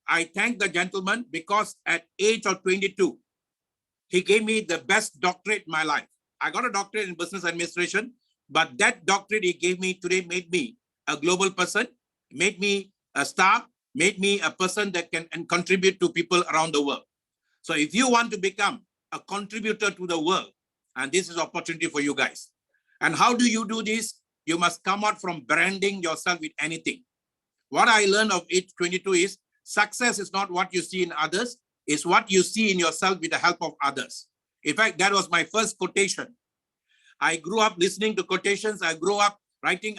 I thank the gentleman because at age of 22, he gave me the best doctorate in my life. I got a doctorate in business administration, but that doctorate he gave me today made me a global person, made me a star, made me a person that can contribute to people around the world. So if you want to become a contributor to the world, and this is an opportunity for you guys. And how do you do this? You must come out from branding yourself with anything. What I learned of age 22 is success is not what you see in others, it's what you see in yourself with the help of others. In fact, that was my first quotation. I grew up listening to quotations. I grew up writing,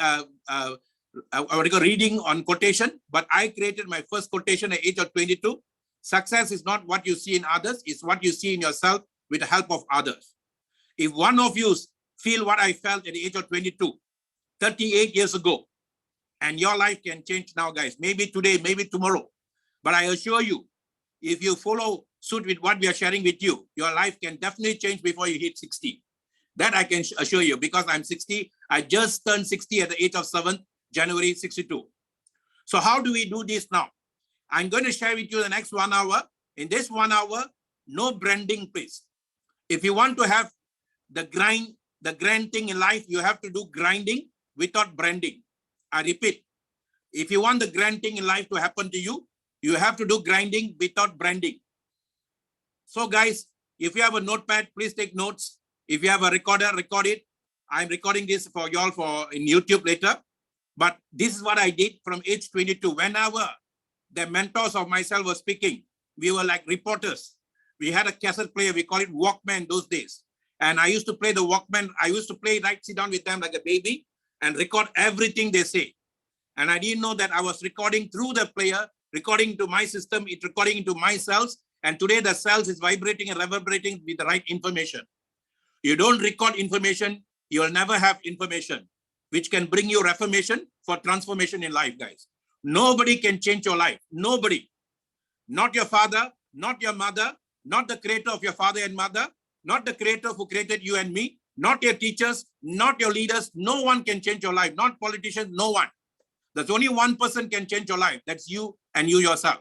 reading on quotation, but I created my first quotation at the age of 22. Success is not what you see in others, it's what you see in yourself with the help of others. If one of you feel what I felt at the age of 22, 38 years ago, and your life can change now, guys, maybe today, maybe tomorrow. But I assure you, if you follow suit with what we are sharing with you, your life can definitely change before you hit 60. That I can assure you, because I'm 60. I just turned 60 at the age of 7th January 62. So how do we do this now? I'm going to share with you the next 1 hour. In this 1 hour, no branding, please. If you want to have the grand thing in life, you have to do grinding without branding. I repeat, if you want the grand thing in life to happen to you, you have to do grinding without branding. So guys, if you have a notepad, please take notes. If you have a recorder, record it. I'm recording this for y'all for in YouTube later. But this is what I did from age 22. Whenever the mentors of myself were speaking, we were like reporters. We had a cassette player, we call it Walkman those days. And I used to play the Walkman. I used to play, right, sit down with them like a baby and record everything they say. And I didn't know that I was recording through the player, recording to my system, it's recording into my cells. And today the cells is vibrating and reverberating with the right information. You don't record information, you will never have information, which can bring you reformation for transformation in life, guys. Nobody can change your life. Nobody. Not your father, not your mother, not the creator of your father and mother, not the creator who created you and me, not your teachers, not your leaders. No one can change your life. Not politicians, no one. There's only one person can change your life. That's you and you yourself.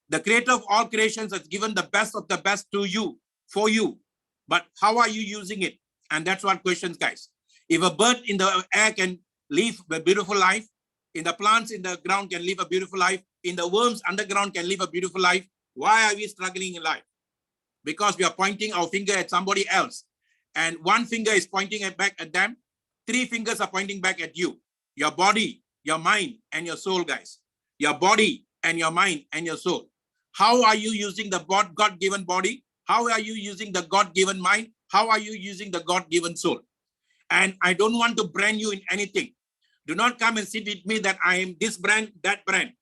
The creator of all creations has given the best of the best to you, for you. But how are you using it? And that's what questions, guys. If a bird in the air can live a beautiful life, in the plants in the ground can live a beautiful life, in the worms underground can live a beautiful life, why are we struggling in life? Because we are pointing our finger at somebody else. And one finger is pointing back at them. 3 fingers are pointing back at you. Your body, your mind, and your soul, guys. Your body and your mind and your soul. How are you using the God-given body? How are you using the God-given mind? How are you using the God-given soul? And I don't want to brand you in anything. Do not come and sit with me that I am this brand, that brand.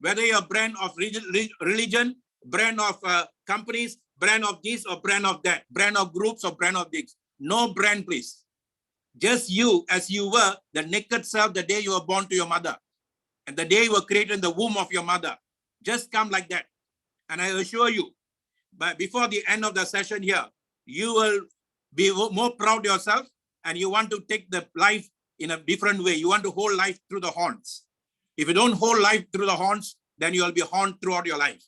Whether you're a brand of religion, brand of companies, brand of this or brand of that, brand of groups or brand of this. No brand, please. Just you as you were, the naked self, the day you were born to your mother. And the day you were created in the womb of your mother. Just come like that. And I assure you, but before the end of the session here, you will be more proud of yourself and you want to take the life in a different way. You want to hold life through the horns. If you don't hold life through the horns, then you will be horned throughout your life.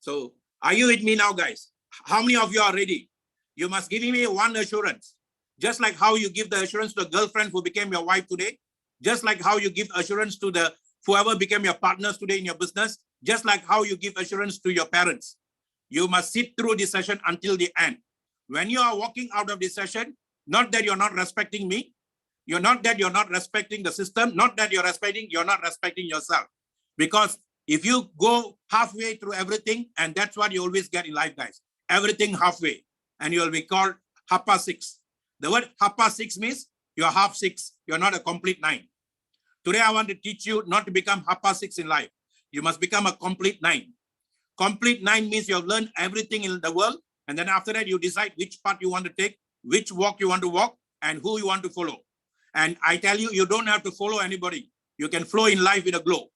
So are you with me now, guys? How many of you are ready? You must give me one assurance. Just like how you give the assurance to a girlfriend who became your wife today. Just like how you give assurance to the whoever became your partners today in your business. Just like how you give assurance to your parents. You must sit through this session until the end. When you are walking out of this session, not that you're not respecting me, you're not that you're not respecting the system, not that you're not respecting yourself. Because if you go halfway through everything, and that's what you always get in life, guys, everything halfway, and you'll be called half past 6. The word half past 6 means you're half 6, you're not a complete 9. Today, I want to teach you not to become half past 6 in life. You must become a complete 9. Complete 9 means you have learned everything in the world. And then after that, you decide which path you want to take, which walk you want to walk, and who you want to follow. And I tell you, you don't have to follow anybody. You can flow in life with a glow.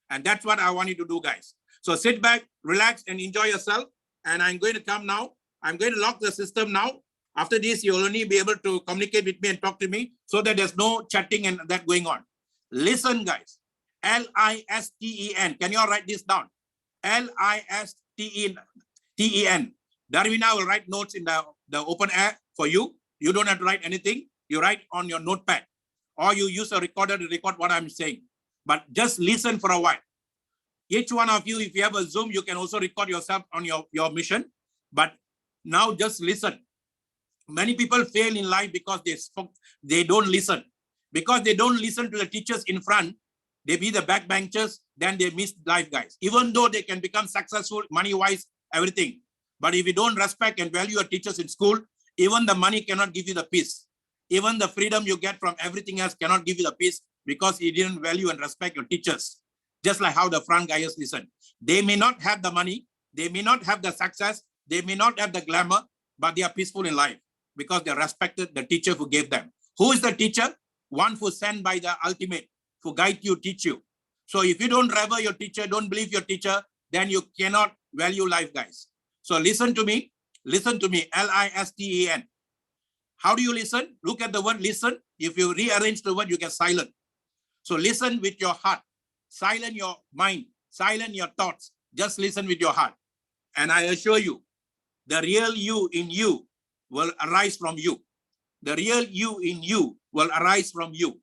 And that's what I want you to do, guys. So sit back, relax, and enjoy yourself. And I'm going to come now. I'm going to lock the system now. After this, you'll only be able to communicate with me and talk to me so that there's no chatting and that going on. Listen, guys. Listen. Can you all write this down? LISTEN. Darvina will write notes in the open air for you. You don't have to write anything. You write on your notepad, or you use a recorder to record what I'm saying. But just listen for a while. Each one of you, if you have a Zoom, you can also record yourself on your mission. But now just listen. Many people fail in life because they don't listen. Because they don't listen to the teachers in front, they be the backbenchers, then they miss life, guys. Even though they can become successful, money-wise, everything. But if you don't respect and value your teachers in school, even the money cannot give you the peace. Even the freedom you get from everything else cannot give you the peace because you didn't value and respect your teachers. Just like how the front guys listen. They may not have the money, they may not have the success, they may not have the glamour, but they are peaceful in life because they respected the teacher who gave them. Who is the teacher? One who sent by the ultimate, who guide you, teach you. So if you don't revere your teacher, don't believe your teacher, then you cannot value life, guys. So listen to me, LISTEN. How do you listen? Look at the word listen. If you rearrange the word, you get silent. So listen with your heart. Silent your mind, silent your thoughts. Just listen with your heart. And I assure you, the real you in you will arise from you. The real you in you will arise from you.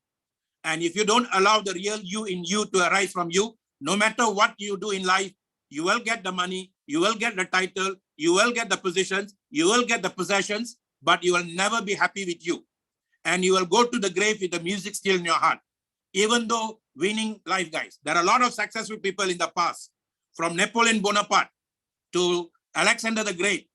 And if you don't allow the real you in you to arise from you, no matter what you do in life, you will get the money, you will get the title, you will get the positions, you will get the possessions, but you will never be happy with you. And you will go to the grave with the music still in your heart. Even though winning life, guys, there are a lot of successful people in the past, from Napoleon Bonaparte to Alexander the Great,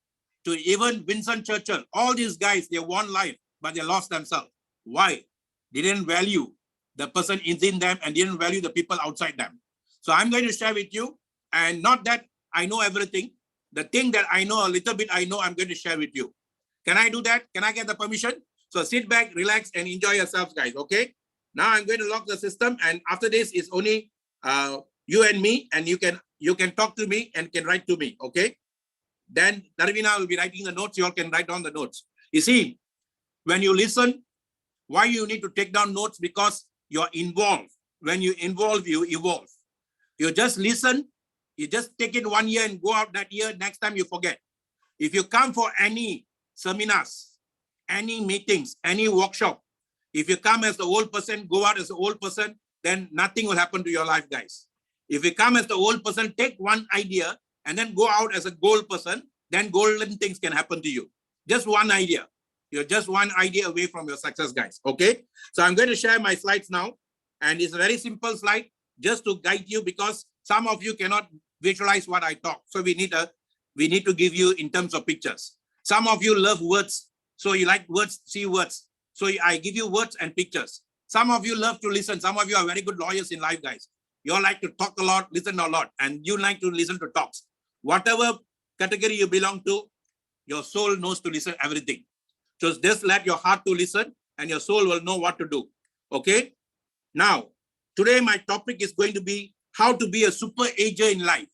to even Winston Churchill. All these guys, they won life, but they lost themselves. Why? They didn't value the person in them and didn't value the people outside them. So I'm going to share with you, and not that I know everything. The thing that I know, a little bit I know, I'm going to share with you. Can I do that? Can I get the permission? So sit back, relax, and enjoy yourselves, guys, okay? Now I'm going to lock the system, and after this is only you and me, and you can talk to me and can write to me, okay? Then Darvina will be writing the notes. You all can write down the notes. You see, when you listen, why you need to take down notes? Because you're involved. When you involve, you evolve. You just listen. You just take it 1 year and go out that year. Next time you forget. If you come for any seminars, any meetings, any workshop, if you come as the old person, go out as the old person, then nothing will happen to your life, guys. If you come as the old person, take one idea and then go out as a gold person, then golden things can happen to you. Just one idea. You're just one idea away from your success, guys. Okay. So I'm going to share my slides now. And it's a very simple slide just to guide you because some of you cannot visualize what I talk. So we need to give you in terms of pictures. Some of you love words. So you like words, see words. So I give you words and pictures. Some of you love to listen. Some of you are very good lawyers in life, guys. You all like to talk a lot, listen a lot, and you like to listen to talks. Whatever category you belong to, your soul knows to listen everything. So just let your heart to listen and your soul will know what to do. Okay? Now, today my topic is going to be how to be a super ager in life.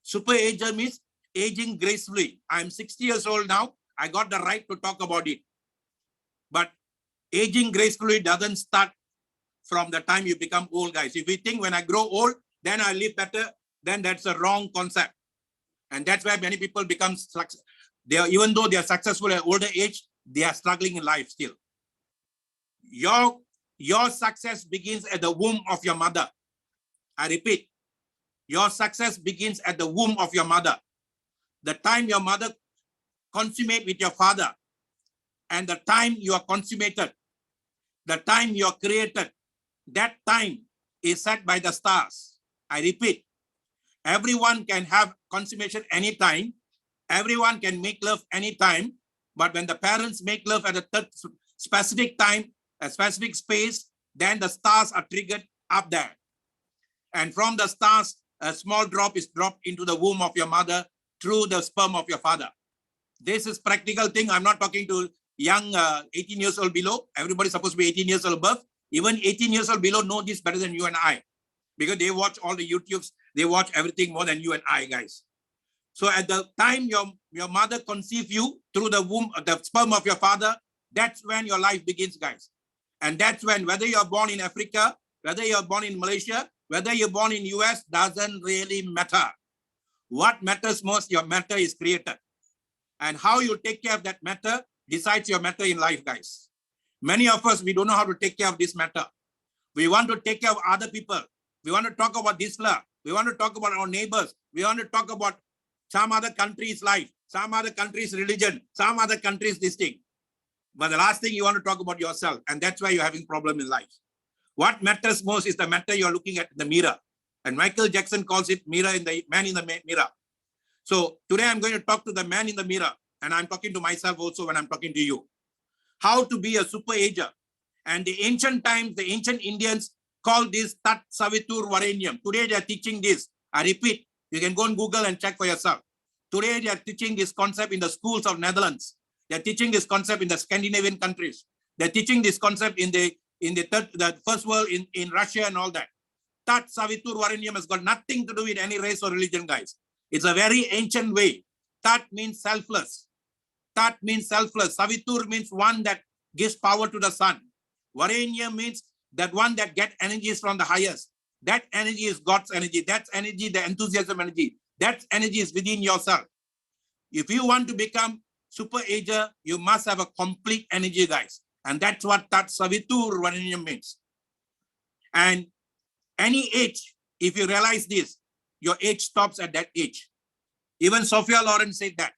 Super ager means aging gracefully. I'm 60 years old now. I got the right to talk about it. But aging gracefully doesn't start from the time you become old, guys. If you think when I grow old, then I live better, then that's a wrong concept. And that's why many people become, even though they are successful at older age, they are struggling in life still. Your success begins at the womb of your mother. I repeat, your success begins at the womb of your mother. The time your mother consummate with your father, and the time you are consummated, the time you are created, that time is set by the stars. I repeat, everyone can have consummation anytime. Everyone can make love anytime. But when the parents make love at a specific time, a specific space, then the stars are triggered up there. And from the stars, a small drop is dropped into the womb of your mother through the sperm of your father. This is practical thing. I'm not talking to young 18 years old below. Everybody's supposed to be 18 years old above. Even 18 years old below know this better than you and I, because they watch all the YouTubes. They watch everything more than you and I, guys. So at the time your mother conceived you through the womb, the sperm of your father, that's when your life begins, guys. And that's when, whether you're born in Africa, whether you're born in Malaysia, whether you're born in US, doesn't really matter. What matters most? Your matter is created. And how you take care of that matter decides your matter in life, guys. Many of us, we don't know how to take care of this matter. We want to take care of other people. We want to talk about this law. We want to talk about our neighbors. We want to talk about some other country's life, some other country's religion, some other country's this thing. But the last thing you want to talk about yourself, and that's why you're having problem in life. What matters most is the matter you're looking at in the mirror. And Michael Jackson calls it mirror in the man in the mirror. So today I'm going to talk to the man in the mirror, and I'm talking to myself also when I'm talking to you. How to be a super ager. And the ancient times, the ancient Indians called this Tat Savitur Varenyam. Today they are teaching this. I repeat, you can go on Google and check for yourself. Today they are teaching this concept in the schools of Netherlands. They're teaching this concept in the Scandinavian countries. They're teaching this concept in the first world in Russia and all that. Tat Savitur Varenyam has got nothing to do with any race or religion, guys. It's a very ancient way. Tat means selfless. Tat means selfless. Savitur means one that gives power to the sun. Varenyam means that one that gets energies from the highest. That energy is God's energy. That's energy, the enthusiasm energy. That energy is within yourself. If you want to become super ager, you must have a complete energy, guys. And that's what Tat Savitur Varenyam means. And any age, if you realize this, your age stops at that age. Even Sophia Loren said that.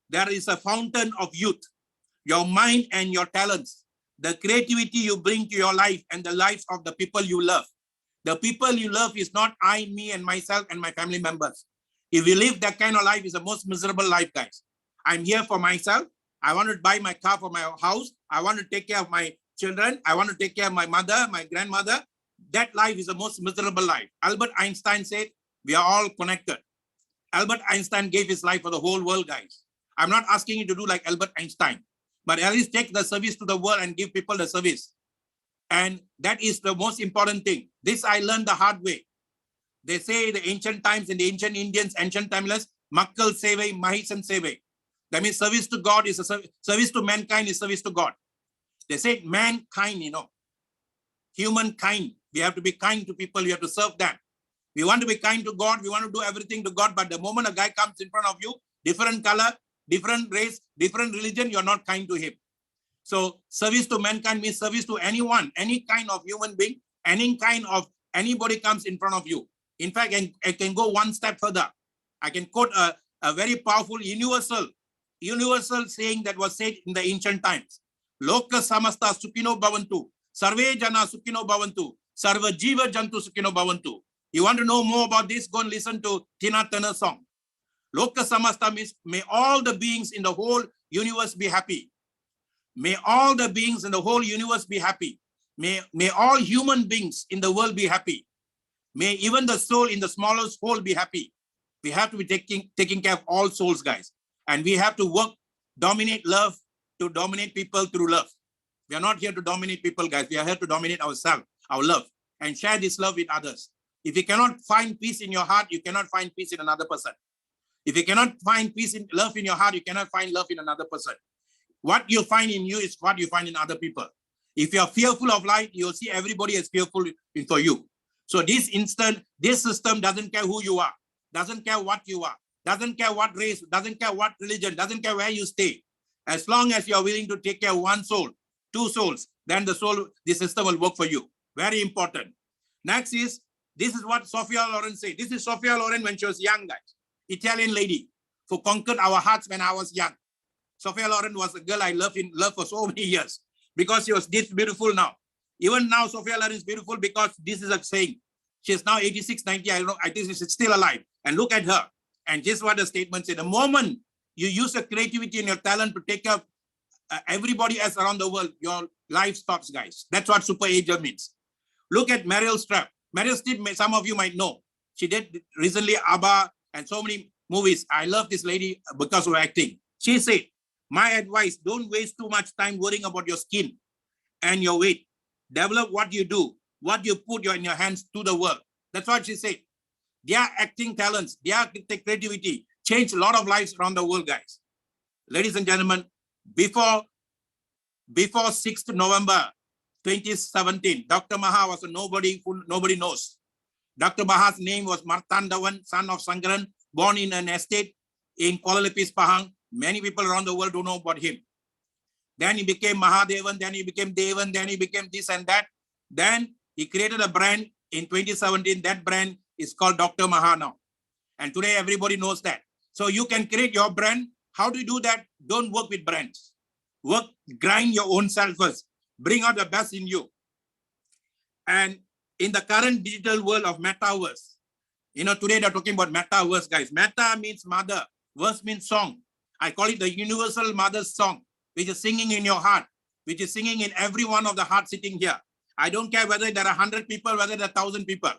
There is a fountain of youth, your mind and your talents, the creativity you bring to your life and the lives of the people you love. The people you love is not I, me, and myself and my family members. If you live that kind of life, it's the most miserable life, guys. I'm here for myself. I want to buy my car for my house. I want to take care of my children. I want to take care of my mother, my grandmother. That life is the most miserable life. Albert Einstein said, we are all connected. Albert Einstein gave his life for the whole world, guys. I'm not asking you to do like Albert Einstein, but at least take the service to the world and give people the service. And that is the most important thing. This I learned the hard way. They say the ancient times in the ancient Indians, ancient Tamils, Makkal Sevai, Mahisan Sevai. That means service to God is a service to mankind is service to God. They say mankind, humankind. We have to be kind to people. We have to serve them. We want to be kind to God. We want to do everything to God. But the moment a guy comes in front of you, different color, different race, different religion, you're not kind to him. So service to mankind means service to anyone, any kind of human being, any kind of anybody comes in front of you. In fact, I can go one step further. I can quote a very powerful universal saying that was said in the ancient times. Loka samasta sukhino bhavantu, sarve jana sukhino bhavantu, sarva jiva jantu sukhino bhavantu. You want to know more about this? Go and listen to Tina Turner's song. Loka samasta means may all the beings in the whole universe be happy. May all the beings in the whole universe be happy. May all human beings in the world be happy. May even the soul in the smallest hole be happy. We have to be taking care of all souls, guys. And we have to work, dominate love, to dominate people through love. We are not here to dominate people, guys. We are here to dominate ourselves, our love, and share this love with others. If you cannot find peace in your heart, you cannot find peace in another person. If you cannot find peace in love in your heart, you cannot find love in another person. What you find in you is what you find in other people. If you are fearful of life, you'll see everybody is fearful for you. So this system doesn't care who you are, doesn't care what you are, doesn't care what race, doesn't care what religion, doesn't care where you stay. As long as you are willing to take care of one soul, two souls, then the system will work for you. Very important. Next is, this is what Sophia Loren said. This is Sophia Loren when she was young, guys. Italian lady who conquered our hearts when I was young. Sophia Loren was a girl I loved for so many years because she was this beautiful now. Even now, Sophia Loren is beautiful because this is a saying. She is now 86, 90. I think she's still alive. And look at her. And just what the statement said. The moment you use your creativity and your talent to take care of everybody else around the world, your life stops, guys. That's what super ager means. Look at Meryl Streep. Meryl Streep, some of you might know. She did recently ABBA and so many movies. I love this lady because of acting. She said, my advice, don't waste too much time worrying about your skin and your weight. Develop what you do, what you put in your hands to the world. That's what she said. Their acting talents, their creativity changed a lot of lives around the world, guys. Ladies and gentlemen, before 6th November 2017, Dr. MAHA was a nobody who nobody knows. Dr. MAHA's name was Martandavan, son of Sankaran, born in an estate in Kuala Lumpur, Pahang. Many people around the world don't know about him. Then he became Mahadevan, then he became Devan, then he became this and that. Then he created a brand in 2017. That brand is called Dr. MAHA now. And today everybody knows that. So you can create your brand. How do you do that? Don't work with brands. Grind your own self first. Bring out the best in you. And in the current digital world of metaverse, today they're talking about metaverse, guys. Meta means mother. Verse means song. I call it the universal mother's song, which is singing in your heart, which is singing in every one of the hearts sitting here. I don't care whether there are 100 people, whether there are 1,000 people.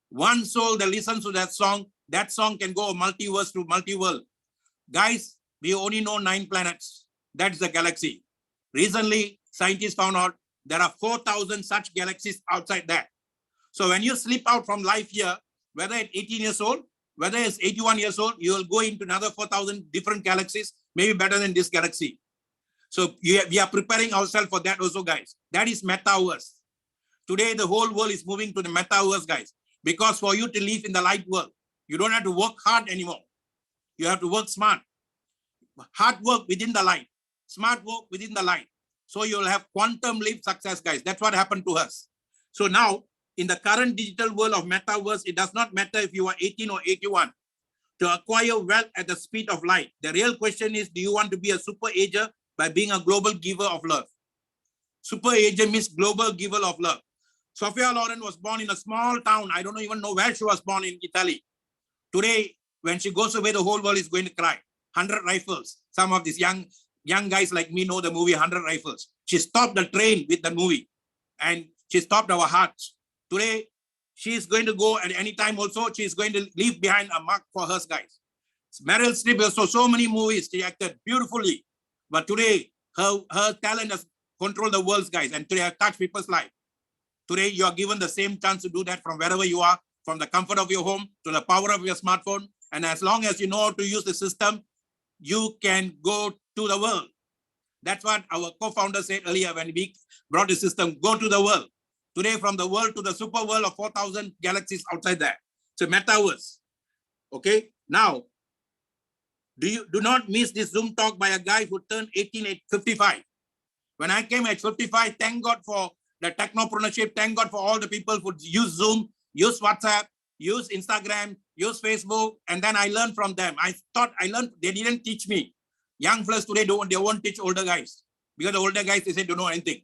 One soul that listens to that song can go multiverse to multi-world. Guys, we only know 9 planets. That's the galaxy. Recently, scientists found out there are 4,000 such galaxies outside that. So when you slip out from life here, whether at 18 years old, whether it's 81 years old, you will go into another 4,000 different galaxies, maybe better than this galaxy. So we are preparing ourselves for that also, guys. That is metaverse. Today, the whole world is moving to the metaverse, guys. Because for you to live in the light world, you don't have to work hard anymore. You have to work smart. Hard work within the light. Smart work within the light. So you'll have quantum leap success, guys. That's what happened to us. So now, in the current digital world of metaverse, it does not matter if you are 18 or 81. To acquire wealth at the speed of light, the real question is, do you want to be a super ager by being a global giver of love? Super ager means global giver of love. Sophia Loren was born in a small town. I don't even know where she was born in Italy. Today, when she goes away, the whole world is going to cry. 100 rifles. Some of these young guys like me know the movie 100 Rifles. She stopped the train with the movie and she stopped our hearts. Today, she is going to go at any time also. She is going to leave behind a mark for us, guys. Meryl Streep has so many movies. She acted beautifully. But today, her talent has controlled the world, guys. And today, has touched people's life. Today, you are given the same chance to do that from wherever you are, from the comfort of your home to the power of your smartphone. And as long as you know how to use the system, you can go to the world. That's what our co-founder said earlier when we brought the system, go to the world. Today, from the world to the super world of 4,000 galaxies outside there. So metaverse. Okay. Now, do not miss this Zoom talk by a guy who turned 18 at 55. When I came at 55, thank God for the technopreneurship. Thank God for all the people who use Zoom, use WhatsApp, use Instagram, use Facebook. And then I learned from them. They didn't teach me. Young fellas today, they won't teach older guys. Because the older guys, they say, don't know anything.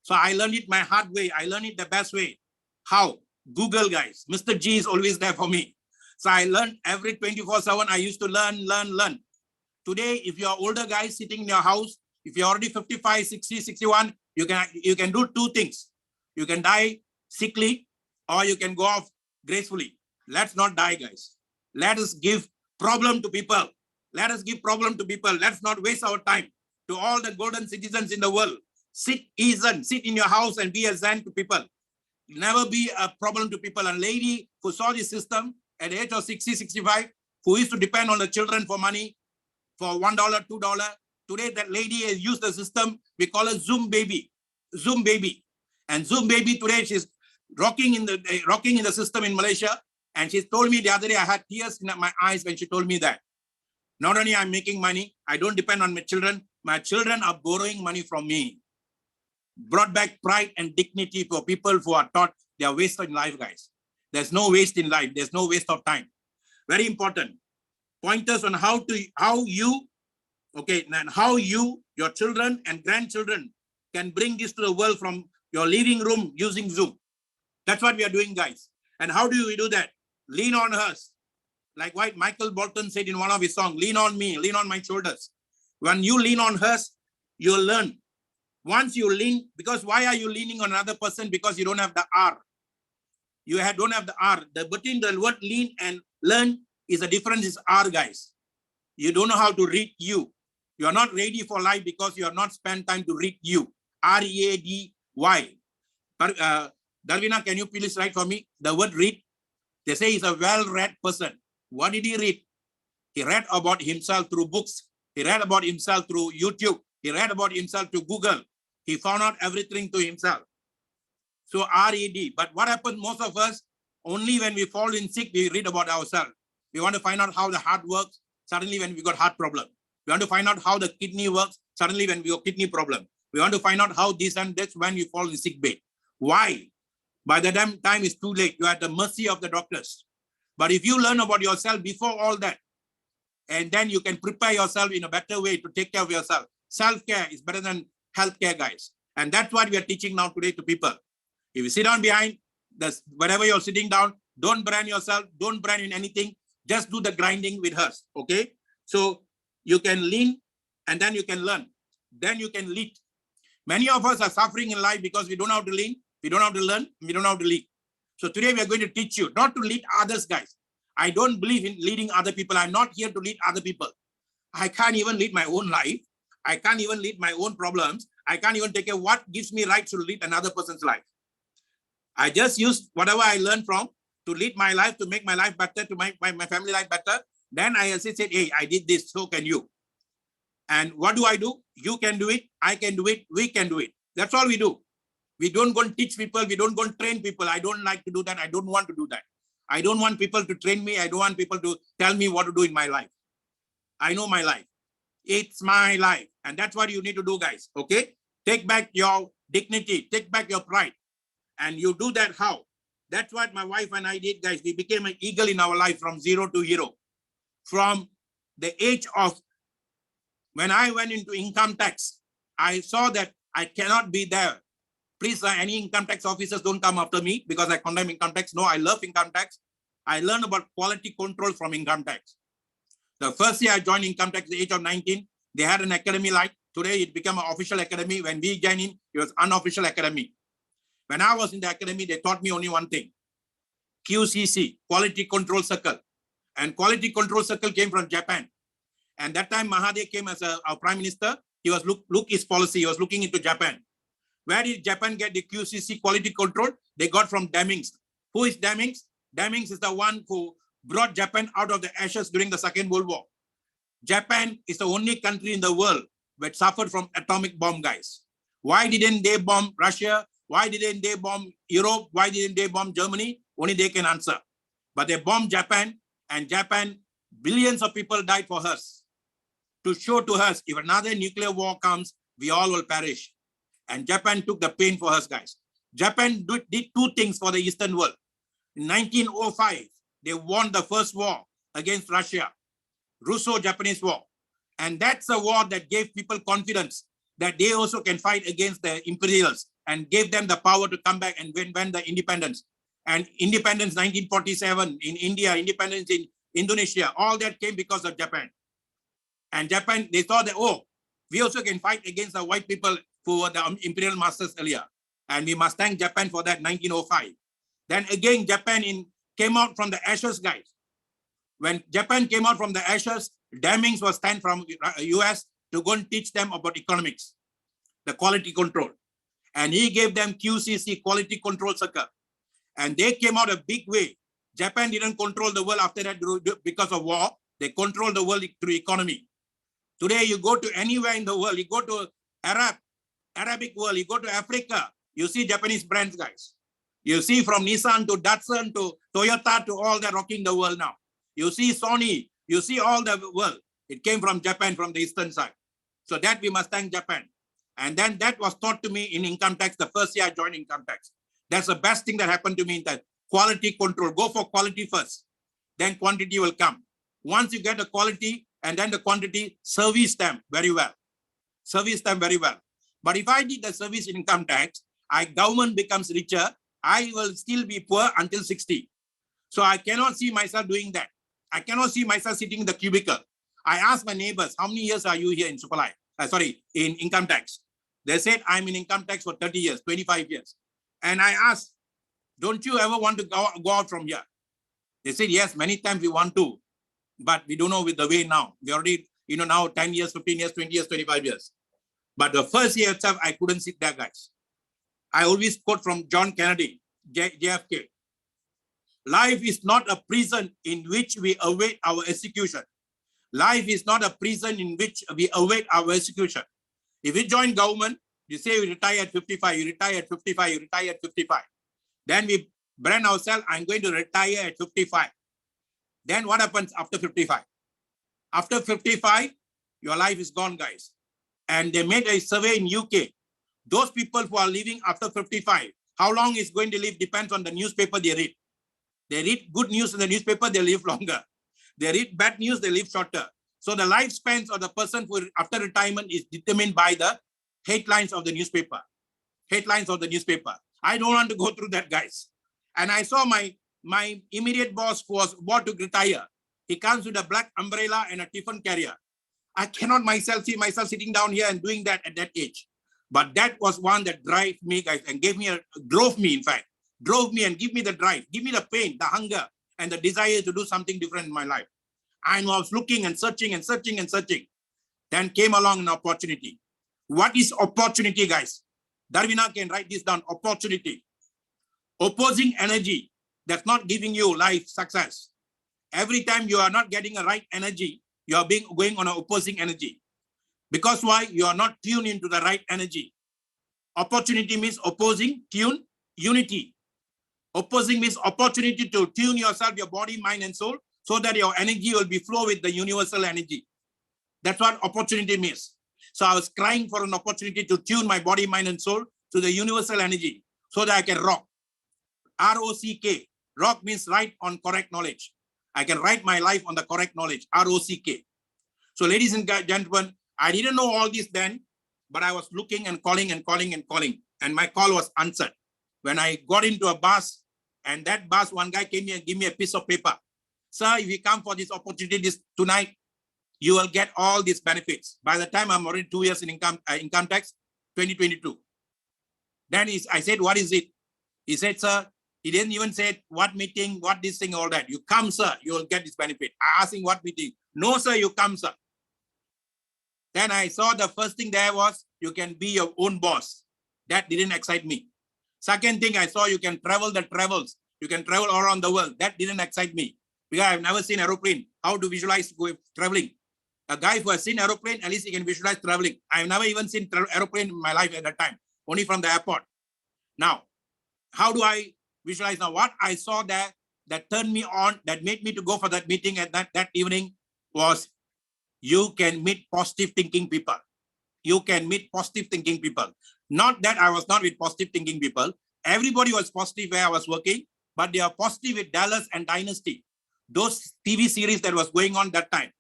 So I learned it my hard way. I learned it the best way. How? Google, guys. Mr. G is always there for me. So I learned every 24/7. I used to learn. Today, if you're older guys sitting in your house, if you're already 55, 60, 61, you can do 2 things. You can die sickly or you can go off gracefully. Let's not die, guys. Let us give problem to people. Let us give problem to people. Let's not waste our time. To all the golden citizens in the world, sit in your house and be a zen to people. Never be a problem to people. A lady who saw this system at the age of 60, 65, who used to depend on the children for money, for $1, $2. Today, that lady has used the system. We call her Zoom baby. Zoom baby. And Zoom baby today, she's rocking in the system in Malaysia. And she told me the other day, I had tears in my eyes when she told me that. Not only I'm making money, I don't depend on my children. My children are borrowing money from me. Brought back pride and dignity for people who are taught they are wasted in life, guys. There's no waste in life. There's no waste of time. Very important. Pointers on how you, your children and grandchildren can bring this to the world from your living room using Zoom. That's what we are doing, guys. And how do we do that? Lean on us. Like what Michael Bolton said in one of his songs, lean on me, lean on my shoulders. When you lean on us, you'll learn. Once you lean, because why are you leaning on another person? Because you don't have the R. You don't have the R. Between the word lean and learn is the difference is R, guys. You don't know how to read you. You are not ready for life because you have not spent time to read you. R-E-A-D-Y. DHARVINA, can you please write for me? The word read, they say he's a well-read person. What did he read? He read about himself through books. He read about himself through YouTube. He read about himself to Google. He found out everything to himself. So R-E-D. But what happens most of us, only when we fall in sick, we read about ourselves. We want to find out how the heart works, suddenly when we got heart problem. We want to find out how the kidney works, suddenly when we got kidney problem. We want to find out how this and that's when you fall in sick bed. Why? By the time it's too late, you are at the mercy of the doctors. But if you learn about yourself before all that, and then you can prepare yourself in a better way to take care of yourself. Self-care is better than healthcare, guys. And that's what we are teaching now today to people. If you sit down behind this, wherever you're sitting down, don't brand yourself, don't brand in anything, just do the grinding with us, okay? So you can lean and then you can learn. Then you can lead. Many of us are suffering in life because we don't know how to lean, we don't know how to learn, we don't know how to lead. So today we are going to teach you not to lead others, guys. I don't believe in leading other people. I'm not here to lead other people. I can't even lead my own life. I can't even lead my own problems. I can't even take care of what gives me right to lead another person's life. I just use whatever I learned from to lead my life, to make my life better, to make my family life better. Then I said, hey, I did this, so can you. And what do? You can do it, I can do it, we can do it. That's all we do. We don't go and teach people, we don't go and train people. I don't like to do that. I don't want to do that. I don't want people to train me. I don't want people to tell me what to do in my life. I know my life. It's my life. And that's what you need to do, guys. Okay? Take back your dignity. Take back your pride. And you do that how? That's what my wife and I did, guys. We became an eagle in our life from 0 to hero. From the age of, when I went into income tax, I saw that I cannot be there. Please, any income tax officers don't come after me because I condemn income tax. No, I love income tax. I learned about quality control from income tax. The first year I joined income tax at the age of 19, they had an academy like. Today it became an official academy. When we joined in, it was unofficial academy. When I was in the academy, they taught me only one thing. QCC, Quality Control Circle. And Quality Control Circle came from Japan. And that time MAHA came as our prime minister. He was look his policy. He was looking into Japan. Where did Japan get the QCC quality control? They got from Demings. Who is Demings? Demings is the one who brought Japan out of the ashes during the Second World War. Japan is the only country in the world that suffered from atomic bomb, guys. Why didn't they bomb Russia? Why didn't they bomb Europe? Why didn't they bomb Germany? Only they can answer. But they bombed Japan, and Japan, billions of people died for us. To show to us, if another nuclear war comes, we all will perish. And Japan took the pain for us, guys. Japan did two things for the Eastern world. In 1905, they won the first war against Russia, Russo-Japanese War. And that's a war that gave people confidence that they also can fight against the imperials and gave them the power to come back and win the independence. And independence 1947 in India, independence in Indonesia, all that came because of Japan. And Japan, they thought that, oh, we also can fight against the white people who were the imperial masters earlier. And we must thank Japan for that, 1905. Then again, Japan came out from the ashes, guys. When Japan came out from the ashes, Demings was sent from US to go and teach them about economics, the quality control. And he gave them QCC, Quality Control Circle. And they came out a big way. Japan didn't control the world after that because of war. They controlled the world through economy. Today, you go to anywhere in the world, you go to Arabic world, you go to Africa, you see Japanese brands, guys. You see from Nissan to Datsun to Toyota to all that rocking the world now. You see Sony, you see all the world. It came from Japan, from the eastern side. So that we must thank Japan. And then that was taught to me in income tax, the first year I joined income tax. That's the best thing that happened to me in that. Quality control, go for quality first. Then quantity will come. Once you get the quality and then the quantity, service them very well. Service them very well. But if I did the service income tax, government becomes richer, I will still be poor until 60. So I cannot see myself doing that. I cannot see myself sitting in the cubicle. I asked my neighbors, how many years are you here in Superlife? In income tax. They said, I'm in income tax for 30 years, 25 years. And I asked, don't you ever want to go out from here? They said, yes, many times we want to, but we don't know with the way now. We already, now 10 years, 15 years, 20 years, 25 years. But the first year itself, I couldn't sit there, guys. I always quote from John Kennedy, JFK. Life is not a prison in which we await our execution. Life is not a prison in which we await our execution. If you join government, you say you retire at 55, you retire at 55, you retire at 55. Then we brand ourselves, I'm going to retire at 55. Then what happens after 55? After 55, your life is gone, guys. And they made a survey in UK. Those people who are living after 55, how long is going to live depends on the newspaper they read. They read good news in the newspaper, they live longer. They read bad news, they live shorter. So the lifespans of the person who after retirement is determined by the headlines of the newspaper. Headlines of the newspaper. I don't want to go through that, guys. And I saw my immediate boss who was about to retire. He comes with a black umbrella and a tiffin carrier. I cannot see myself sitting down here and doing that at that age. But that was one that drove me, guys, and drove me and give me the drive, give me the pain, the hunger, and the desire to do something different in my life. I was looking and searching and searching and searching. Then came along an opportunity. What is opportunity, guys? DHARVINA can write this down. Opportunity. Opposing energy that's not giving you life success. Every time you are not getting a right energy, you are going on an opposing energy. Because why? You are not tuned into the right energy. Opportunity means opposing, tune, unity. Opposing means opportunity to tune yourself, your body, mind, and soul, so that your energy will be flow with the universal energy. That's what opportunity means. So I was crying for an opportunity to tune my body, mind, and soul to the universal energy so that I can rock. R-O-C-K. Rock means write on correct knowledge. I can write my life on the correct knowledge. R-O-C-K. So ladies and gentlemen, I didn't know all this then, but I was looking and calling and calling and calling. And my call was answered. When I got into a bus, and that bus, one guy came here and gave me a piece of paper. Sir, if you come for this opportunity tonight, you will get all these benefits. By the time I'm already 2 years in income tax, 2022. Then I said, what is it? He said, sir, he didn't even say what meeting, what this thing, all that. You come, sir, you will get this benefit. I asked him what meeting. No, sir, you come, sir. Then I saw the first thing there was, you can be your own boss. That didn't excite me. Second thing I saw, you can travel the travels. You can travel around the world. That didn't excite me. Because I've never seen aeroplane. How to visualize traveling? A guy who has seen aeroplane, at least he can visualize traveling. I've never even seen aeroplane in my life at that time. Only from the airport. Now, how do I visualize now? What I saw there that turned me on, that made me to go for that meeting at that evening was, you can meet positive thinking people. You can meet positive thinking people. Not that I was not with positive thinking people. Everybody was positive where I was working, but they are positive with Dallas and Dynasty. Those TV series that was going on that time.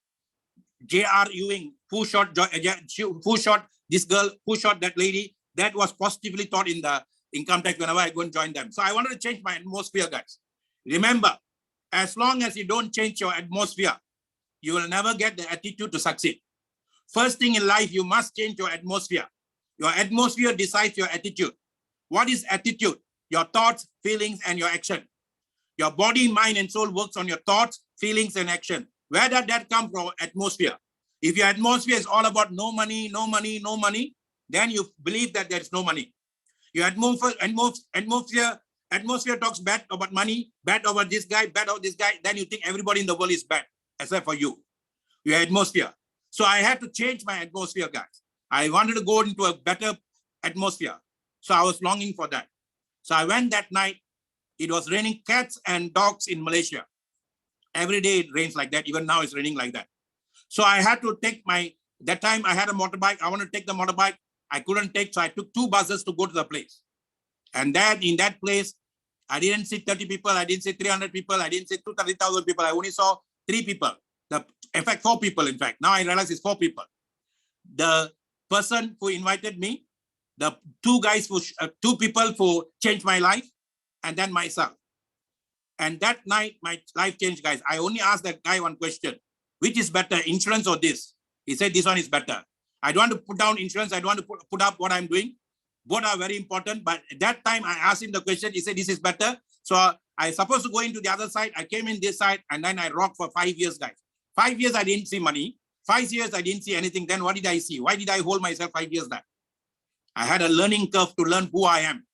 J.R. Ewing, who shot this girl, who shot that lady, that was positively taught in the income tax whenever I go and join them. So I wanted to change my atmosphere, guys. Remember, as long as you don't change your atmosphere, you will never get the attitude to succeed. First thing in life, you must change your atmosphere. Your atmosphere decides your attitude. What is attitude? Your thoughts, feelings, and your action. Your body, mind, and soul works on your thoughts, feelings, and action. Where does that come from? Atmosphere. If your atmosphere is all about no money, no money, no money, then you believe that there is no money. Your atmosphere talks bad about money, bad about this guy, bad about this guy, then you think everybody in the world is bad, except for you. Your atmosphere. So I had to change my atmosphere, guys. I wanted to go into a better atmosphere. So I was longing for that. So I went that night. It was raining cats and dogs in Malaysia. Every day it rains like that. Even now it's raining like that. So I had to take that time I had a motorbike. I wanted to take the motorbike. I couldn't take, so I took 2 buses to go to the place. And then in that place, I didn't see 30 people. I didn't see 300 people. I didn't see 30,000 people. I only saw 3 people. In fact, 4 people, in fact. Now I realize it's 4 people. The person who invited me, the 2 people who changed my life, and then myself. And that night, my life changed, guys. I only asked that guy one question. Which is better, insurance or this? He said, this one is better. I don't want to put down insurance. I don't want to put up what I'm doing. Both are very important. But at that time, I asked him the question. He said, this is better. So I supposed to go into the other side. I came in this side, and then I rocked for 5 years, guys. 5 years, I didn't see money. 5 years, I didn't see anything. Then what did I see? Why did I hold myself 5 years back? I had a learning curve to learn who I am.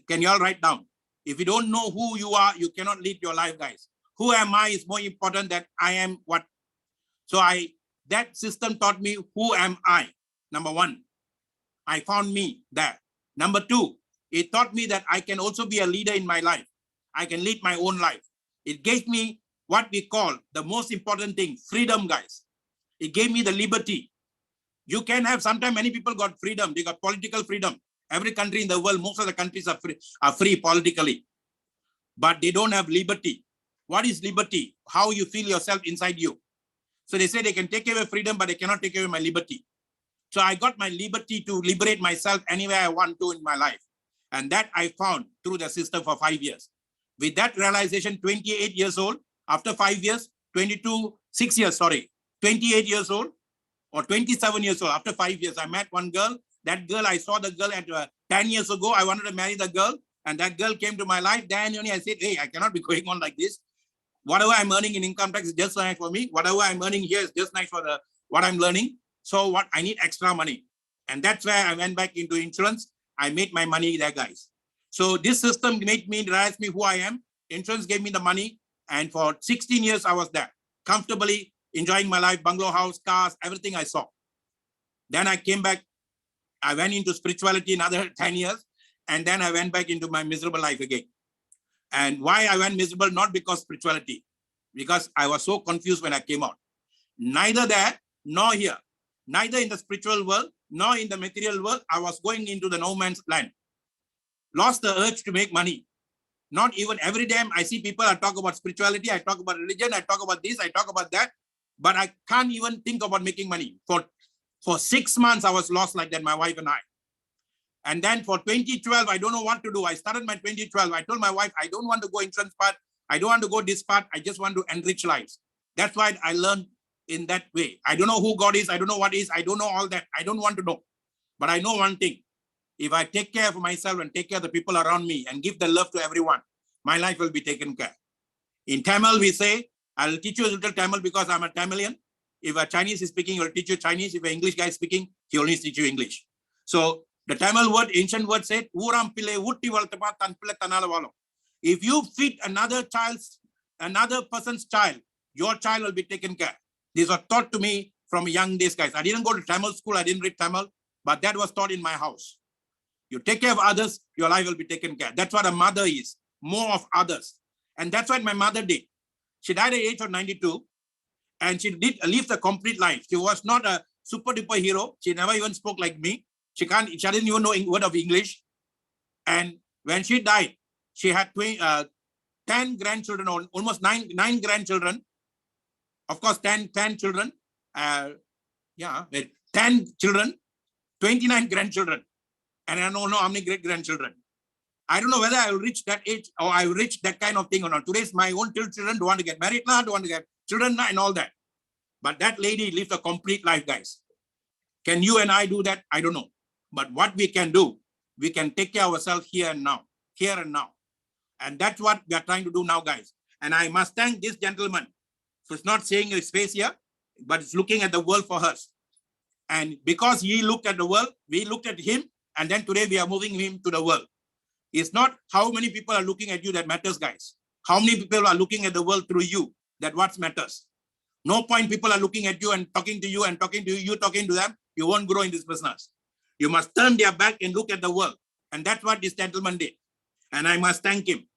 Can you all write down? If you don't know who you are, you cannot lead your life, guys. Who am I is more important than I am what. So that system taught me who am I. Number 1, I found me there. Number 2, it taught me that I can also be a leader in my life. I can lead my own life. It gave me what we call the most important thing, freedom, guys. It gave me the liberty. You can have, sometimes many people got freedom. They got political freedom. Every country in the world, most of the countries are free politically, but they don't have liberty. What is liberty? How you feel yourself inside you. So they say they can take away freedom, but they cannot take away my liberty. So I got my liberty to liberate myself anywhere I want to in my life. And that I found through the system for 5 years. With that realization, 28 years old, after 5 years, 28 years old, or 27 years old, after 5 years, I met one girl. That girl, I saw the girl at 10 years ago. I wanted to marry the girl, and that girl came to my life. Then only I said, hey, I cannot be going on like this. Whatever I'm earning in income tax is just nice for me. Whatever I'm earning here is just nice for what I'm learning. So what I need extra money. And that's where I went back into insurance. I made my money there, guys. So this system made me realize me who I am. Insurance gave me the money. And for 16 years, I was there, comfortably enjoying my life, bungalow house, cars, everything I saw. Then I came back. I went into spirituality another 10 years. And then I went back into my miserable life again. And why I went miserable, not because spirituality, because I was so confused when I came out. Neither there, nor here. Neither in the spiritual world, nor in the material world, I was going into the no man's land. Lost the urge to make money. Not even every day I see people, I talk about spirituality, I talk about religion, I talk about this, I talk about that, but I can't even think about making money. For 6 months, I was lost like that, my wife and I. And then for 2012, I don't know what to do. I started my 2012. I told my wife, I don't want to go insurance part. I don't want to go this part. I just want to enrich lives. That's why I learned in that way. I don't know who God is. I don't know what is. I don't know all that. I don't want to know. But I know one thing. If I take care of myself and take care of the people around me and give the love to everyone, my life will be taken care. In Tamil, we say, I'll teach you a little Tamil because I'm a Tamilian. If a Chinese is speaking, he'll teach you Chinese. If an English guy is speaking, he only teach you English. So the Tamil word, ancient word said, if you feed another person's child, your child will be taken care. These were taught to me from young days, guys. I didn't go to Tamil school. I didn't read Tamil, but that was taught in my house. You take care of others, your life will be taken care. That's what a mother is, more of others. And that's what my mother did. She died at the age of 92, and she did live the complete life. She was not a super duper hero. She never even spoke like me. She didn't even know a word of English. And when she died, she had 10 grandchildren, or almost nine grandchildren. Of course, 10 children. 10 children, 29 grandchildren. And I don't know how many great-grandchildren. I don't know whether I will reach that age or I will reach that kind of thing or not. Today's my own children don't want to get married now, don't want to get children now and all that. But that lady lived a complete life, guys. Can you and I do that? I don't know. But what we can do, we can take care of ourselves here and now. And that's what we are trying to do now, guys. And I must thank this gentleman for not saying his face here, but it's looking at the world for us. And because he looked at the world, we looked at him, and then today we are moving him to the world. It's not how many people are looking at you that matters, guys. How many people are looking at the world through you, that what matters. No point people are looking at you and talking to you and talking to you talking to them. You won't grow in this business. You must turn their back and look at the world. And that's what this gentleman did. And I must thank him.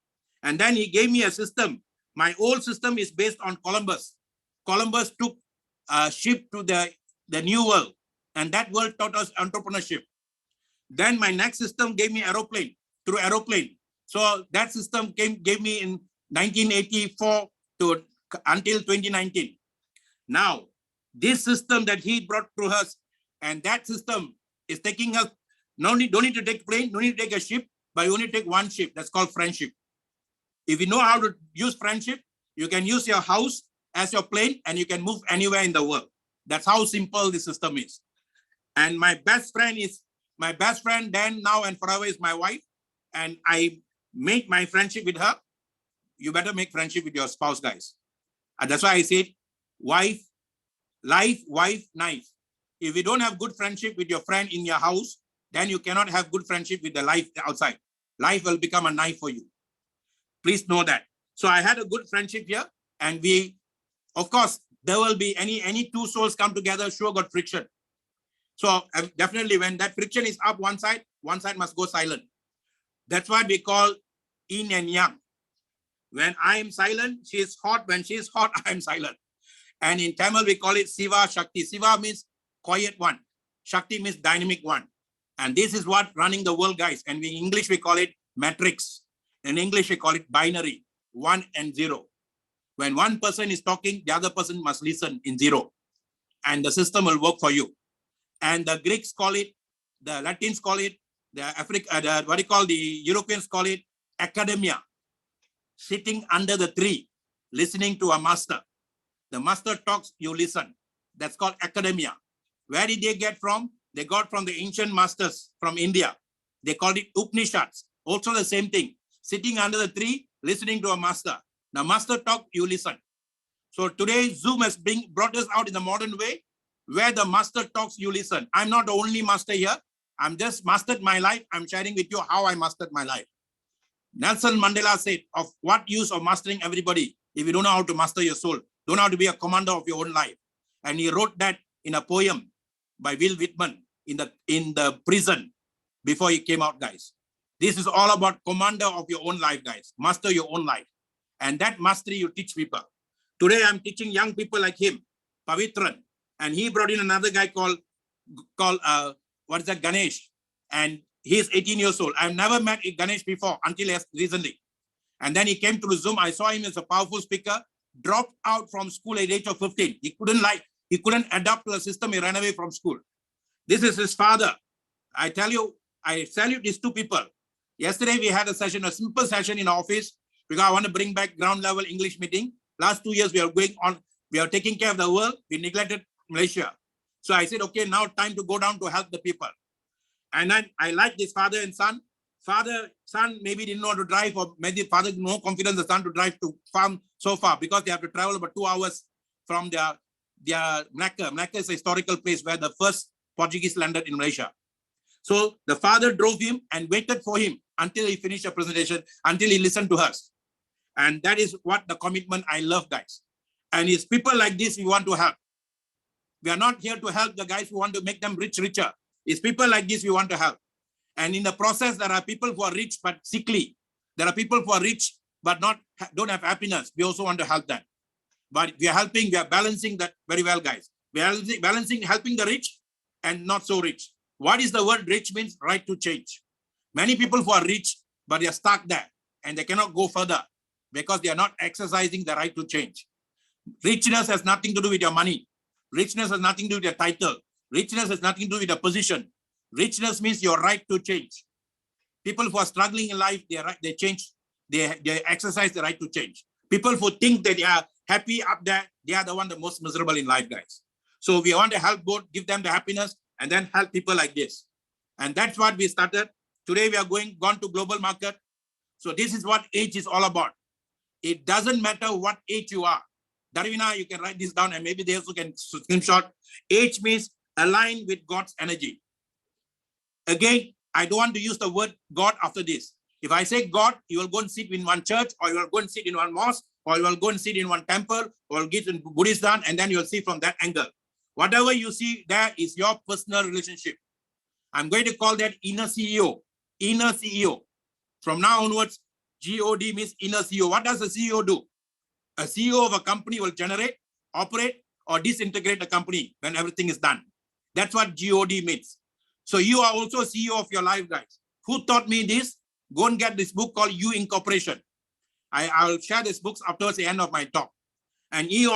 And then he gave me a system. My old system is based on Columbus. Columbus took a ship to the new world. And that world taught us entrepreneurship. Then my next system gave me aeroplane. So that system gave me in 1984 until 2019. Now, this system that he brought to us, and that system is taking us, don't need to take plane, don't need to take a ship, but you only take one ship. That's called friendship. If you know how to use friendship, you can use your house as your plane and you can move anywhere in the world. That's how simple the system is. And my best friend then, now, and forever is my wife. And I make my friendship with her. You better make friendship with your spouse, guys. And that's why I said, wife, life, wife, knife. If you don't have good friendship with your friend in your house, then you cannot have good friendship with the life outside. Life will become a knife for you. Please know that. So I had a good friendship here, and we, of course, there will be any two souls come together, sure got friction. So definitely when that friction is up one side must go silent. That's what we call yin and yang. When I am silent, she is hot. When she is hot, I am silent. And in Tamil, we call it Siva Shakti. Siva means quiet one. Shakti means dynamic one. And this is what running the world, guys. And in English, we call it matrix. In English, we call it binary, 1 and 0. When one person is talking, the other person must listen in 0. And the system will work for you. And the Greeks call it, the Latins call it, the Europeans call it academia. Sitting under the tree, listening to a master. The master talks, you listen. That's called academia. Where did they get from? They got from the ancient masters from India. They called it Upanishads. Also the same thing. Sitting under the tree, listening to a master. The master talk, you listen. So today, Zoom has brought us out in the modern way, where the master talks, you listen. I'm not the only master here. I'm just mastered my life. I'm sharing with you how I mastered my life. Nelson Mandela said, of what use of mastering everybody if you don't know how to master your soul, don't know how to be a commander of your own life. And he wrote that in a poem by Will Whitman in the prison before he came out, guys. This is all about commander of your own life, guys. Master your own life. And that mastery you teach people. Today, I'm teaching young people like him, Pavitran. And he brought in another guy called Ganesh. And he's 18 years old. I've never met Ganesh before until recently. And then he came to the Zoom. I saw him as a powerful speaker, dropped out from school at the age of 15. He couldn't adapt to the system. He ran away from school. This is his father. I tell you, I salute these two people. Yesterday, we had a session, a simple session in our office, because I want to bring back ground level English meeting. Last 2 years, we are taking care of the world. We neglected Malaysia. So I said, okay, now time to go down to help the people. And then I like this father and son. Son maybe didn't know how to drive, or maybe father no confidence the son to drive to farm so far, because they have to travel about 2 hours from their Malacca. Malacca is a historical place where the first Portuguese landed in Malaysia. So the father drove him and waited for him until he finished a presentation, until he listened to us. And that is what the commitment I love, guys. And it's people like this we want to help. We are not here to help the guys who want to make them richer. It's people like this we want to help. And in the process, there are people who are rich but sickly. There are people who are rich but don't have happiness. We also want to help them. But we are balancing that very well, guys. We are balancing helping the rich and not so rich. What is the word rich means? Right to change. Many people who are rich, but they are stuck there and they cannot go further because they are not exercising the right to change. Richness has nothing to do with your money. Richness has nothing to do with your title. Richness has nothing to do with your position. Richness means your right to change. People who are struggling in life, they change. They exercise the right to change. People who think that they are happy up there, they are the one the most miserable in life, guys. So we want to help both, give them the happiness, and then help people like this. And that's what we started. Today we are gone to global market. So this is what age is all about. It doesn't matter what age you are. DHARVINA, you can write this down and maybe they also can screenshot. Age means align with God's energy. Again, I don't want to use the word God after this. If I say God, you will go and sit in one church, or you will go and sit in one mosque, or you will go and sit in one temple, or get in Buddhism, and then you will see from that angle. Whatever you see there is your personal relationship. I'm going to call that inner CEO. Inner CEO. From now onwards, God means inner CEO. What does a CEO do? A CEO of a company will generate, operate, or disintegrate a company when everything is done. That's what God means. So you are also a CEO of your life, guys. Who taught me this? Go and get this book called You Incorporation. I'll share this book afterwards the end of my talk. And You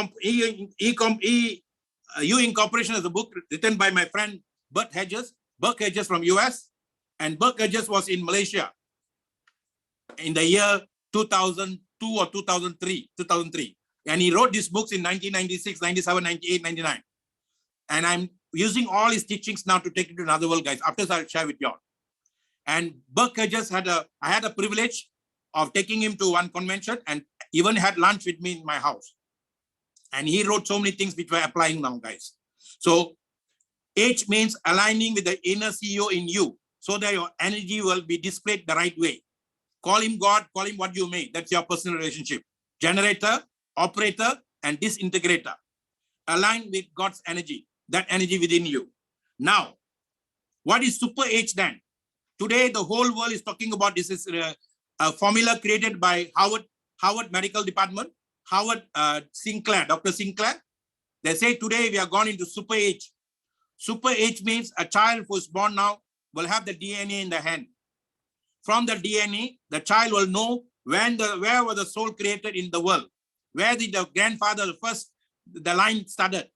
Incorporation is a book written by my friend Bert Hedges. Bert Hedges from US. And Bert Hedges was in Malaysia in the year 2002 or 2003. And he wrote these books in 1996, 97, 98, 99. And I'm using all his teachings now to take it to another world, guys. After that, I'll share with you all. And Bert Hedges I had a privilege of taking him to one convention and even had lunch with me in my house. And he wrote so many things which we're applying now, guys. So H means aligning with the inner CEO in you so that your energy will be displayed the right way. Call him God, call him what you may. That's your personal relationship. Generator, operator, and disintegrator. Align with God's energy, that energy within you. Now, what is Super H then? Today, the whole world is talking about this. Is a formula created by Howard Harvard Medical Department, Harvard Sinclair, Dr. Sinclair. They say today we are gone into super age. Super age means a child who is born now will have the DNA in the hand. From the DNA, the child will know where was the soul created in the world. Where did the grandfather first, the line started.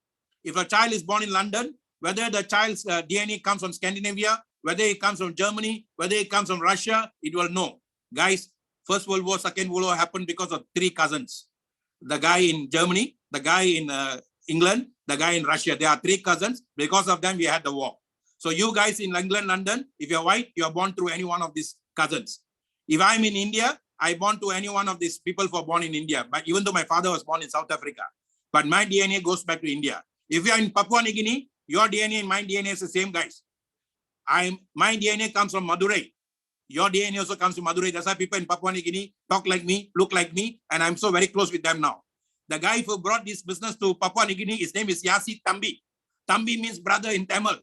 If a child is born in London, whether the child's DNA comes from Scandinavia, whether it comes from Germany, whether it comes from Russia, it will know. Guys, First World War, Second World War happened because of 3 cousins. The guy in Germany, the guy in England, the guy in Russia. There are 3 cousins. Because of them, we had the war. So you guys in England, London, if you're white, you are born through any one of these cousins. If I'm in India, I born to any one of these people who are born in India. But even though my father was born in South Africa, but my DNA goes back to India. If you're in Papua New Guinea, your DNA and my DNA is the same, guys. My DNA comes from Madurai. Your DNA also comes from Madurai. That's why people in Papua New Guinea talk like me, look like me, and I'm so very close with them now. The guy who brought this business to Papua New Guinea, his name is Yasi Tambi. Tambi means brother in Tamil.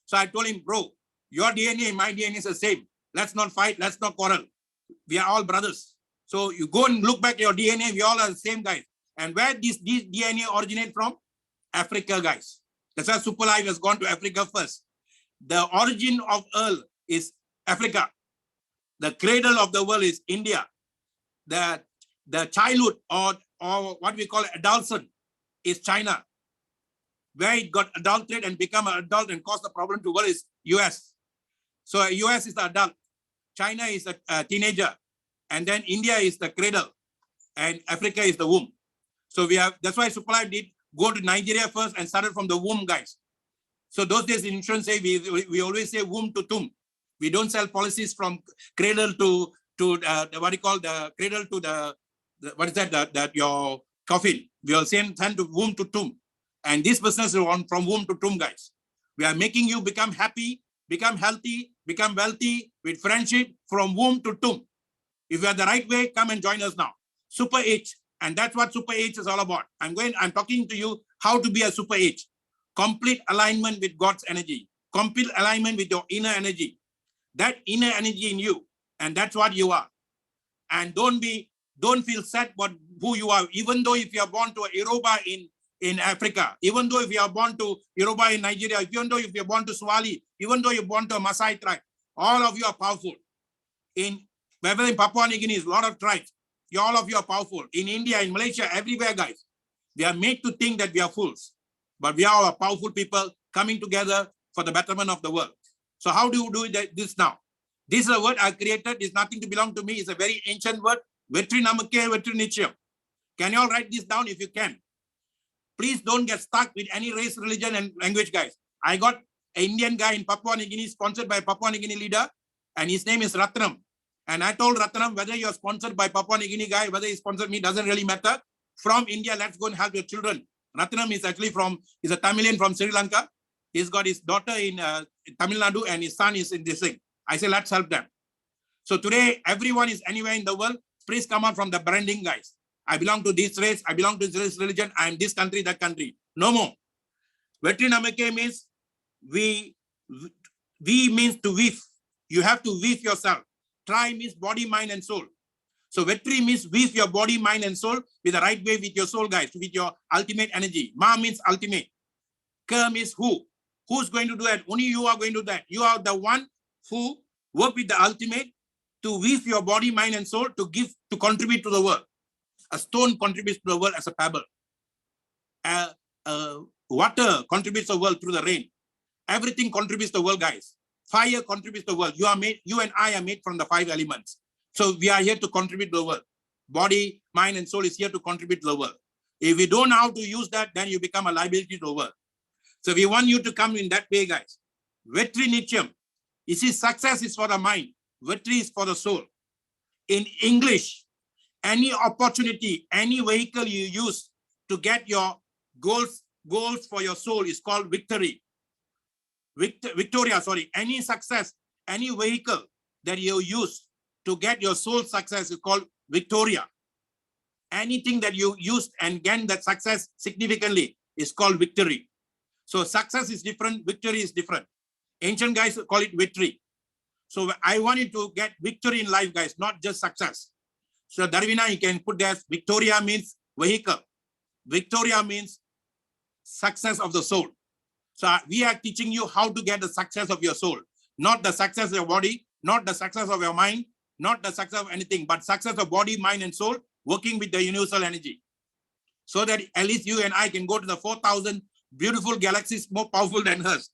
So I told him, bro, your DNA and my DNA is the same. Let's not fight. Let's not quarrel. We are all brothers. So you go and look back at your DNA. We all are the same guys. And where these DNA originate from? Africa, guys. That's why Super Life has gone to Africa first. The origin of Earth is Africa. The cradle of the world is India. The childhood or what we call adolescent is China. Where it got adulterated and become an adult and caused the problem to the world is US. So US is the adult. China is a teenager. And then India is the cradle. And Africa is the womb. So that's why Super Life did go to Nigeria first and started from the womb, guys. So those days in insurance, say we always say womb to tomb. We don't sell policies from cradle to what you call the cradle to the what is that your coffin. We will send to womb to tomb. And this business is on from womb to tomb, guys. We are making you become happy, become healthy, become wealthy with friendship from womb to tomb. If you are the right way, come and join us now. Super H. And that's what Super H is all about. I'm talking to you how to be a Super H. Complete alignment with God's energy. Complete alignment with your inner energy. That inner energy in you. And that's what you are. And don't feel sad about who you are. Even though if you are born to a Yoruba in Africa, even though if you are born to Yoruba in Nigeria, even though if you are born to Swahili, even though you're born to a Maasai tribe, all of you are powerful. Whether in Papua New Guinea, is a lot of tribes. All of you are powerful. In India, in Malaysia, everywhere, guys. We are made to think that we are fools. But we are all powerful people coming together for the betterment of the world. So how do you do this now? This is a word I created. It's nothing to belong to me. It's a very ancient word. Vetri namake, vetri nichayam. Can you all write this down if you can? Please don't get stuck with any race, religion, and language, guys. I got an Indian guy in Papua New Guinea, sponsored by Papua New Guinea leader, and his name is Ratnam. And I told Ratnam, whether you're sponsored by Papua New Guinea guy, whether he sponsored me, doesn't really matter. From India, let's go and help your children. Ratnam is actually he's a Tamilian from Sri Lanka. He's got his daughter in Tamil Nadu and his son is in this thing. I say, let's help them. So today, everyone is anywhere in the world. Please come out from the branding, guys. I belong to this race. I belong to this religion. I am this country, that country. No more. Vetri namake means we means to weave. You have to weave yourself. Try means body, mind, and soul. So Vetri means weave your body, mind, and soul with the right way with your soul, guys, with your ultimate energy. Ma means ultimate. Ka means who. Who's going to do that? Only you are going to do that. You are the one who work with the ultimate to weave your body, mind, and soul to contribute to the world. A stone contributes to the world as a pebble. Water contributes to the world through the rain. Everything contributes to the world, guys. Fire contributes to the world. You and I are made from the 5 elements. So we are here to contribute to the world. Body, mind, and soul is here to contribute to the world. If we don't know how to use that, then you become a liability to the world. So we want you to come in that way, guys. Vetri nityam. You see, success is for the mind. Vetri is for the soul. In English, any opportunity, any vehicle you use to get your goals for your soul is called victory. Victoria, sorry. Any success, any vehicle that you use to get your soul success is called Victoria. Anything that you use and gain that success significantly is called victory. So success is different, victory is different. Ancient guys call it victory. So I want you to get victory in life, guys, not just success. So Dharvina, you can put that. Victoria means vehicle. Victoria means success of the soul. So we are teaching you how to get the success of your soul, not the success of your body, not the success of your mind, not the success of anything, but success of body, mind, and soul, working with the universal energy. So that at least you and I can go to the 4,000 beautiful galaxies more powerful than us.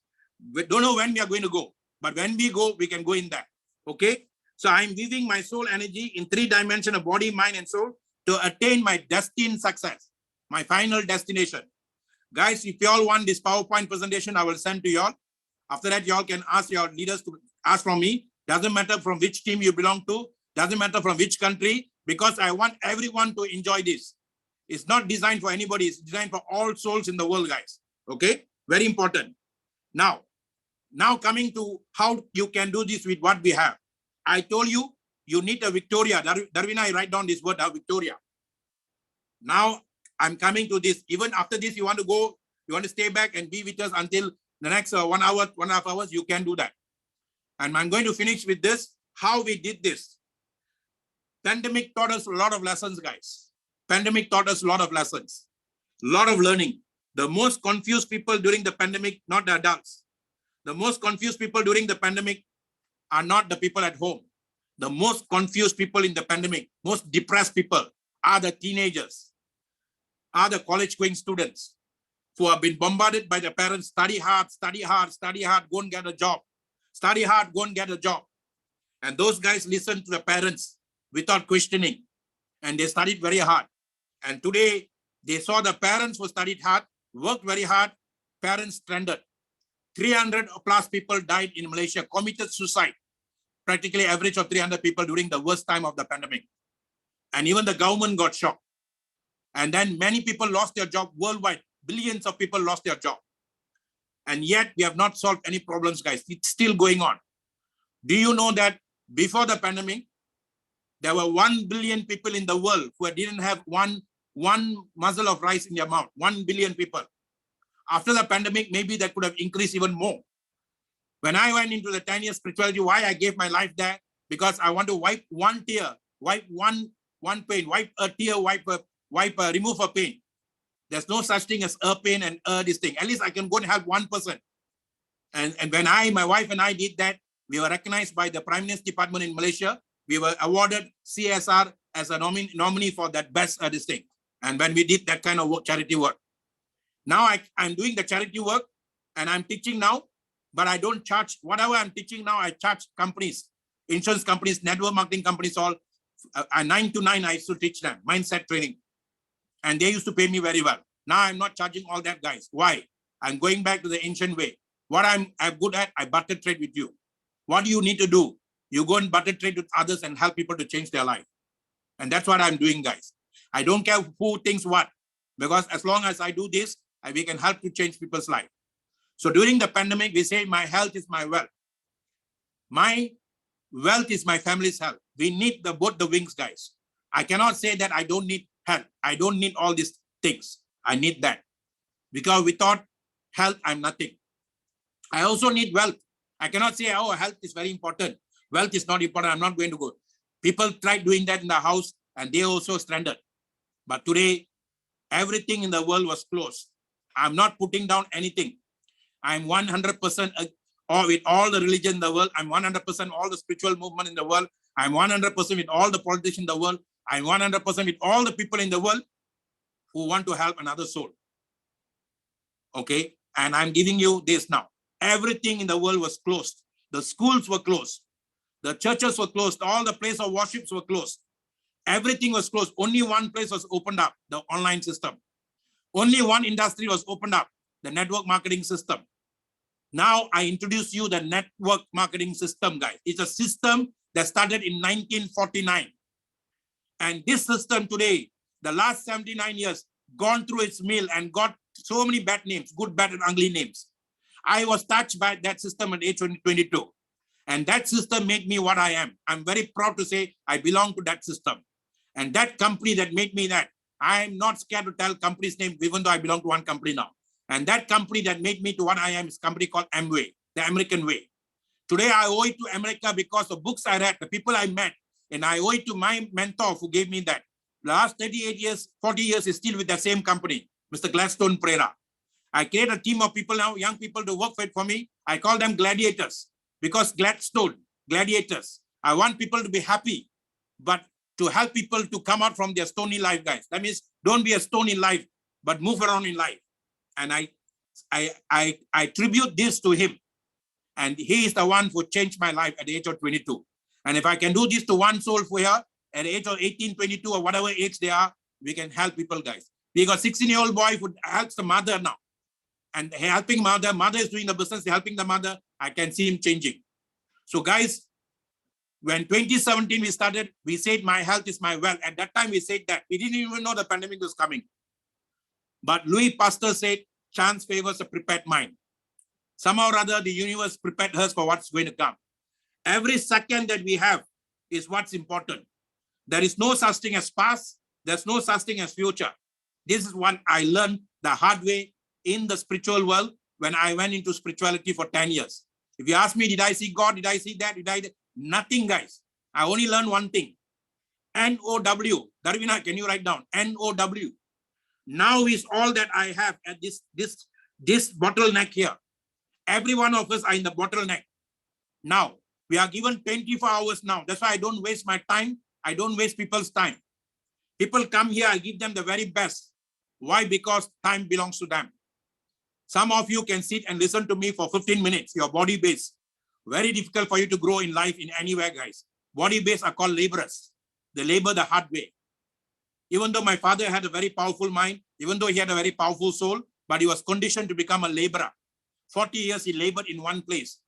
We don't know when we are going to go, but when we go, we can go in that. Okay. So I'm weaving my soul energy in 3 dimensions of body, mind, and soul to attain my destined success, my final destination. Guys, if you all want this PowerPoint presentation, I will send to you all. After that, you all can ask your leaders to ask from me. Doesn't matter from which team you belong to. Doesn't matter from which country, because I want everyone to enjoy this. It's not designed for anybody. It's designed for all souls in the world, guys. Okay? Very important. Now coming to how you can do this with what we have. I told you, you need a Victoria. Dharvina, I write down this word, Victoria. Now, I'm coming to this. Even after this, you want to go, you want to stay back and be with us until the next 1 hour, 1.5 hours, you can do that. And I'm going to finish with this, how we did this. Pandemic taught us a lot of lessons, guys. Pandemic taught us a lot of lessons, a lot of learning. The most confused people during the pandemic, not the adults. The most confused people during the pandemic are not the people at home. The most confused people in the pandemic, most depressed people are the teenagers, are the college-going students who have been bombarded by the parents, study hard, study hard, study hard, go and get a job. Study hard, go and get a job. And those guys listen to the parents without questioning. And they studied very hard. And today, they saw the parents who studied hard, worked very hard, parents stranded. 300 plus people died in Malaysia, committed suicide. Practically average of 300 people during the worst time of the pandemic. And even the government got shocked. And then many people lost their job worldwide. Billions of people lost their job. And yet we have not solved any problems, guys. It's still going on. Do you know that before the pandemic, there were 1 billion people in the world who didn't have one muzzle of rice in their mouth? 1 billion people. After the pandemic, maybe that could have increased even more. When I went into the 10-year spirituality, why I gave my life there? Because I want to wipe one tear, wipe one pain, wipe a tear, remove a pain. There's no such thing as a pain and this thing. At least I can go and help one person. And when my wife and I did that, we were recognized by the Prime Minister's Department in Malaysia. We were awarded CSR as a nominee for that best this thing. And when we did that kind of work, charity work. Now I'm doing the charity work and I'm teaching now, but I don't charge. Whatever I'm teaching now, I charge companies, insurance companies, network marketing companies, all 9 to 9, I used to teach them mindset training. And they used to pay me very well. Now I'm not charging all that, guys. Why? I'm going back to the ancient way. What I'm good at, I barter trade with you. What do you need to do? You go and barter trade with others and help people to change their life. And that's what I'm doing, guys. I don't care who thinks what, because as long as I do this, we can help to change people's life. So during the pandemic, we say my health is my wealth. My wealth is my family's health. We need both the wings, guys. I cannot say that I don't need health. I don't need all these things. I need that. Because without health, I'm nothing. I also need wealth. I cannot say, oh, health is very important. Wealth is not important. I'm not going to go. People tried doing that in the house and they also stranded. But today, everything in the world was closed. I'm not putting down anything. I'm 100% with all the religion in the world. I'm 100% all the spiritual movement in the world. I'm 100% with all the politicians in the world. I'm 100% with all the people in the world who want to help another soul. Okay? And I'm giving you this now. Everything in the world was closed. The schools were closed. The churches were closed. All the places of worships were closed. Everything was closed. Only one place was opened up, the online system. Only one industry was opened up, the network marketing system. Now I introduce you the network marketing system, guys. It's a system that started in 1949. And this system today, the last 79 years, gone through its mill and got so many bad names, good, bad, and ugly names. I was touched by that system at age 22. And that system made me what I am. I'm very proud to say I belong to that system. And that company that made me that, I'm not scared to tell company's name, even though I belong to one company now. And that company that made me to what I am is a company called Amway, the American way. Today, I owe it to America because of books I read, the people I met, And I owe it to my mentor who gave me that. Last 38 years, 40 years is still with the same company, Mr. Gladstone Prera. I create a team of people now, young people to work for me. I call them gladiators because Gladstone, gladiators. I want people to be happy, but to help people to come out from their stony life, guys. That means don't be a stone in life, but move around in life. And I tribute this to him. And he is the one who changed my life at the age of 22. And if I can do this to one soul for here at the age of 18, 22, or whatever age they are, we can help people, guys. We got a 16-year-old boy who helps the mother now. And helping mother is doing the business, helping the mother. I can see him changing. So, guys, when 2017 we started, we said my health is my wealth. At that time, we said that. We didn't even know the pandemic was coming. But Louis Pasteur said, chance favors a prepared mind. Somehow or other, the universe prepared us for what's going to come. Every second that we have is what's important. There is no such thing as past. There's no such thing as future. This is what I learned the hard way in the spiritual world when I went into spirituality for 10 years. If you ask me, did I see God? Did I see that? Nothing, guys. I only learned one thing. N-O-W. DHARVINA, can you write down? N-O-W. Now is all that I have at this bottleneck here. Every one of us are in the bottleneck. Now, we are given 24 hours now. That's why I don't waste my time. I don't waste people's time. People come here, I give them the very best. Why? Because time belongs to them. Some of you can sit and listen to me for 15 minutes, your body base. Very difficult for you to grow in life in anywhere, guys. Body base are called laborers. They labor the hard way. Even though my father had a very powerful mind, even though he had a very powerful soul, but he was conditioned to become a laborer. 40 years he labored in one place,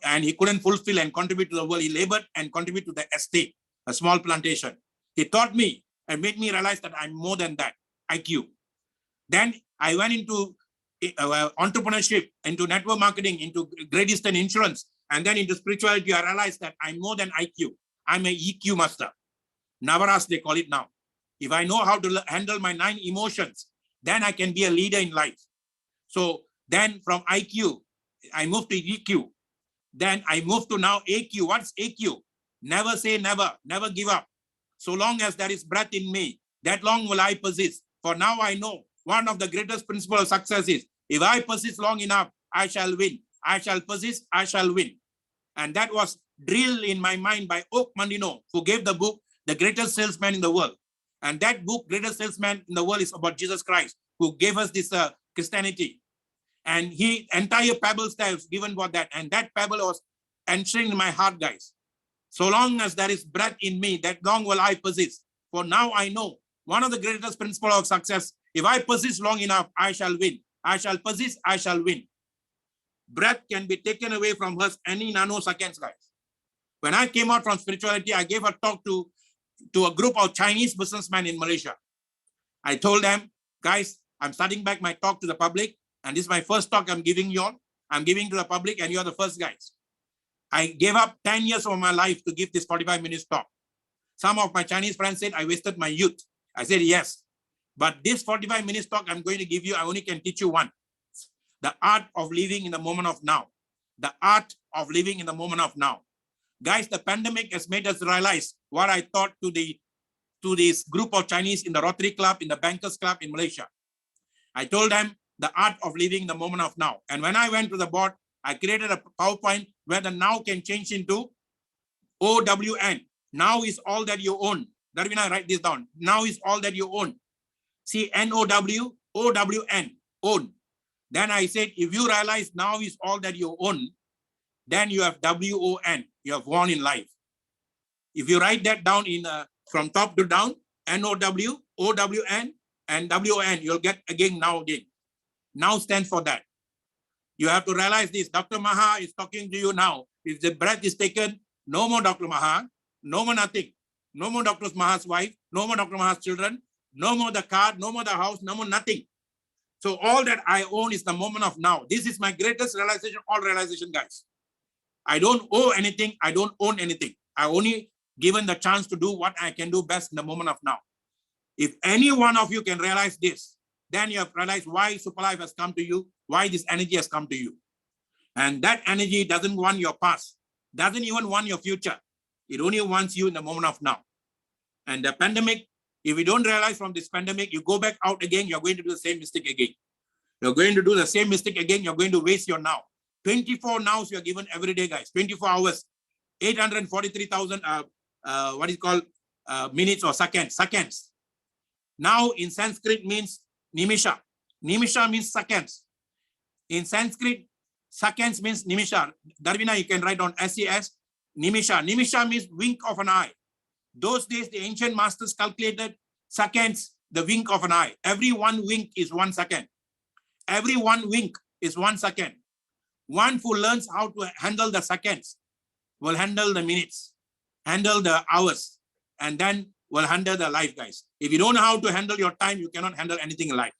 and he couldn't fulfill and contribute to the world. He labored and contributed to the estate, a small plantation. He taught me and made me realize that I'm more than that, IQ. Then I went into entrepreneurship, into network marketing, into Great Eastern Insurance, and then into spirituality. I realized that I'm more than IQ. I'm an EQ master. Navaras, they call it now. If I know how to handle my 9 emotions, then I can be a leader in life. So then from IQ, I moved to EQ. Then I moved to now AQ. What's AQ? Never say never, never give up. So long as there is breath in me, that long will I persist. For now I know one of the greatest principles of success is, if I persist long enough, I shall win. I shall persist, I shall win. And that was drilled in my mind by Oak Mandino, who gave the book, The Greatest Salesman in the World. And that book, Greatest Salesman in the World, is about Jesus Christ, who gave us this Christianity. And entire pebble styles given for that. And that pebble was entering my heart, guys. So long as there is breath in me, that long will I persist. For now I know one of the greatest principles of success, if I persist long enough, I shall win. I shall persist, I shall win. Breath can be taken away from us any nanoseconds, guys. When I came out from spirituality, I gave a talk to a group of Chinese businessmen in Malaysia. I told them, guys, I'm starting back my talk to the public, and this is my first talk I'm giving you all. I'm giving to the public, and you're the first guys. I gave up 10 years of my life to give this 45 minutes talk. Some of my Chinese friends said I wasted my youth. I said, yes. But this 45 minutes talk I'm going to give you, I only can teach you one. The art of living in the moment of now. The art of living in the moment of now. Guys, the pandemic has made us realize what I taught to this group of Chinese in the Rotary Club, in the Bankers Club in Malaysia. I told them the art of living in the moment of now. And when I went to the board, I created a PowerPoint where the now can change into OWN. Now is all that you own. DHARVINA, write this down. Now is all that you own. See, N-O-W, O-W-N, own. Then I said, if you realize now is all that you own, then you have W-O-N. You have won in life. If you write that down in from top to down, N-O-W, O-W-N, and W-O-N, you'll get again now again. Now stands for that. You have to realize this. Dr. MAHA is talking to you now. If the breath is taken, no more Dr. MAHA, no more nothing. No more Dr. MAHA's wife, no more Dr. MAHA's children, no more the car, no more the house, no more nothing. So all that I own is the moment of now. This is my greatest realization, all realization, guys. I don't owe anything. I don't own anything. I only given the chance to do what I can do best in the moment of now. If any one of you can realize this, then you have realized why Superlife has come to you, why this energy has come to you. And that energy doesn't want your past, doesn't even want your future. It only wants you in the moment of now. And the pandemic, if you don't realize from this pandemic, you go back out again, you're going to do the same mistake again. You're going to do the same mistake again. You're going to waste your now. 24 nows you're given every day, guys. 24 hours, 843,000, what is called minutes or seconds. Seconds. Now in Sanskrit means nimisha. Nimisha means seconds. In Sanskrit, seconds means nimisha. DHARVINA, you can write on SES. Nimisha. Nimisha means wink of an eye. Those days, the ancient masters calculated seconds, the wink of an eye. Every one wink is 1 second. Every one wink is 1 second. One who learns how to handle the seconds will handle the minutes, handle the hours, and then will handle the life, guys. If you don't know how to handle your time, you cannot handle anything in life.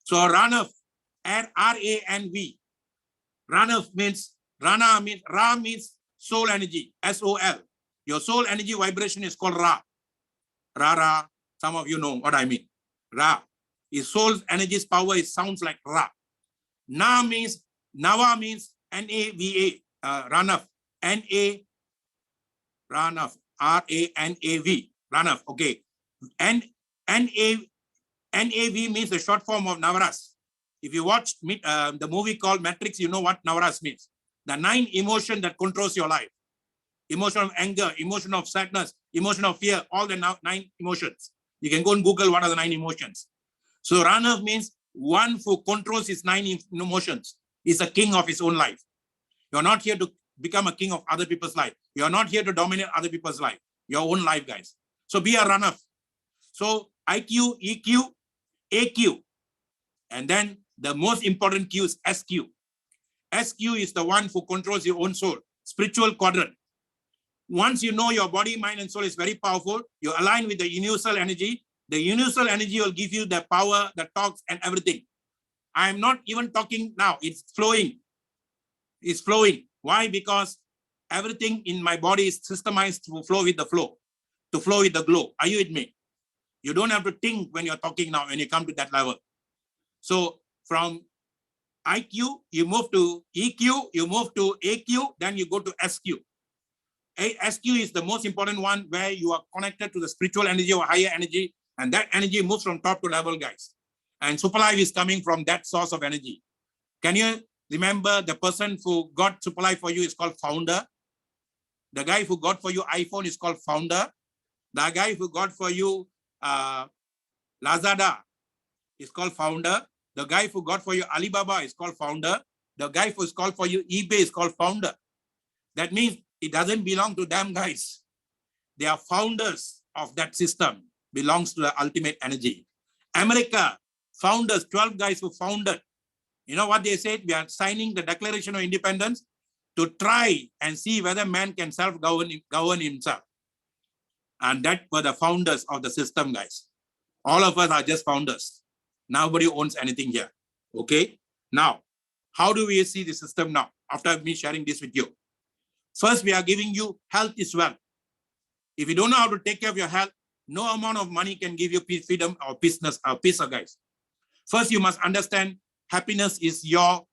So Ranav, R-A-N-V. Ranav means, Ra means soul energy, S-O-L. Your soul energy vibration is called Ra. Ra. Some of you know what I mean. Ra. His soul's energy's power, it sounds like Ra. Na means, Nava means N-A-V-A. Ranav. N-A. Ranav. R-A-N-A-V. Ranav. Okay. N-A-V means the short form of Navaras. If you watch the movie called Matrix, you know what Navaras means. The 9 emotions that controls your life. Emotion of anger, emotion of sadness, emotion of fear, all the 9 emotions. You can go and Google what are the 9 emotions. So Ranav means one who controls his 9 emotions. Is a king of his own life. You're not here to become a king of other people's life. You're not here to dominate other people's life. Your own life, guys. So be a Ranav. So IQ, EQ, AQ. And then the most important Q is SQ. SQ is the one who controls your own soul. Spiritual quadrant. Once you know your body, mind, and soul is very powerful, you align with the universal energy. The universal energy will give you the power, the talks, and everything. I am not even talking now. It's flowing. It's flowing. Why? Because everything in my body is systemized to flow with the flow, to flow with the glow. Are you with me? You don't have to think when you're talking now, when you come to that level. So from IQ, you move to EQ, you move to AQ, then you go to SQ. SQ is the most important one where you are connected to the spiritual energy or higher energy, and that energy moves from top to level, guys. And Super Life is coming from that source of energy. Can you remember the person who got Super Life for you is called founder? The guy who got for you iPhone is called founder. The guy who got for you Lazada is called founder. The guy who got for you Alibaba is called founder. The guy who's called for you eBay is called founder. That means it doesn't belong to them, guys. They are founders of that system. Belongs to the ultimate energy. America, founders, 12 guys who founded. You know what they said? We are signing the Declaration of Independence to try and see whether man can self-govern himself. And that were the founders of the system, guys. All of us are just founders. Nobody owns anything here. Okay? Now, how do we see the system now? After me sharing this with you. First, we are giving you health is wealth. If you don't know how to take care of your health, no amount of money can give you peace, freedom, or peace, guys. First, you must understand happiness is your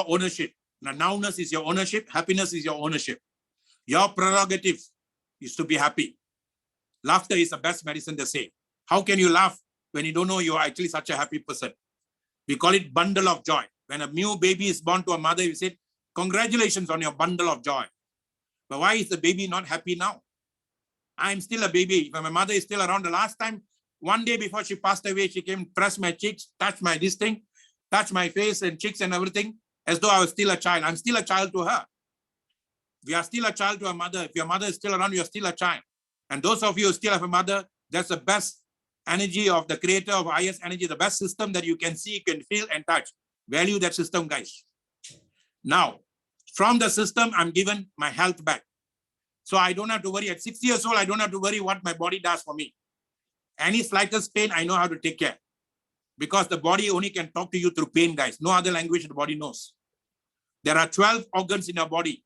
ownership. Now, nowness is your ownership. Happiness is your ownership. Your prerogative is to be happy. Laughter is the best medicine, they say. How can you laugh when you don't know you are actually such a happy person? We call it bundle of joy. When a new baby is born to a mother, we say, congratulations on your bundle of joy. But why is the baby not happy now? I'm still a baby. When my mother is still around, the last time, one day before she passed away, she came, press my cheeks, touch my this thing, touch my face and cheeks and everything, as though I was still a child. I'm still a child to her. We are still a child to our mother. If your mother is still around, you're still a child. And those of you who still have a mother, that's the best energy of the creator of highest energy, the best system that you can see, can feel and touch. Value that system, guys. Now, from the system, I'm given my health back. So I don't have to worry. At 6 years old, I don't have to worry what my body does for me. Any slightest pain, I know how to take care. Because the body only can talk to you through pain, guys. No other language the body knows. There are 12 organs in your body.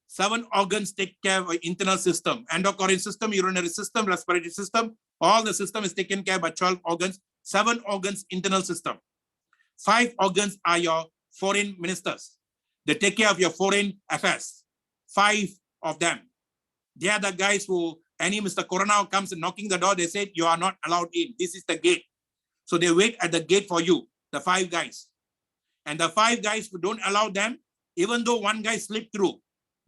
7 organs take care of internal system. Endocrine system, urinary system, respiratory system. All the system is taken care by 12 organs. 7 organs, internal system. 5 organs are your foreign ministers. They take care of your foreign affairs. 5 of them. They are the guys who, any Mr. Corona comes and knocking the door, they say, you are not allowed in. This is the gate. So they wait at the gate for you, the 5 guys. And the 5 guys who don't allow them, even though one guy slipped through,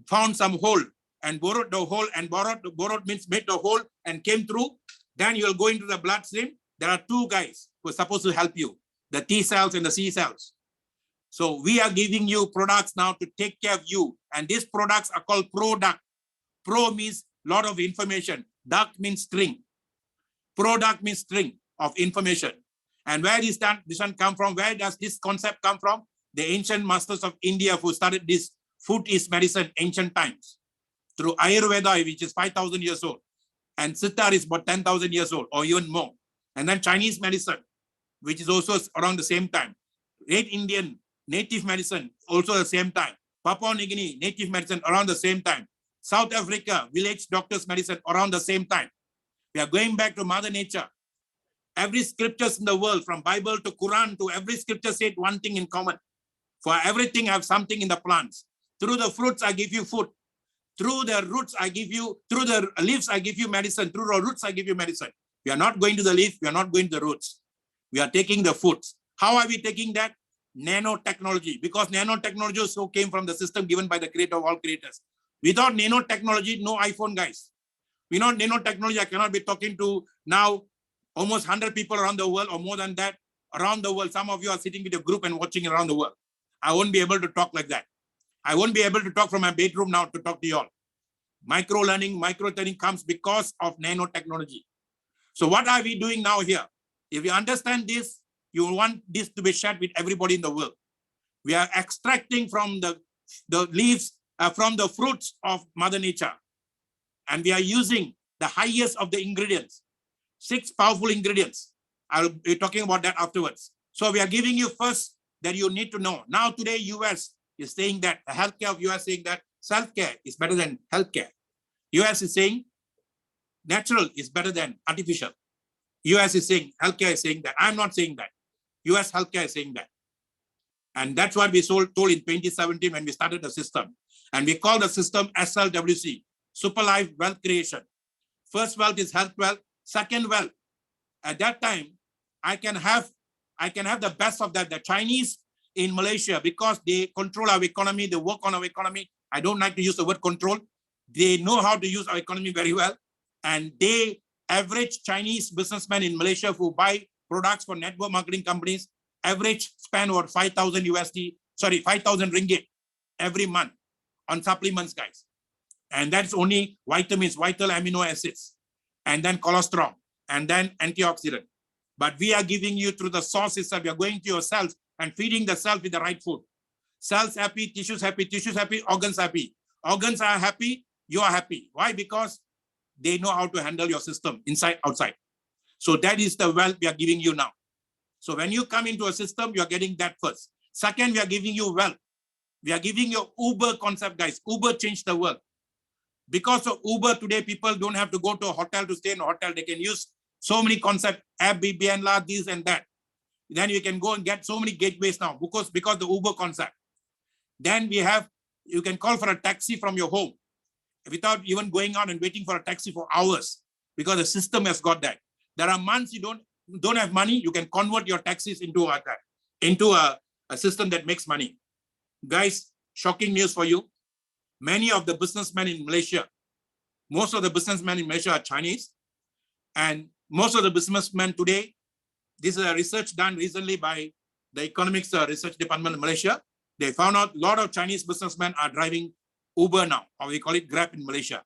found some hole and borrowed the hole, and borrowed means made the hole and came through, then you'll go into the bloodstream. There are 2 guys who are supposed to help you, the T cells and the C cells. So we are giving you products now to take care of you. And these products are called product. Pro means lot of information. Duct means string. Product means string of information. And where is that? This one come from? Where does this concept come from? The ancient masters of India who started this food is medicine ancient times. Through Ayurveda, which is 5,000 years old. And Siddhar is about 10,000 years old or even more. And then Chinese medicine, which is also around the same time. Great Indian native medicine, also the same time. Papua New Guinea, native medicine around the same time. South Africa, village doctors medicine around the same time. We are going back to Mother Nature. Every scriptures in the world, from Bible to Quran to every scripture said one thing in common. For everything I have something in the plants. Through the fruits, I give you food. Through the roots, I give you, through the leaves, I give you medicine. Through the roots, I give you medicine. We are not going to the leaf. We are not going to the roots. We are taking the foods. How are we taking that? Nanotechnology. Because nanotechnology also came from the system given by the creator of all creators. Without nanotechnology, no iPhone, guys. Without nanotechnology, I cannot be talking to now almost 100 people around the world or more than that around the world. Some of you are sitting with a group and watching around the world. I won't be able to talk like that. I won't be able to talk from my bedroom now to talk to you all. Micro-learning, micro-learning comes because of nanotechnology. So what are we doing now here? If you understand this, you want this to be shared with everybody in the world. We are extracting from the leaves, from the fruits of Mother Nature. And we are using the highest of the ingredients, 6 powerful ingredients. I'll be talking about that afterwards. So we are giving you first that you need to know. Now today, US is saying that the healthcare of US saying that self-care is better than healthcare. US is saying natural is better than artificial. US is saying, healthcare is saying that. I'm not saying that. US healthcare is saying that. And that's what we told in 2017 when we started the system. And we call the system SLWC, Super Life Wealth Creation. First wealth is health wealth. Second wealth. At that time, I can have the best of that. The Chinese in Malaysia, because they control our economy, they work on our economy. I don't like to use the word control. They know how to use our economy very well. And they average Chinese businessmen in Malaysia who buy products for network marketing companies, average spend over 5,000 ringgit every month on supplements, guys. And that's only vitamins, vital amino acids, and then cholesterol, and then antioxidant. But we are giving you through the source itself. You are going to your cells and feeding the cells with the right food. Cells happy, tissues happy, organs happy. Organs are happy, you are happy. Why? Because they know how to handle your system inside, outside. So that is the wealth we are giving you now. So when you come into a system, you are getting that first. Second, we are giving you wealth. We are giving you Uber concept, guys. Uber changed the world. Because of Uber today, people don't have to go to a hotel to stay in a hotel. They can use so many concepts, Airbnb, this and that. Then you can go and get so many gateways now because the Uber concept. Then we have, you can call for a taxi from your home without even going out and waiting for a taxi for hours because the system has got that. There are months you don't have money, you can convert your taxis into a system that makes money. Guys, shocking news for you. Many of the businessmen in Malaysia, most of the businessmen in Malaysia are Chinese. And most of the businessmen today, this is a research done recently by the Economics Research Department of Malaysia. They found out a lot of Chinese businessmen are driving Uber now, or we call it Grab in Malaysia.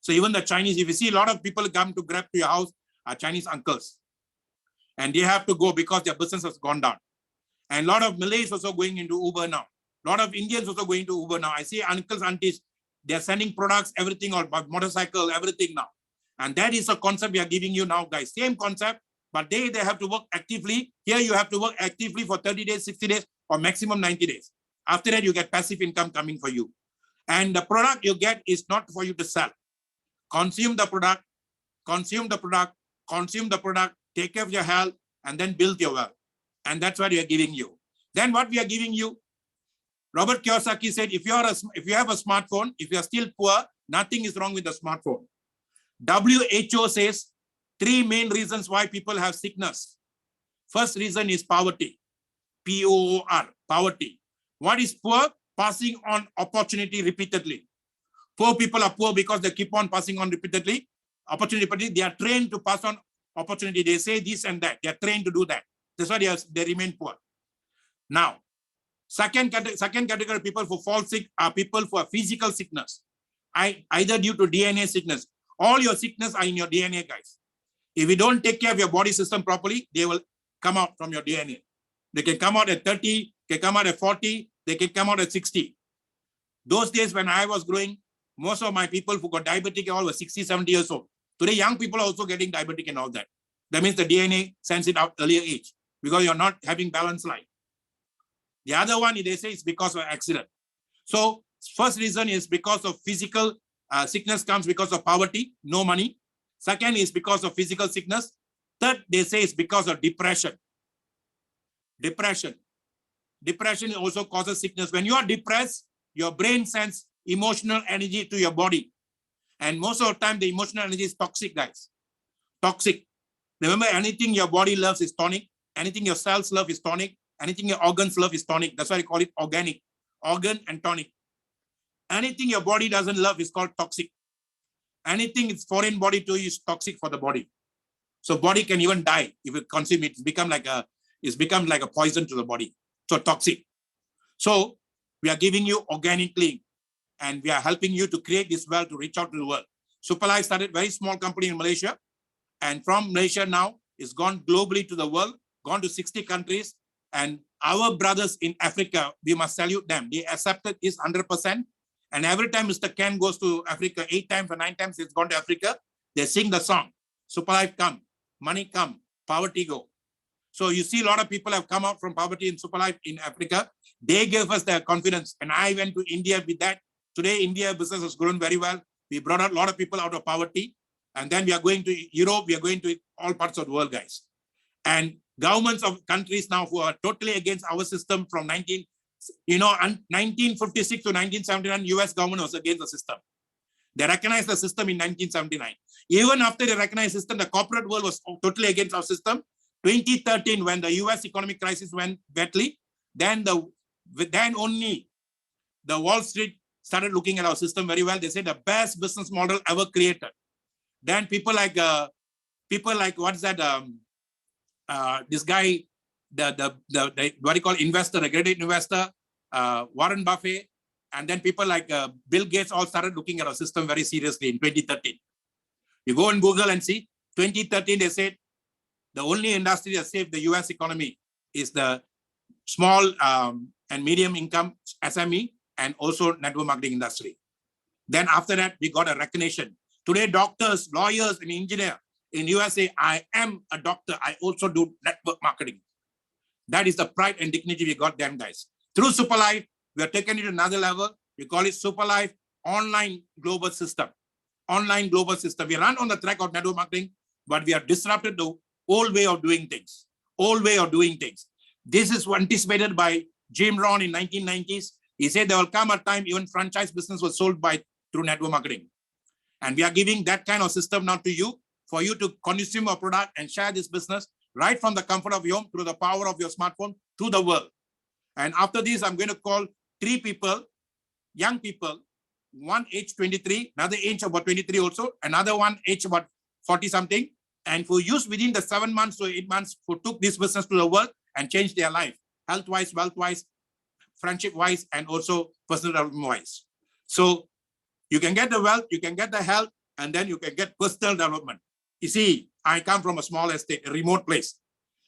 So even the Chinese, if you see a lot of people come to Grab to your house, are Chinese uncles. And they have to go because their business has gone down. And a lot of Malays also going into Uber now. A lot of Indians also going to Uber now. I see uncles, aunties, they're sending products, everything, or motorcycle, everything now. And that is a concept we are giving you now, guys. Same concept, but they have to work actively. Here you have to work actively for 30 days, 60 days, or maximum 90 days. After that, you get passive income coming for you. And the product you get is not for you to sell. Consume the product, consume the product, consume the product, take care of your health, and then build your wealth. And that's what we are giving you. Then what we are giving you, Robert Kiyosaki said, if you have a smartphone, if you are still poor, Nothing is wrong with the smartphone. WHO says 3 main reasons why people have sickness. First reason is poverty. P-O-O-R, poverty. What is poor? Passing on opportunity repeatedly. Poor people are poor because they keep on passing on repeatedly. Opportunity, they are trained to pass on opportunity. They say this and that. They are trained to do that. That's why they remain poor. Now, second category of people who fall sick are people who have physical sickness. Either due to DNA sickness. All your sickness are in your DNA, guys. If you don't take care of your body system properly, they will come out from your DNA. They can come out at 30, they can come out at 40, they can come out at 60. Those days when I was growing, most of my people who got diabetic all were 60, 70 years old. Today, young people are also getting diabetic and all that. That means the DNA sends it out earlier age because you're not having balanced life. The other one, they say, is because of accident. So first reason is because of physical sickness comes because of poverty, no money. Second is because of physical sickness. Third, they say it's because of depression. Depression also causes sickness. When you are depressed, your brain sends emotional energy to your body. And most of the time, the emotional energy is toxic, guys. Toxic. Remember, anything your body loves is tonic. Anything your cells love is tonic. Anything your organs love is tonic. That's why I call it organic. Organ and tonic. Anything your body doesn't love is called toxic. Anything it's foreign body to you is toxic for the body. So body can even die if it consume it. It's become like a poison to the body. So toxic. So we are giving you organically, and we are helping you to create this wealth to reach out to the world. Superlife started very small company in Malaysia, and from Malaysia now it's gone globally to the world, gone to 60 countries. And our brothers in Africa, we must salute them. They accepted this 100%. And every time Mr. Ken goes to Africa, 8 times or 9 times he's gone to Africa, they sing the song, Superlife come, money come, poverty go. So you see a lot of people have come out from poverty in Superlife in Africa. They gave us their confidence. And I went to India with that. Today, India business has grown very well. We brought out a lot of people out of poverty. And then we are going to Europe. We are going to all parts of the world, guys. And governments of countries now who are totally against our system from 1956 to 1979, US government was against the system. They recognized the system in 1979. Even after they recognized the system, the corporate world was totally against our system. 2013, when the US economic crisis went badly, then only the Wall Street started looking at our system very well. They said the best business model ever created. Then people like what's that? This guy, the what do you call investor, a great investor, Warren Buffett, and then people like Bill Gates all started looking at our system very seriously in 2013. You go on Google and see, 2013 they said the only industry that saved the US economy is the small and medium income SME and also network marketing industry. Then after that, we got a recognition. Today, doctors, lawyers, and engineers in USA, I am a doctor. I also do network marketing. That is the pride and dignity we got them, guys. Through Superlife, we are taking it to another level. We call it Superlife Online Global System. Online Global System. We run on the track of network marketing, but we have disrupted the old way of doing things. Old way of doing things. This is anticipated by Jim Rohn in 1990s. He said there will come a time even franchise business was sold through network marketing. And we are giving that kind of system now to you for you to consume a product and share this business right from the comfort of your home through the power of your smartphone to the world. And after this, I'm going to call 3 people, young people, one age 23, another age about 23 also, another one age about 40 something, and who used within the 7 months to 8 months who took this business to the world and changed their life, health-wise, wealth-wise, friendship-wise, and also personal development-wise. So you can get the wealth, you can get the health, and then you can get personal development. You see, I come from a small estate, a remote place.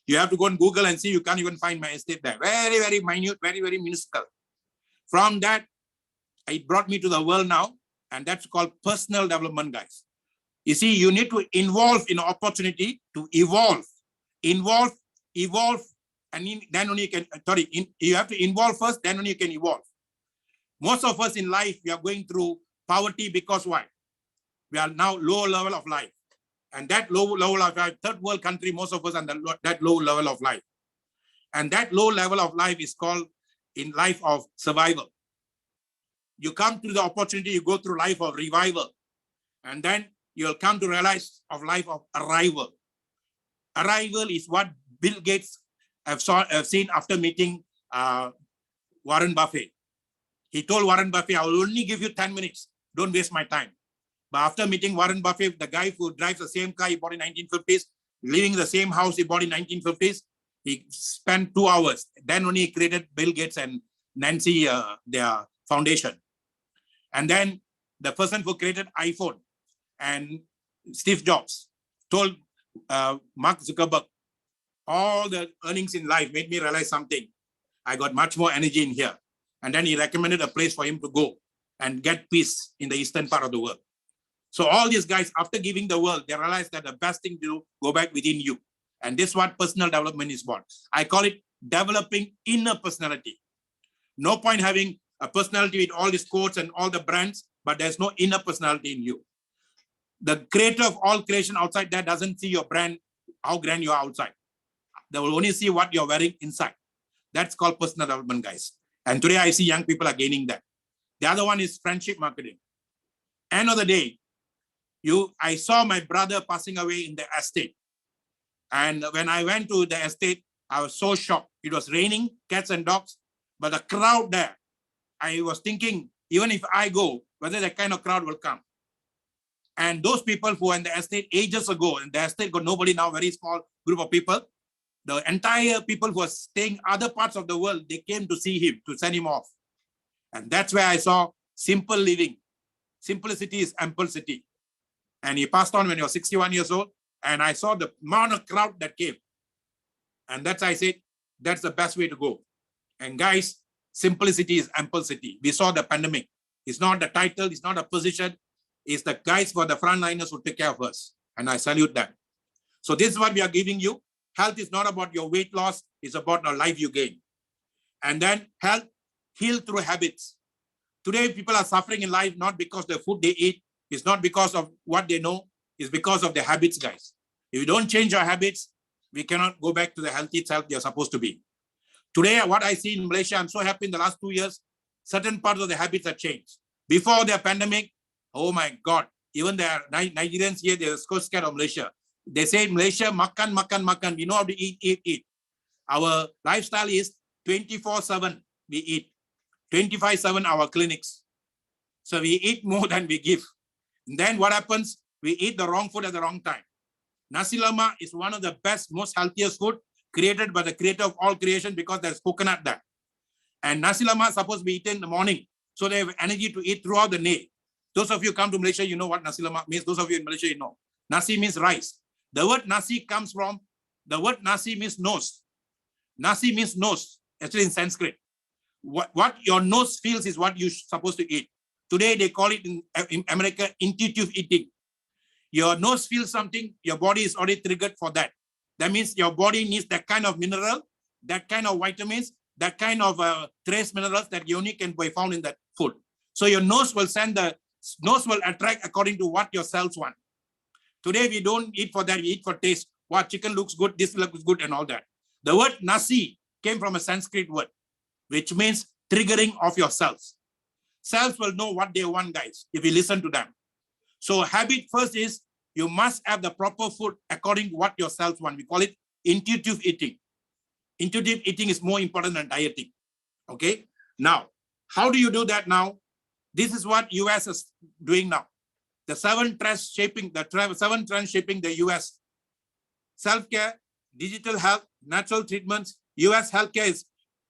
You have to go on Google and see, you can't even find my estate there. Very, very minute, very, very minuscule. From that, it brought me to the world now, and that's called personal development, guys. You see, you need to involve in opportunity to evolve, and then only you can, you have to involve first, then only you can evolve. Most of us in life, we are going through poverty because why? We are now low level of life. And that low level of life, third world country, most of us are that low level of life. And that low level of life is called in life of survival. you come to the opportunity, you go through life of revival. And then you'll come to realize of life of arrival. Arrival is what Bill Gates have seen after meeting Warren Buffett. He told Warren Buffett, I will only give you 10 minutes. Don't waste my time. But after meeting Warren Buffett, the guy who drives the same car he bought in 1950s, living in the same house he bought in 1950s, he spent 2 hours. Then only he created Bill Gates and Nancy, their foundation. And then the person who created iPhone and Steve Jobs told Mark Zuckerberg, all the earnings in life made me realize something. I got much more energy in here. And then he recommended a place for him to go and get peace in the eastern part of the world. So all these guys, after giving the world, they realized that the best thing to do, go back within you. And this is what personal development is about. I call it developing inner personality. No point having a personality with all these quotes and all the brands, but there's no inner personality in you. The creator of all creation outside there doesn't see your brand, how grand you are outside. They will only see what you're wearing inside. That's called personal development, guys. And today I see young people are gaining that. The other one is friendship marketing. End of the day, I saw my brother passing away in the estate. And when I went to the estate, I was so shocked. It was raining, cats and dogs, but the crowd there, I was thinking, even if I go, whether that kind of crowd will come. And those people who were in the estate ages ago, and the estate got nobody now, very small group of people, the entire people who are staying other parts of the world, they came to see him, to send him off. And that's where I saw simple living. Simplicity is amplicity. And he passed on when he was 61 years old. And I saw the amount of crowd that came. And that's why I said, that's the best way to go. And guys, simplicity is amplicity. We saw the pandemic. It's not the title, it's not a position. It's the guys for the frontliners who take care of us. And I salute them. So this is what we are giving you. Health is not about your weight loss. It's about the life you gain. And then health, heal through habits. Today, people are suffering in life, not because the food they eat. It's not because of what they know. It's because of the habits, guys. If you don't change your habits, we cannot go back to the healthy self they're supposed to be. Today, what I see in Malaysia, I'm so happy in the last 2 years, certain parts of the habits have changed. Before the pandemic, oh my God, even the Nigerians here, they're so scared of Malaysia. They say Malaysia, makan, makan, makan. We know how to eat. Our lifestyle is 24/7 we eat. 25/7 our clinics. So we eat more than we give. And then what happens? We eat the wrong food at the wrong time. Nasi lemak is one of the best, most healthiest food created by the creator of all creation because there's coconut there. And nasi lemak is supposed to be eaten in the morning. So they have energy to eat throughout the day. Those of you come to Malaysia, you know what nasi lemak means. Those of you in Malaysia, you know. Nasi means rice. The word nasi comes from, the word nasi means nose. Nasi means nose, actually in Sanskrit. What your nose feels is what you're supposed to eat. Today, they call it in America, intuitive eating. Your nose feels something, your body is already triggered for that. That means your body needs that kind of mineral, that kind of vitamins, that kind of trace minerals that you only can be found in that food. So your nose will attract according to what your cells want. Today, we don't eat for that, we eat for taste. What chicken looks good, this looks good and all that. The word nasi came from a Sanskrit word, which means triggering of your cells. Cells will know what they want, guys, if you listen to them. So habit first is you must have the proper food according to what your cells want. We call it intuitive eating. Intuitive eating is more important than dieting. Okay. Now, how do you do that now? This is what US is doing now. The seven trends shaping the US. Self-care, digital health, natural treatments. US healthcare is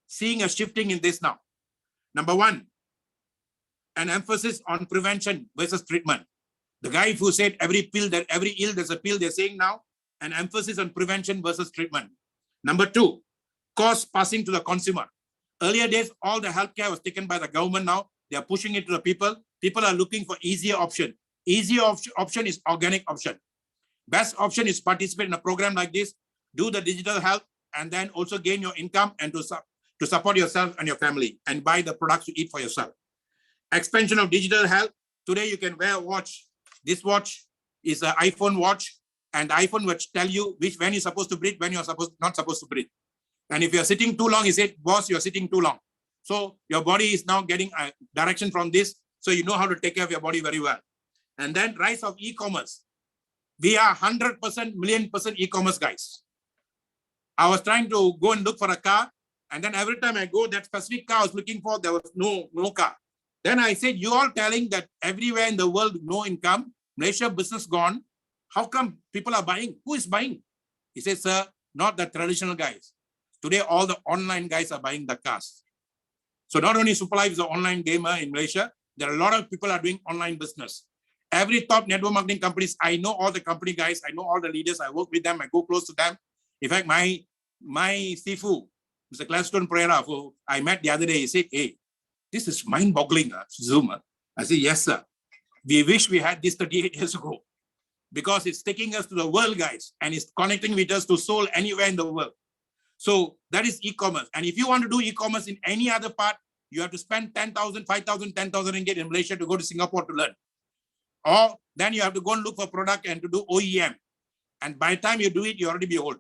seeing a shifting in this now. Number one, an emphasis on prevention versus treatment. The guy who said every ill there's a pill, they're saying now, an emphasis on prevention versus treatment. Number two, cost passing to the consumer. Earlier days, all the healthcare was taken by the government. Now they are pushing it to the people. People are looking for easier option. Easier option is organic option. Best option is participate in a program like this, do the digital health, and then also gain your income and to support yourself and your family and buy the products you eat for yourself. Expansion of digital health. Today you can wear a watch. This watch is an iPhone watch, and the iPhone will tell you when you're supposed to breathe, when you're not supposed to breathe. And if you're sitting too long, he said, boss, you're sitting too long. So your body is now getting a direction from this. So you know how to take care of your body very well. And then rise of e-commerce. We are 100%, million% e-commerce guys. I was trying to go and look for a car. And then every time I go, that specific car I was looking for, there was no car. Then I said, you all telling that everywhere in the world, no income, Malaysia business gone. How come people are buying? Who is buying? He says, sir, not the traditional guys. Today, all the online guys are buying the cars. So not only Superlife is an online gamer in Malaysia, there are a lot of people are doing online business. Every top network marketing companies, I know all the company guys, I know all the leaders, I work with them, I go close to them. In fact, my Sifu, Mr. Gladstone Pereira, who I met the other day, he said, hey, this is mind-boggling, Zoom. I said, yes, sir. We wish we had this 38 years ago because it's taking us to the world, guys, and it's connecting with us to soul anywhere in the world. So that is e-commerce. And if you want to do e-commerce in any other part, you have to spend 10,000, 5,000, 10,000 ringgit in Malaysia to go to Singapore to learn. Or then you have to go and look for product and to do OEM. And by the time you do it, you already be old.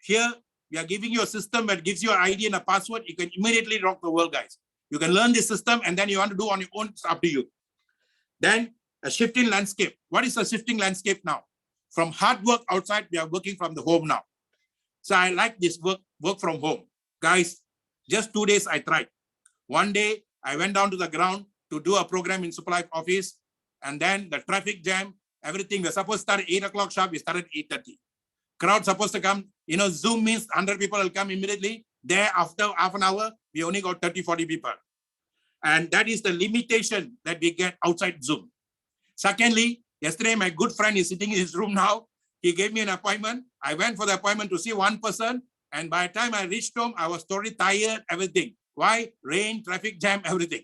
Here, we are giving you a system that gives you an ID and a password. You can immediately rock the world, guys. You can learn this system and then you want to do on your own, it's up to you. Then a shifting landscape. What is a shifting landscape now? From hard work outside, we are working from the home now. So I like this work from home. Guys, just 2 days I tried. One day, I went down to the ground to do a program in Superlife office. And then the traffic jam, everything. We're supposed to start at 8 o'clock sharp. We started at 8:30. Crowd supposed to come. You know, Zoom means 100 people will come immediately. There, after half an hour, we only got 30, 40 people. And that is the limitation that we get outside Zoom. Secondly, yesterday, my good friend is sitting in his room now. He gave me an appointment. I went for the appointment to see one person. And by the time I reached home, I was totally tired, everything. Why? Rain, traffic jam, everything.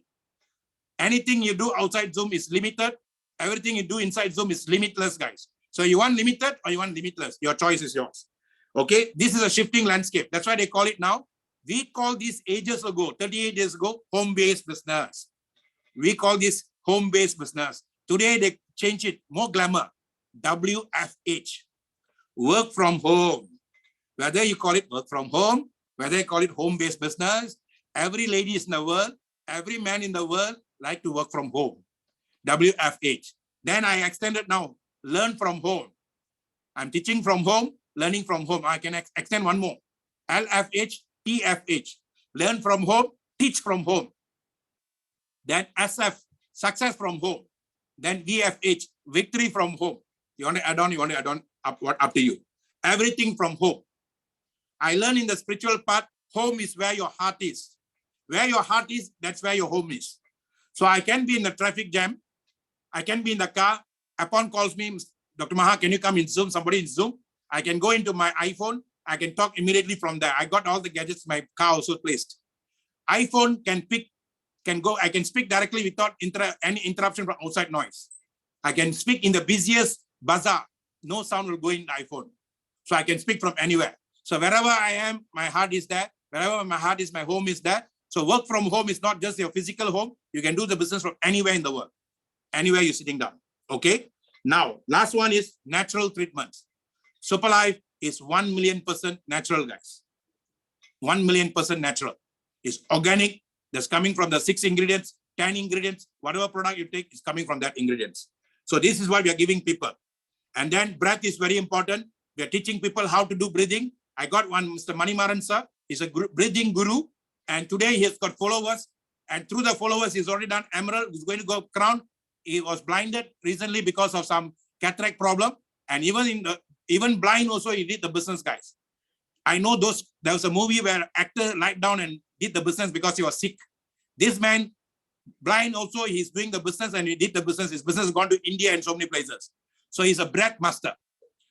Anything you do outside Zoom is limited. Everything you do inside Zoom is limitless, guys. So you want limited or you want limitless? Your choice is yours. Okay, this is a shifting landscape. That's why they call it now. We call this ages ago, 38 years ago, home-based business. We call this home-based business. Today, they change it, more glamour. WFH, work from home. Whether you call it work from home, whether you call it home-based business, every lady in the world, every man in the world like to work from home. WFH. Then I extended now, learn from home. I'm teaching from home, learning from home. I can extend one more. LFH, TFH. Learn from home, teach from home. Then SF, success from home. Then VFH, victory from home. You want to add on, up to you. Everything from home. I learned in the spiritual part, home is where your heart is. Where your heart is, that's where your home is. So I can be in the traffic jam. I can be in the car. Upon calls me, Dr. Maha, can you come in Zoom? Somebody in Zoom. I can go into my iPhone. I can talk immediately from there. I got all the gadgets, my car also placed. iPhone I can speak directly without any interruption from outside noise. I can speak in the busiest bazaar. No sound will go in the iPhone. So I can speak from anywhere. So wherever I am, my heart is there. Wherever my heart is, my home is there. So work from home is not just your physical home. You can do the business from anywhere in the world. Anywhere you're sitting down. Okay. Now, last one is natural treatments. Superlife is 1,000,000% natural, guys. 1,000,000% natural. It's organic. That's coming from the 6 ingredients, 10 ingredients. Whatever product you take is coming from that ingredients. So this is what we are giving people. And then breath is very important. We are teaching people how to do breathing. I got one, Mr. Manimaran sir. He's a breathing guru. And today he has got followers. And through the followers, he's already done emerald. He's going to go crown. He was blinded recently because of some cataract problem. And even blind also, he did the business, guys. I know there was a movie where actor lied down and did the business because he was sick. This man, blind also, he's doing the business and he did the business. His business has gone to India and so many places. So he's a breath master.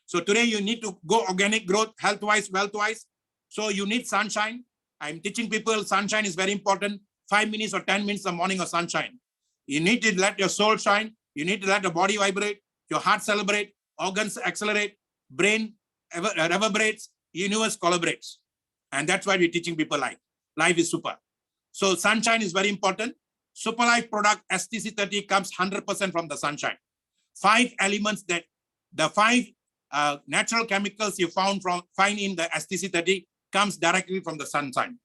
So today you need to go organic growth, health-wise, wealth-wise. So you need sunshine. I'm teaching people sunshine is very important. 5 minutes or 10 minutes in the morning of sunshine. You need to let your soul shine. You need to let the body vibrate, your heart celebrate, organs accelerate, brain reverberates, universe collaborates. And that's why we're teaching people life. Life is super. So sunshine is very important. Superlife product STC30 comes 100% from the sunshine. 5 elements that the 5 natural chemicals you find in the STC30 comes directly from the sunshine.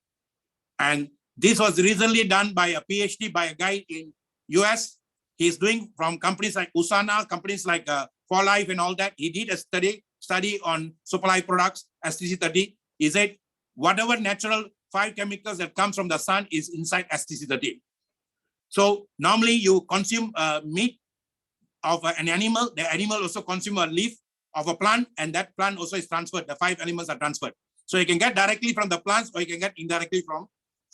And This was recently done by a PhD by a guy in US. He's doing from companies like Usana, companies like For Life and all that. He did a study on supply products, STC30. He said, whatever natural 5 chemicals that comes from the sun is inside STC30. So normally you consume meat of an animal. The animal also consume a leaf of a plant, and that plant also is transferred. The 5 elements are transferred. So you can get directly from the plants, or you can get indirectly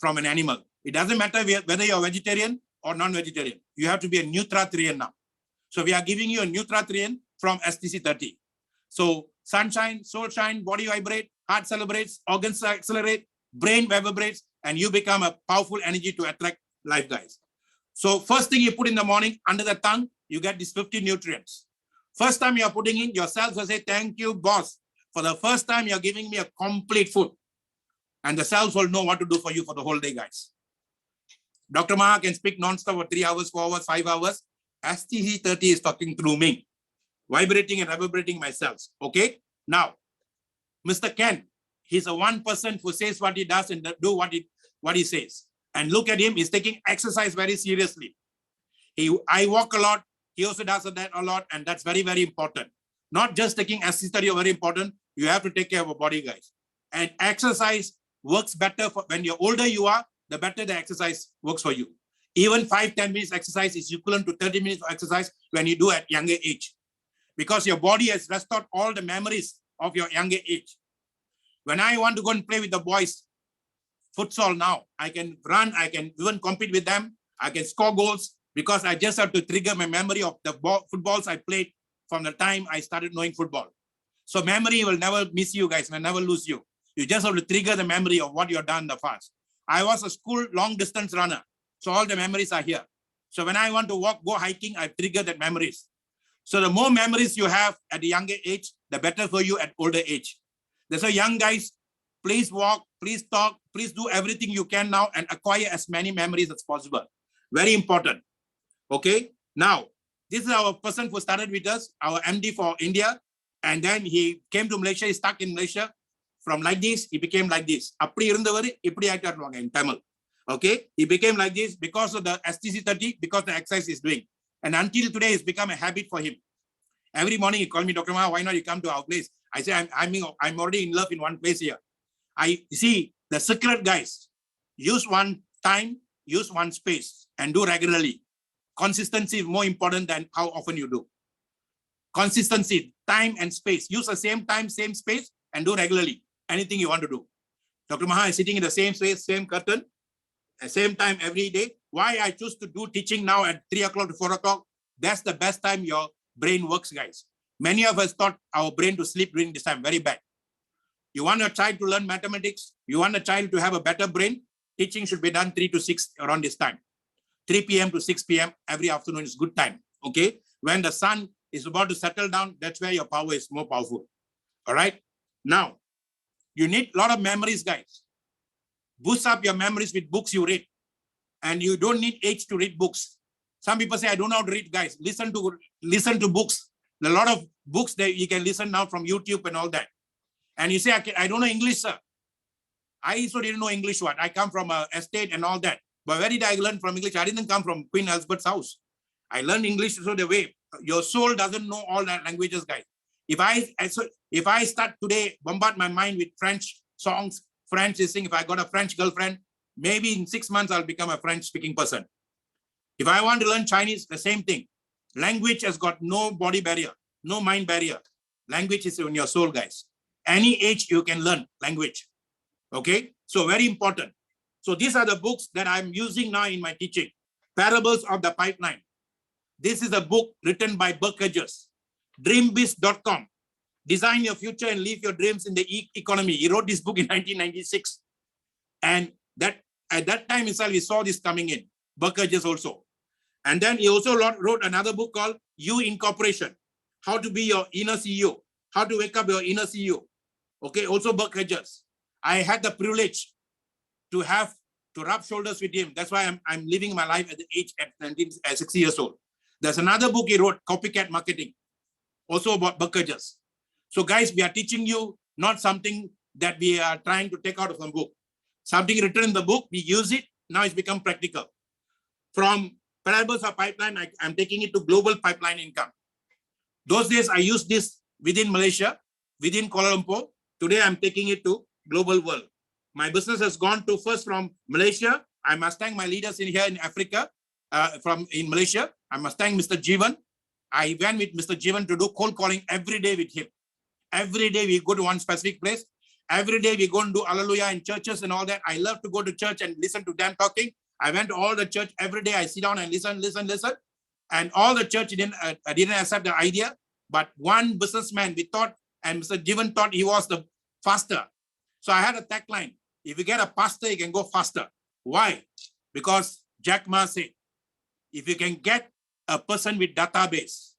from an animal. It doesn't matter whether you're vegetarian or non-vegetarian. You have to be a nutritarian now. So we are giving you a nutritarian from STC30. So sunshine, soul shine, body vibrate, heart celebrates, organs accelerate, brain vibrates, and you become a powerful energy to attract life, guys. So first thing you put in the morning under the tongue, you get these 50 nutrients. First time you're putting in, your cells will say, thank you, boss. For the first time, you're giving me a complete food. And the cells will know what to do for you for the whole day, guys. Dr. Maha can speak non-stop for 3 hours, 4 hours, 5 hours. STC30 is talking through me, vibrating and reverberating my cells. Okay? Now, Mr. Ken, he's a one person who says what he does and do what he says. And look at him, he's taking exercise very seriously. I walk a lot. He also does that a lot, and that's very, very important. Not just taking STC30 very important. You have to take care of your body, guys. And exercise works better when you're older you are, the better the exercise works for you. Even 5-10 minutes exercise is equivalent to 30 minutes of exercise when you do at younger age. Because your body has restored all the memories of your younger age. When I want to go and play with the boys, futsal now, I can run, I can even compete with them, I can score goals, because I just have to trigger my memory of the footballs I played from the time I started knowing football. So memory will never miss you, guys, will never lose you. You just have to trigger the memory of what you've done in the past. I was a school long distance runner, so all the memories are here. So when I want to walk, go hiking, I trigger that memories. So the more memories you have at a younger age, the better for you at older age. That's why young guys, please walk, please talk, please do everything you can now and acquire as many memories as possible. Very important. Okay, now this is our person who started with us, our MD for India, and then he came to Malaysia. He stuck in Malaysia. From like this, he became like this. In Tamil. Okay, he became like this because of the STC30, because the exercise he's doing. And until today, it's become a habit for him. Every morning he called me, Dr. Maha, why not you come to our place? I say, I'm already in love in one place here. I see the secret, guys. Use one time, use one space, and do regularly. Consistency is more important than how often you do. Consistency, time and space. Use the same time, same space, and do regularly. Anything you want to do. Dr. Maha is sitting in the same space, same curtain, at same time every day. Why I choose to do teaching now at 3 o'clock to 4 o'clock? That's the best time your brain works, guys. Many of us thought our brain to sleep during this time, very bad. You want a child to learn mathematics, you want a child to have a better brain, teaching should be done 3 to 6 around this time. 3 p.m. to 6 p.m. every afternoon is good time, okay? When the sun is about to settle down, that's where your power is more powerful, all right? Now, you need a lot of memories, guys. Boost up your memories with books you read. And you don't need age to read books. Some people say, I don't know how to read, guys. Listen to books. A lot of books that you can listen now from YouTube and all that. And you say, I don't know English, sir. I also didn't know English what. I come from an estate and all that. But where did I learn from English? I didn't come from Queen Elizabeth's house. I learned English through the way. Your soul doesn't know all that languages, guys. If I start today, bombard my mind with French songs, French listening, if I got a French girlfriend, maybe in 6 months, I'll become a French speaking person. If I want to learn Chinese, the same thing. Language has got no body barrier, no mind barrier. Language is in your soul, guys. Any age you can learn language. Okay, so very important. So these are the books that I'm using now in my teaching. Parables of the Pipeline. This is a book written by Ager. Dreambiz.com. Design your future and live your dreams in the economy. He wrote this book in 1996. And that at that time itself, we saw this coming in. Ager also. And then he also wrote another book called You Incorporation. How to be your inner CEO. How to wake up your inner CEO. Okay, also Ager. I had the privilege to rub shoulders with him. That's why I'm living my life at the age at 60 years old. There's another book he wrote, Copycat Marketing, also about Ager. So guys, we are teaching you not something that we are trying to take out of the book. Something written in the book, we use it. Now it's become practical. From parables of pipeline, I'm taking it to global pipeline income. Those days I used this within Malaysia, within Kuala Lumpur. Today I'm taking it to global world. My business has gone to first from Malaysia. I must thank my leaders in here in Africa, in Malaysia. I must thank Mr. Jivan. I went with Mr. Jivan to do cold calling every day with him. Every day we go to one specific place. Every day we go and do hallelujah in churches and all that. I love to go to church and listen to them talking. I went to all the church every day. I sit down and listen. And all the church didn't accept the idea. But one businessman, we thought, and Mr. Jivan thought he was the faster. So I had a tagline. If you get a pastor, you can go faster. Why? Because Jack Ma said, if you can get a person with database,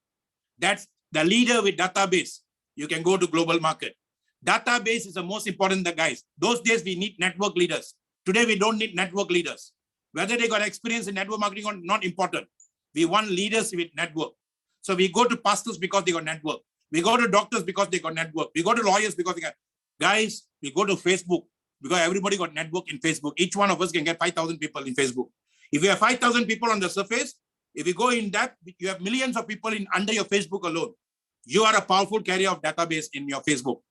that's the leader with database, you can go to global market. Database is the most important, guys. Those days we need network leaders. Today we don't need network leaders. Whether they got experience in network marketing or not important. We want leaders with network. So we go to pastors because they got network. We go to doctors because they got network. We go to lawyers because they got, guys, we go to Facebook because everybody got network in Facebook. Each one of us can get 5,000 people in Facebook. If you have 5,000 people on the surface, if you go in depth, you have millions of people under your Facebook alone. You are a powerful carrier of database in your Facebook.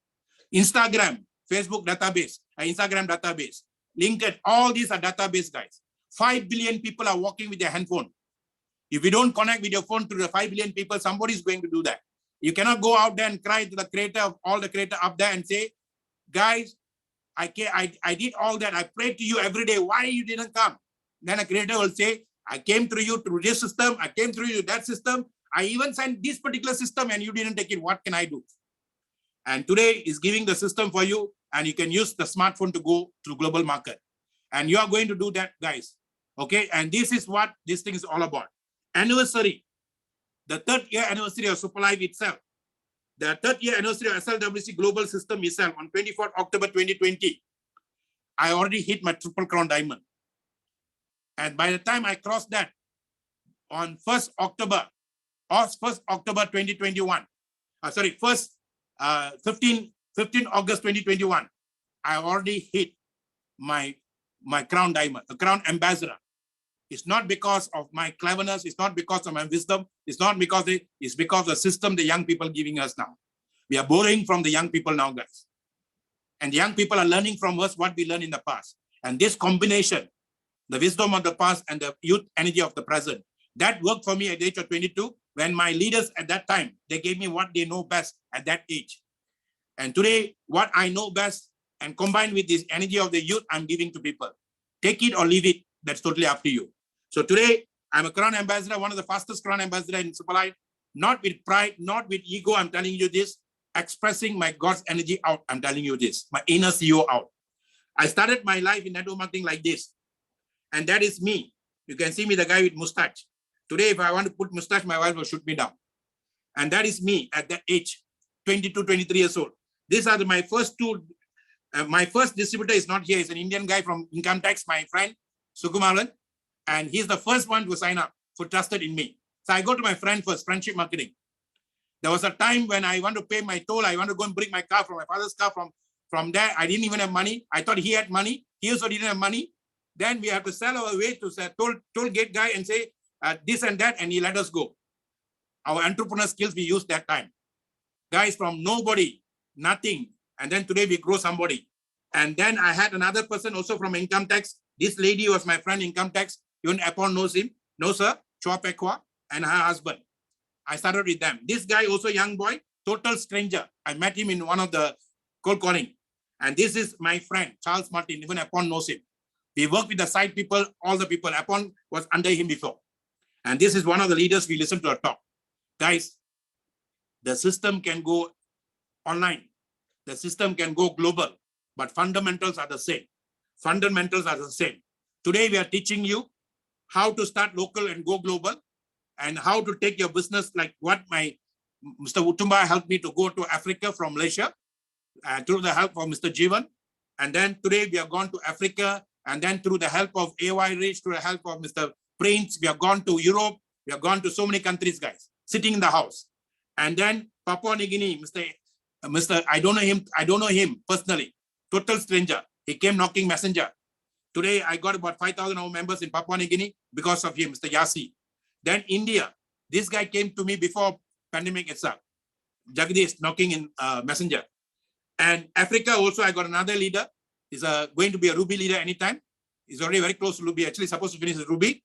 Instagram, Facebook database, Instagram database, LinkedIn, all these are database, guys. 5 billion people are walking with their handphone. If you don't connect with your phone to the 5 billion people, somebody is going to do that. You cannot go out there and cry to the creator of all the creator up there and say, guys, I did all that. I prayed to you every day. Why you didn't come? Then a creator will say, I came through you through this system. I came through you that system. I even sent this particular system and you didn't take it. What can I do? And today is giving the system for you and you can use the smartphone to go to global market. And you are going to do that, guys. Okay. And this is what this thing is all about. Anniversary. The 3rd year anniversary of Superlife itself. The 3rd year anniversary of SLWC global system itself on 24th October 2020. I already hit my triple crown diamond. And by the time I crossed that on 1st October 2021, 15 August 2021, I already hit my crown diamond, the crown ambassador. It's not because of my cleverness. It's not because of my wisdom. It's not because it's because of the system the young people giving us now. We are borrowing from the young people now, guys. And the young people are learning from us what we learned in the past. And this combination, the wisdom of the past and the youth energy of the present, that worked for me at the age of 22 when my leaders at that time, they gave me what they know best at that age. And today, what I know best and combined with this energy of the youth, I'm giving to people. Take it or leave it. That's totally up to you. So today, I'm a crown ambassador, one of the fastest crown ambassador in Superlife, not with pride, not with ego. I'm telling you this, expressing my God's energy out. I'm telling you this, my inner CEO out. I started my life in network marketing like this. And that is me. You can see me, the guy with mustache. Today, if I want to put mustache, my wife will shoot me down. And that is me at that age, 22, 23 years old. These are my first two. My first distributor is not here. He's an Indian guy from income tax, my friend, Sukumaran. And he's the first one to sign up for trusted in me. So I go to my friend first, friendship marketing. There was a time when I want to pay my toll. I want to go and bring my car from my father's car from there. I didn't even have money. I thought he had money. He also didn't have money. Then we have to sell our way to toll gate guy and say this and that, and he let us go. Our entrepreneur skills we used that time. Guys, from nobody, nothing. And then today we grow somebody. And then I had another person also from income tax. This lady was my friend income tax. Even Apple knows him. No, sir. Chua Pekwa and her husband. I started with them. This guy also young boy, total stranger. I met him in one of the cold calling. And this is my friend, Charles Martin. Even Apple knows him. We work with the side people, all the people. Apple was under him before. And this is one of the leaders we listen to a talk. Guys, the system can go online. The system can go global. But fundamentals are the same. Fundamentals are the same. Today we are teaching you how to start local and go global, and how to take your business like what my Mr. Utumba helped me to go to Africa from Malaysia through the help of Mr. Jivan. And then today we have gone to Africa, and then through the help of AY Rich, through the help of Mr. Prince, we have gone to Europe. We have gone to so many countries, guys, sitting in the house. And then Papua New Guinea, Mr. I don't know him personally, total stranger. He came knocking messenger. Today, I got about 5,000 members in Papua New Guinea because of him, Mr. Yasi. Then India, this guy came to me before pandemic itself. Jagdish knocking in Messenger. And Africa also, I got another leader. He's going to be a Ruby leader anytime. He's already very close to Ruby, actually supposed to finish his Ruby.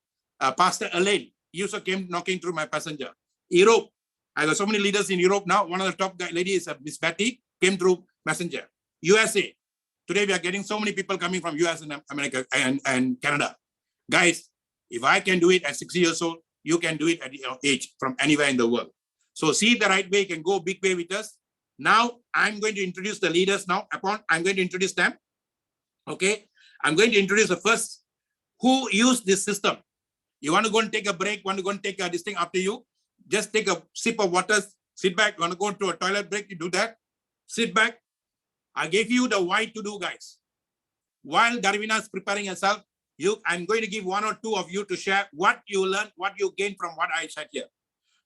Pastor Elaine, he also came knocking through my Messenger. Europe, I got so many leaders in Europe now. One of the top ladies, Miss Betty, came through Messenger. USA, today we are getting so many people coming from US and America and Canada. Guys, if I can do it at 60 years old, you can do it at your age from anywhere in the world. So see the right way, you can go big way with us. Now I'm going to introduce the leaders now. I'm going to introduce them. Okay, I'm going to introduce the first who use this system. You want to go and take a break, want to go and take this thing up to you. Just take a sip of water, sit back. You want to go to a toilet break, you do that. Sit back. I gave you the why to do, guys. While DHARVINA is preparing herself, I'm going to give one or two of you to share what you learned, what you gained from what I said here.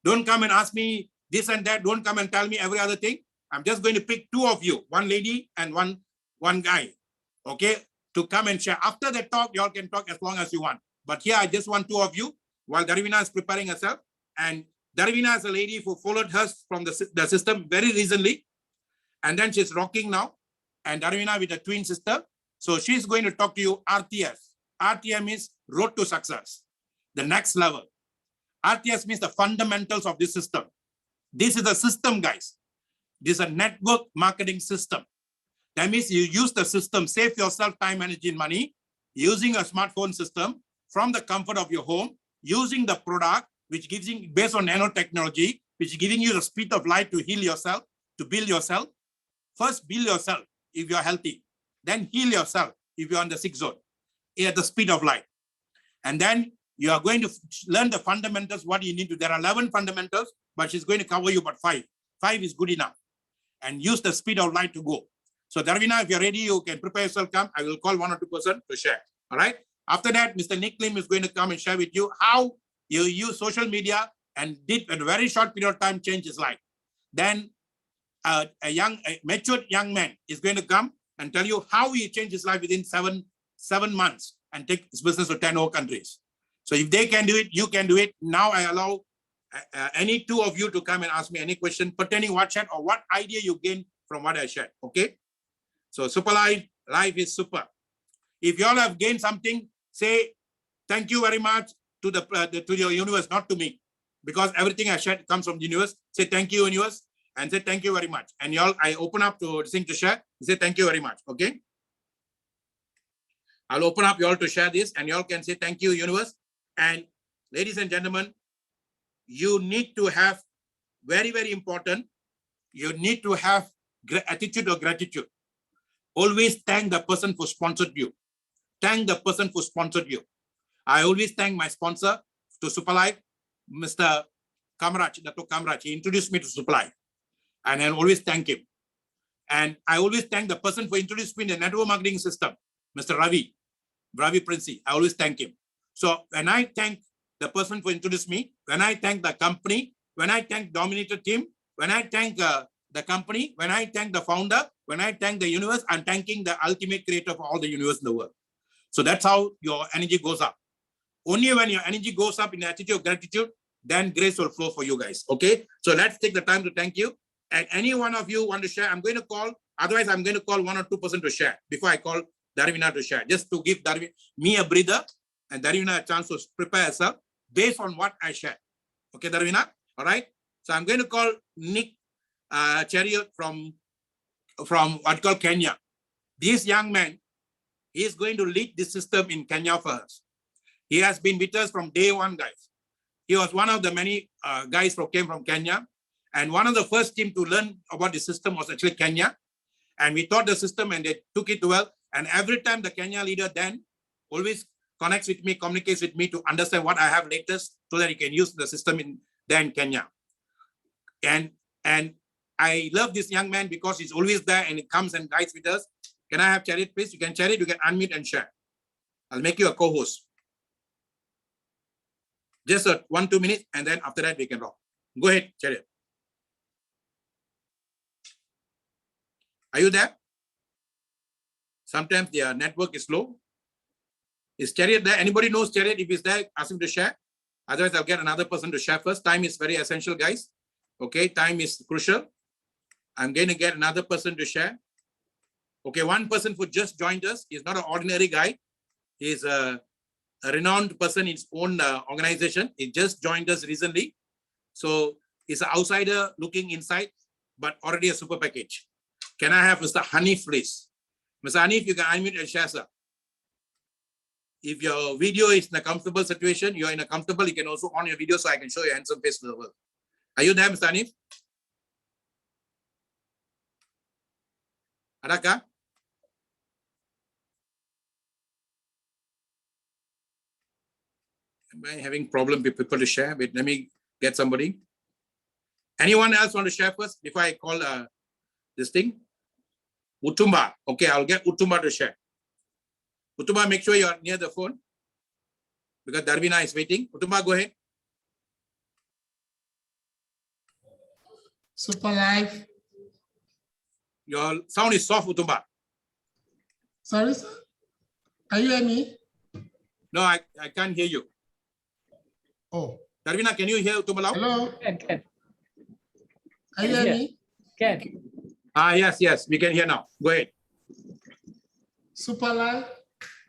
Don't come and ask me this and that. Don't come and tell me every other thing. I'm just going to pick two of you, one lady and one guy, okay, to come and share. After the talk, you all can talk as long as you want. But here, I just want two of you while DHARVINA is preparing herself. And DHARVINA is a lady who followed us from the system very recently. And then she's rocking now. And DHARVINA with a twin sister. So she's going to talk to you RTS. RTS means road to success, the next level. RTS means the fundamentals of this system. This is a system, guys. This is a network marketing system. That means you use the system, save yourself time, energy, and money, using a smartphone system from the comfort of your home, using the product, which gives you, based on nanotechnology, which is giving you the speed of light to heal yourself, to build yourself. First, build yourself if you're healthy. Then heal yourself if you're on the sick zone, at the speed of light. And then you are going to learn the fundamentals, what you need to. There are 11 fundamentals, but she's going to cover you but 5. 5 is good enough. And use the speed of light to go. So DHARVINA, if you're ready, you can prepare yourself, come. I will call one or two person to share. All right. After that, Mr. Nick Lim is going to come and share with you how you use social media and did in a very short period of time change his life. Then a matured young man is going to come and tell you how he changed his life within seven months and take his business to 10 more countries. So if they can do it, you can do it. Now I allow any two of you to come and ask me any question pertaining what chat or what idea you gain from what I shared. Okay. So super life is super. If you all have gained something, say thank you very much to to your universe, not to me, because everything I shared comes from the universe. Say thank you, universe, and say thank you very much. And y'all, I open up to sing to share. Say thank you very much. Okay. I'll open up y'all to share this, and y'all can say thank you, universe. And ladies and gentlemen, you need to have very, very important. You need to have attitude of gratitude. Always thank the person who sponsored you. Thank the person who sponsored you. I always thank my sponsor to Superlife, Mr. Kamraj, Dr. Kamraj. He introduced me to Superlife, and I always thank him. And I always thank the person who introduced me in the network marketing system, Mr. Ravi Princey. I always thank him. So when I thank the person who introduced me, when I thank the company, when I thank Dominator team, when I thank the company, when I thank the founder, when I thank the universe, I'm thanking the ultimate creator of all the universe in the world. So that's how your energy goes up. Only when your energy goes up in the attitude of gratitude, then grace will flow for you guys. Okay. So let's take the time to thank you. And any one of you want to share, I'm going to call. Otherwise, I'm going to call 1 or 2% to share before I call DHARVINA to share, just to give me a breather and DHARVINA a chance to prepare herself based on what I shared. Okay, DHARVINA? All right. So I'm going to call Nick Chariot from what called Kenya. This young man, he is going to lead this system in Kenya for us. He has been with us from day one, guys. He was one of the many guys who came from Kenya. And one of the first team to learn about the system was actually Kenya. And we taught the system and they took it well. And every time the Kenya leader then always connects with me, communicates with me to understand what I have latest so that he can use the system in Kenya. And I love this young man because he's always there and he comes and guides with us. Can I have Chariot, please? You can Chariot, you can unmute and share. I'll make you a co-host. Just 1-2 minutes, and then after that we can rock. Go ahead, Chariot. Are you there? Sometimes their network is slow. Is Chariot there? Anybody knows Chariot? If he's there, ask him to share. Otherwise, I'll get another person to share first. Time is very essential, guys. Okay, time is crucial. I'm going to get another person to share. Okay, one person who just joined us is not an ordinary guy. He's a renowned person in his own organization. He just joined us recently. So he's an outsider looking inside, but already a super package. Can I have Mr. Hanif, please? Mr. Hanif, you can unmute and share, sir. If your video is in a comfortable situation, you're in a comfortable, you can also on your video so I can show your handsome face to the world. Are you there, Mr. Hanif? Adaka? Am I having problem with people to share? Wait, let me get somebody. Anyone else want to share first before I call this thing? Utumba. Okay, I'll get Utumba to share. Utumba, make sure you're near the phone because Dharvina is waiting. Utumba, go ahead. Super live. Your sound is soft, Utumba. Sorry, sir. Are you hearing me? No, I can't hear you. Oh. Dharvina, can you hear Utumba loud? Hello. Can. Are you hearing me? Can. Yes, we can hear now. Go ahead. Super live.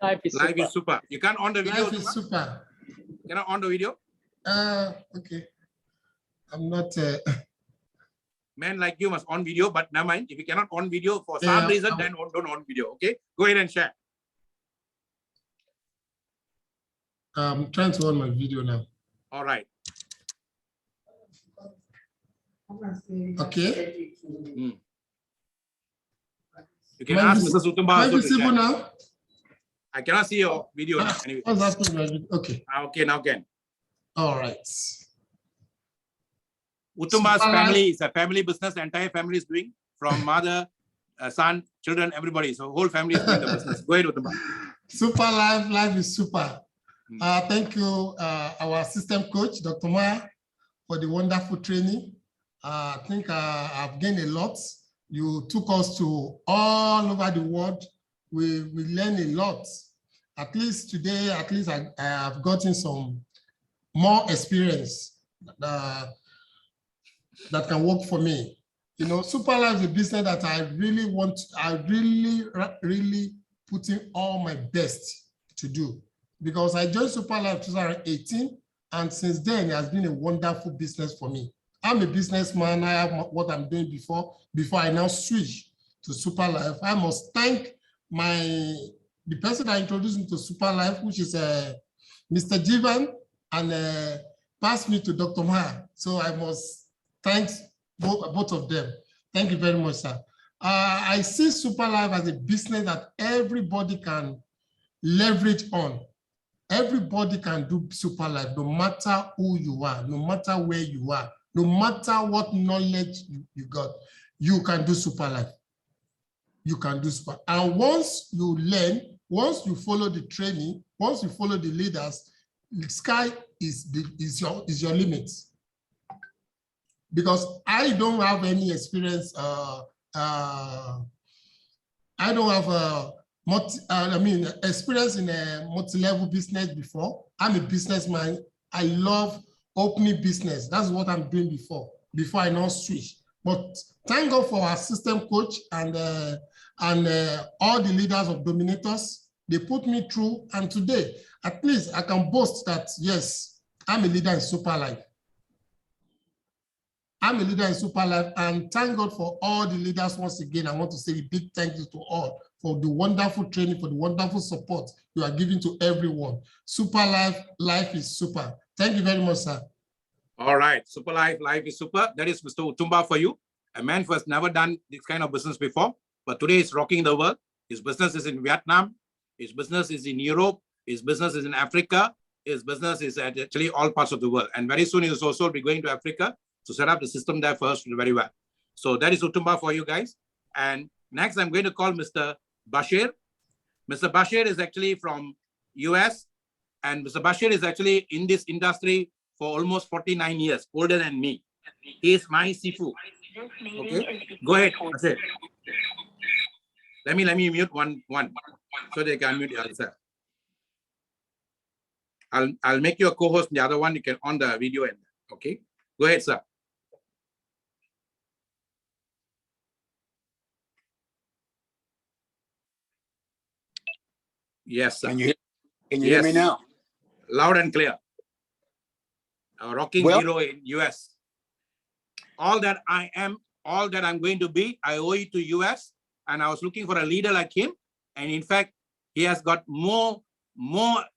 Life is Live is super. You can't on the video. Life is super. Can I on the video? Okay. I'm not. Man like you must on video, but never mind. If you cannot on video for some reason, then don't on video. Okay, go ahead and share. I'm trying to on my video now. All right. Okay. You can ask Mr. Utumba. Am I visible now? I cannot see your video now. Anyway. Okay. Okay, now can. All right. Utumba's family is a family business. The entire family is doing from mother, son, children, everybody. So whole family is doing the business. Go ahead, Utumba. Super live. Life is super. Thank you, our system coach, Dr. MAHA, for the wonderful training. I think I've gained a lot. You took us to all over the world. We learned a lot. At least today, I have gotten some more experience that can work for me. You know, Super Life is a business that I really put in all my best to do. Because I joined Super Life 2018, and since then it has been a wonderful business for me. I'm a businessman. I have what I'm doing before I now switch to Super Life. I must thank the person that introduced me to Super Life, which is Mr. Jivan, and passed me to Dr. MAHA. So I must thank both of them. Thank you very much, sir. I see Super Life as a business that everybody can leverage on. Everybody can do Super Life, no matter who you are, no matter where you are, no matter what knowledge you got, you can do Super Life. You can do Super. And once you learn, once you follow the training, once you follow the leaders, the sky is your limit. Because I don't have any experience. I don't have experience in a multi-level business before. I'm a businessman. I love opening business. That's what I'm doing before I now switch. But thank God for our system coach and all the leaders of Dominators. They put me through, and today, at least I can boast that, yes, I'm a leader in Super Life. I'm a leader in Super Life, and thank God for all the leaders. Once again, I want to say a big thank you to all for the wonderful training, for the wonderful support you are giving to everyone. Super Life, life is super. Thank you very much, sir. All right, Super Life, life is super. That is Mr. Utumba for you. A man who has never done this kind of business before, but today is rocking the world. His business is in Vietnam. His business is in Europe. His business is in Africa. His business is at actually all parts of the world. And very soon he will also be going to Africa to set up the system there first very well. So that is Utumba for you guys. And next I'm going to call Mr. Bashir. Mr. Bashir is actually from US, and Mr. Bashir is actually in this industry for almost 49 years, older than me. He is my Sifu. Okay, go ahead, Bashir. Let me mute one so they can mute the other. I'll make you a co-host. The other one, you can on the video end. Okay, go ahead, sir. Yes, sir. Can you hear me now? Loud and clear. A rocking hero in US. All that I am, all that I'm going to be, I owe it to US. And I was looking for a leader like him. And in fact, he has got more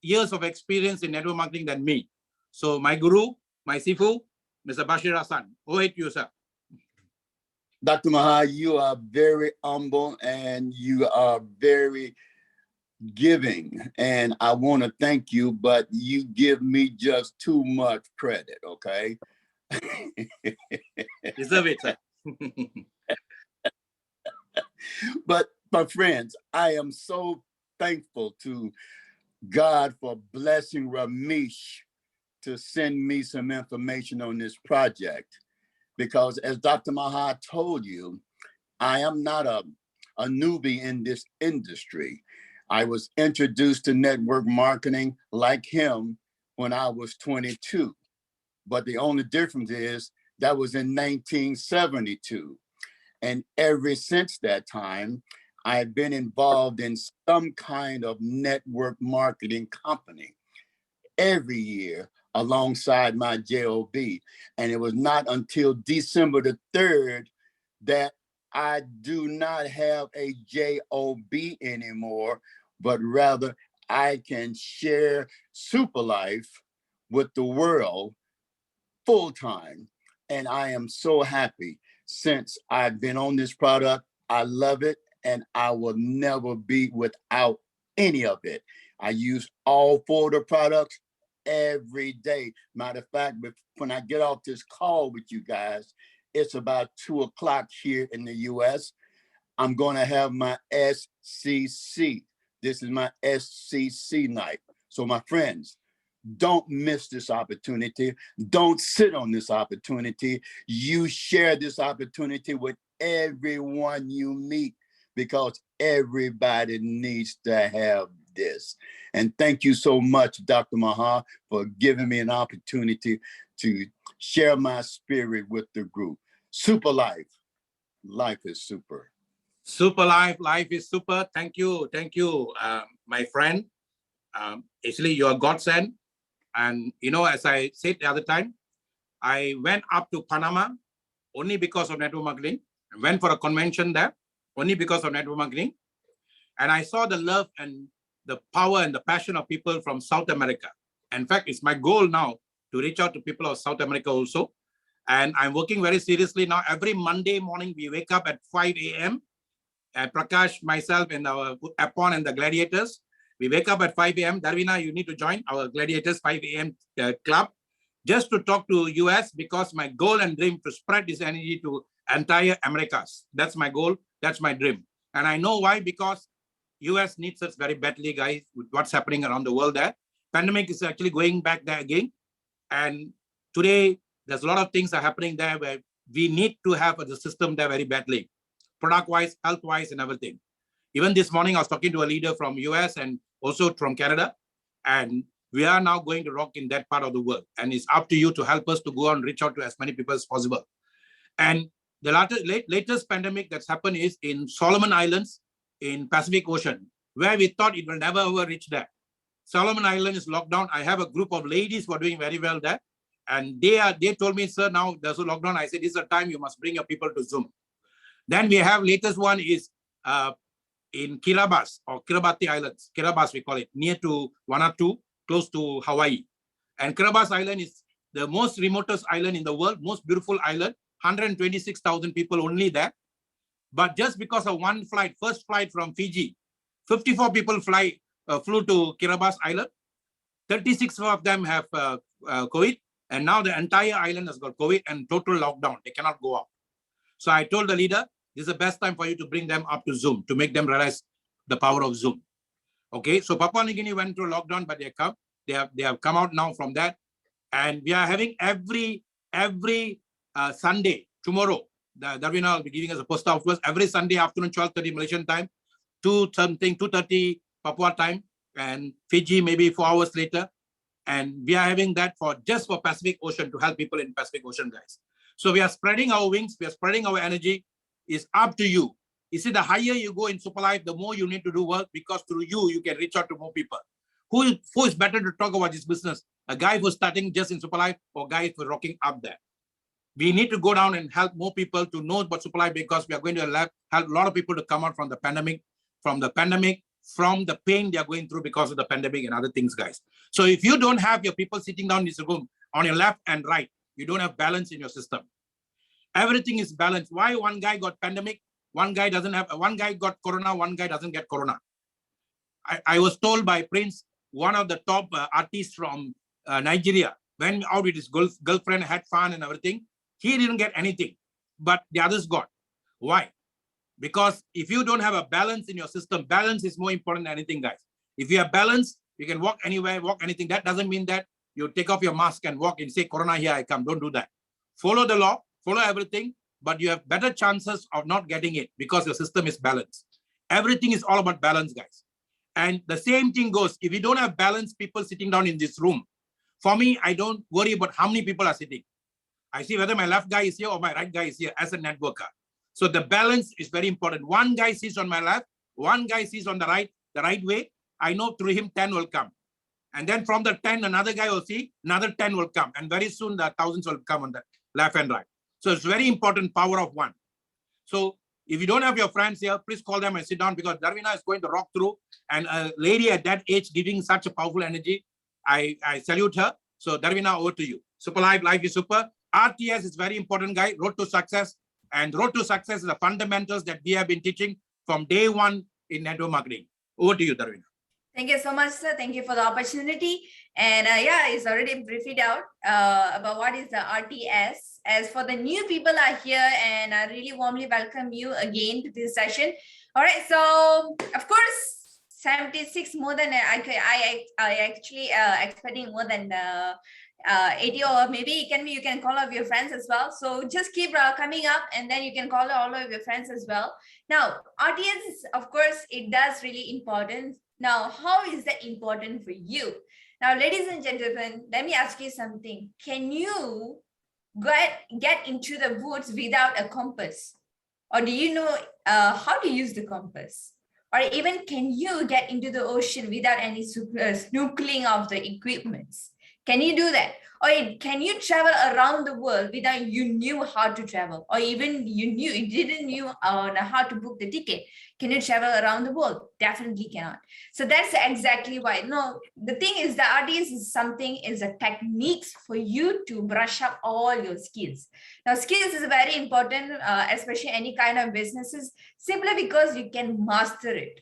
years of experience in network marketing than me. So my guru, my sifu, Mr. Bashir Hassan, owe it to you, sir. Dr. MAHA, you are very humble and you are very giving. And I want to thank you, but you give me just too much credit, okay? Deserve it, sir. But my friends, I am so thankful to God for blessing Ramesh to send me some information on this project. Because as Dr. MAHA told you, I am not a newbie in this industry. I was introduced to network marketing like him when I was 22. But the only difference is that was in 1972. And ever since that time, I've been involved in some kind of network marketing company every year alongside my JOB. And it was not until December the 3rd that I do not have a JOB anymore, but rather I can share Super Life with the world full time. And I am so happy since I've been on this product. I love it and I will never be without any of it. I use all 4 of the products every day. Matter of fact, when I get off this call with you guys, it's about 2 o'clock here in the US. I'm going to have my SCC. This is my SCC night. So my friends, don't miss this opportunity. Don't sit on this opportunity. You share this opportunity with everyone you meet because everybody needs to have this. And thank you so much, Dr. MAHA, for giving me an opportunity to share my spirit with the group. Super life. Life is super. Super life. Life is super. Thank you. Thank you, my friend. Actually, you're godsend. And, you know, as I said the other time, I went up to Panama only because of network marketing. I went for a convention there only because of network marketing. And I saw the love and the power and the passion of people from South America. In fact, it's my goal now to reach out to people of South America also. And I'm working very seriously now. Every Monday morning, we wake up at 5 a.m. Prakash, myself, and our Apon and the gladiators. We wake up at 5 a.m. DHARVINA, you need to join our gladiators 5 a.m. Club just to talk to US because my goal and dream to spread this energy to entire Americas. That's my goal. That's my dream. And I know why, because US needs us very badly, guys, with what's happening around the world there. Pandemic is actually going back there again. And today, there's a lot of things are happening there where we need to have the system there very badly, product-wise, health-wise, and everything. Even this morning, I was talking to a leader from US and also from Canada, and we are now going to rock in that part of the world. And it's up to you to help us to go and reach out to as many people as possible. And the latest pandemic that's happened is in Solomon Islands in Pacific Ocean, where we thought it will never ever reach there. Solomon Island is locked down. I have a group of ladies who are doing very well there. And they told me, sir, now there's a lockdown. I said, this is a time you must bring your people to Zoom. Then we have latest one is in Kiribati or Kiribati Islands. Kiribati, we call it, near to Vanuatu, close to Hawaii. And Kiribati Island is the most remotest island in the world, most beautiful island, 126,000 people only there. But just because of one flight, first flight from Fiji, 54 people flew to Kiribati Island. 36 of them have COVID. And now the entire island has got COVID and total lockdown. They cannot go out. So I told the leader, this is the best time for you to bring them up to Zoom, to make them realize the power of Zoom. Okay, so Papua New Guinea went through lockdown, but they have come out now from that. And we are having every Sunday, tomorrow, DHARVINA will be giving us a post afterwards, every Sunday afternoon, 12:30 Malaysian time, 2:30 Papua time, and Fiji maybe 4 hours later. And we are having that for just for Pacific Ocean to help people in Pacific Ocean, guys. So we are spreading our wings, we are spreading our energy. It's up to you. You see, the higher you go in Super Life, the more you need to do work, because through you, you can reach out to more people. Who is better to talk about this business? A guy who's starting just in Super Life, or guy who's rocking up there? We need to go down and help more people to know about Super Life, because we are going to help a lot of people to come out from the pandemic, from the pain they are going through because of the pandemic and other things, guys. So if you don't have your people sitting down in this room on your left and right, you don't have balance in your system. Everything is balanced. Why one guy got pandemic, one guy doesn't have, one guy got corona, one guy doesn't get corona? I was told by Prince, one of the top artists from Nigeria, went out with his girlfriend, had fun and everything. He didn't get anything, but the others got. Why? Because if you don't have a balance in your system, balance is more important than anything, guys. If you have balance, you can walk anywhere, walk anything. That doesn't mean that you take off your mask and walk and say, Corona, here I come. Don't do that. Follow the law, follow everything, but you have better chances of not getting it because your system is balanced. Everything is all about balance, guys. And the same thing goes, if you don't have balance, people sitting down in this room, for me, I don't worry about how many people are sitting. I see whether my left guy is here or my right guy is here as a networker. So the balance is very important. One guy sees on my left, one guy sees on the right way. I know through him 10 will come. And then from the 10, another guy will see, another 10 will come. And very soon the thousands will come on the left and right. So it's very important, power of one. So if you don't have your friends here, please call them and sit down, because DHARVINA is going to rock through. And a lady at that age giving such a powerful energy, I salute her. So DHARVINA, over to you. Super Life, life is super. RTS is very important, guy. Road to success. And road to success is the fundamentals that we have been teaching from day one in network marketing. Over to you, DHARVINA. Thank you so much, sir. Thank you for the opportunity. And yeah, it's already briefed out about what is the RTS. As for the new people are here, and I really warmly welcome you again to this session. All right, so of course, 76 more than I actually expecting more than 80, or maybe you can call up your friends as well. So just keep coming up, and then you can call all of your friends as well. Now, RTS, of course, it does really important. Now, how is that important for you? Now, ladies and gentlemen, let me ask you something. Can you get into the woods without a compass? Or do you know how to use the compass? Or even can you get into the ocean without any snorkeling of the equipments? Can you do that? Or can you travel around the world without you knew how to travel? Or even you didn't know how to book the ticket? Can you travel around the world? Definitely cannot. So that's exactly why. No, the thing is, the RTS is a techniques for you to brush up all your skills. Now, skills is very important, especially any kind of businesses, simply because you can master it.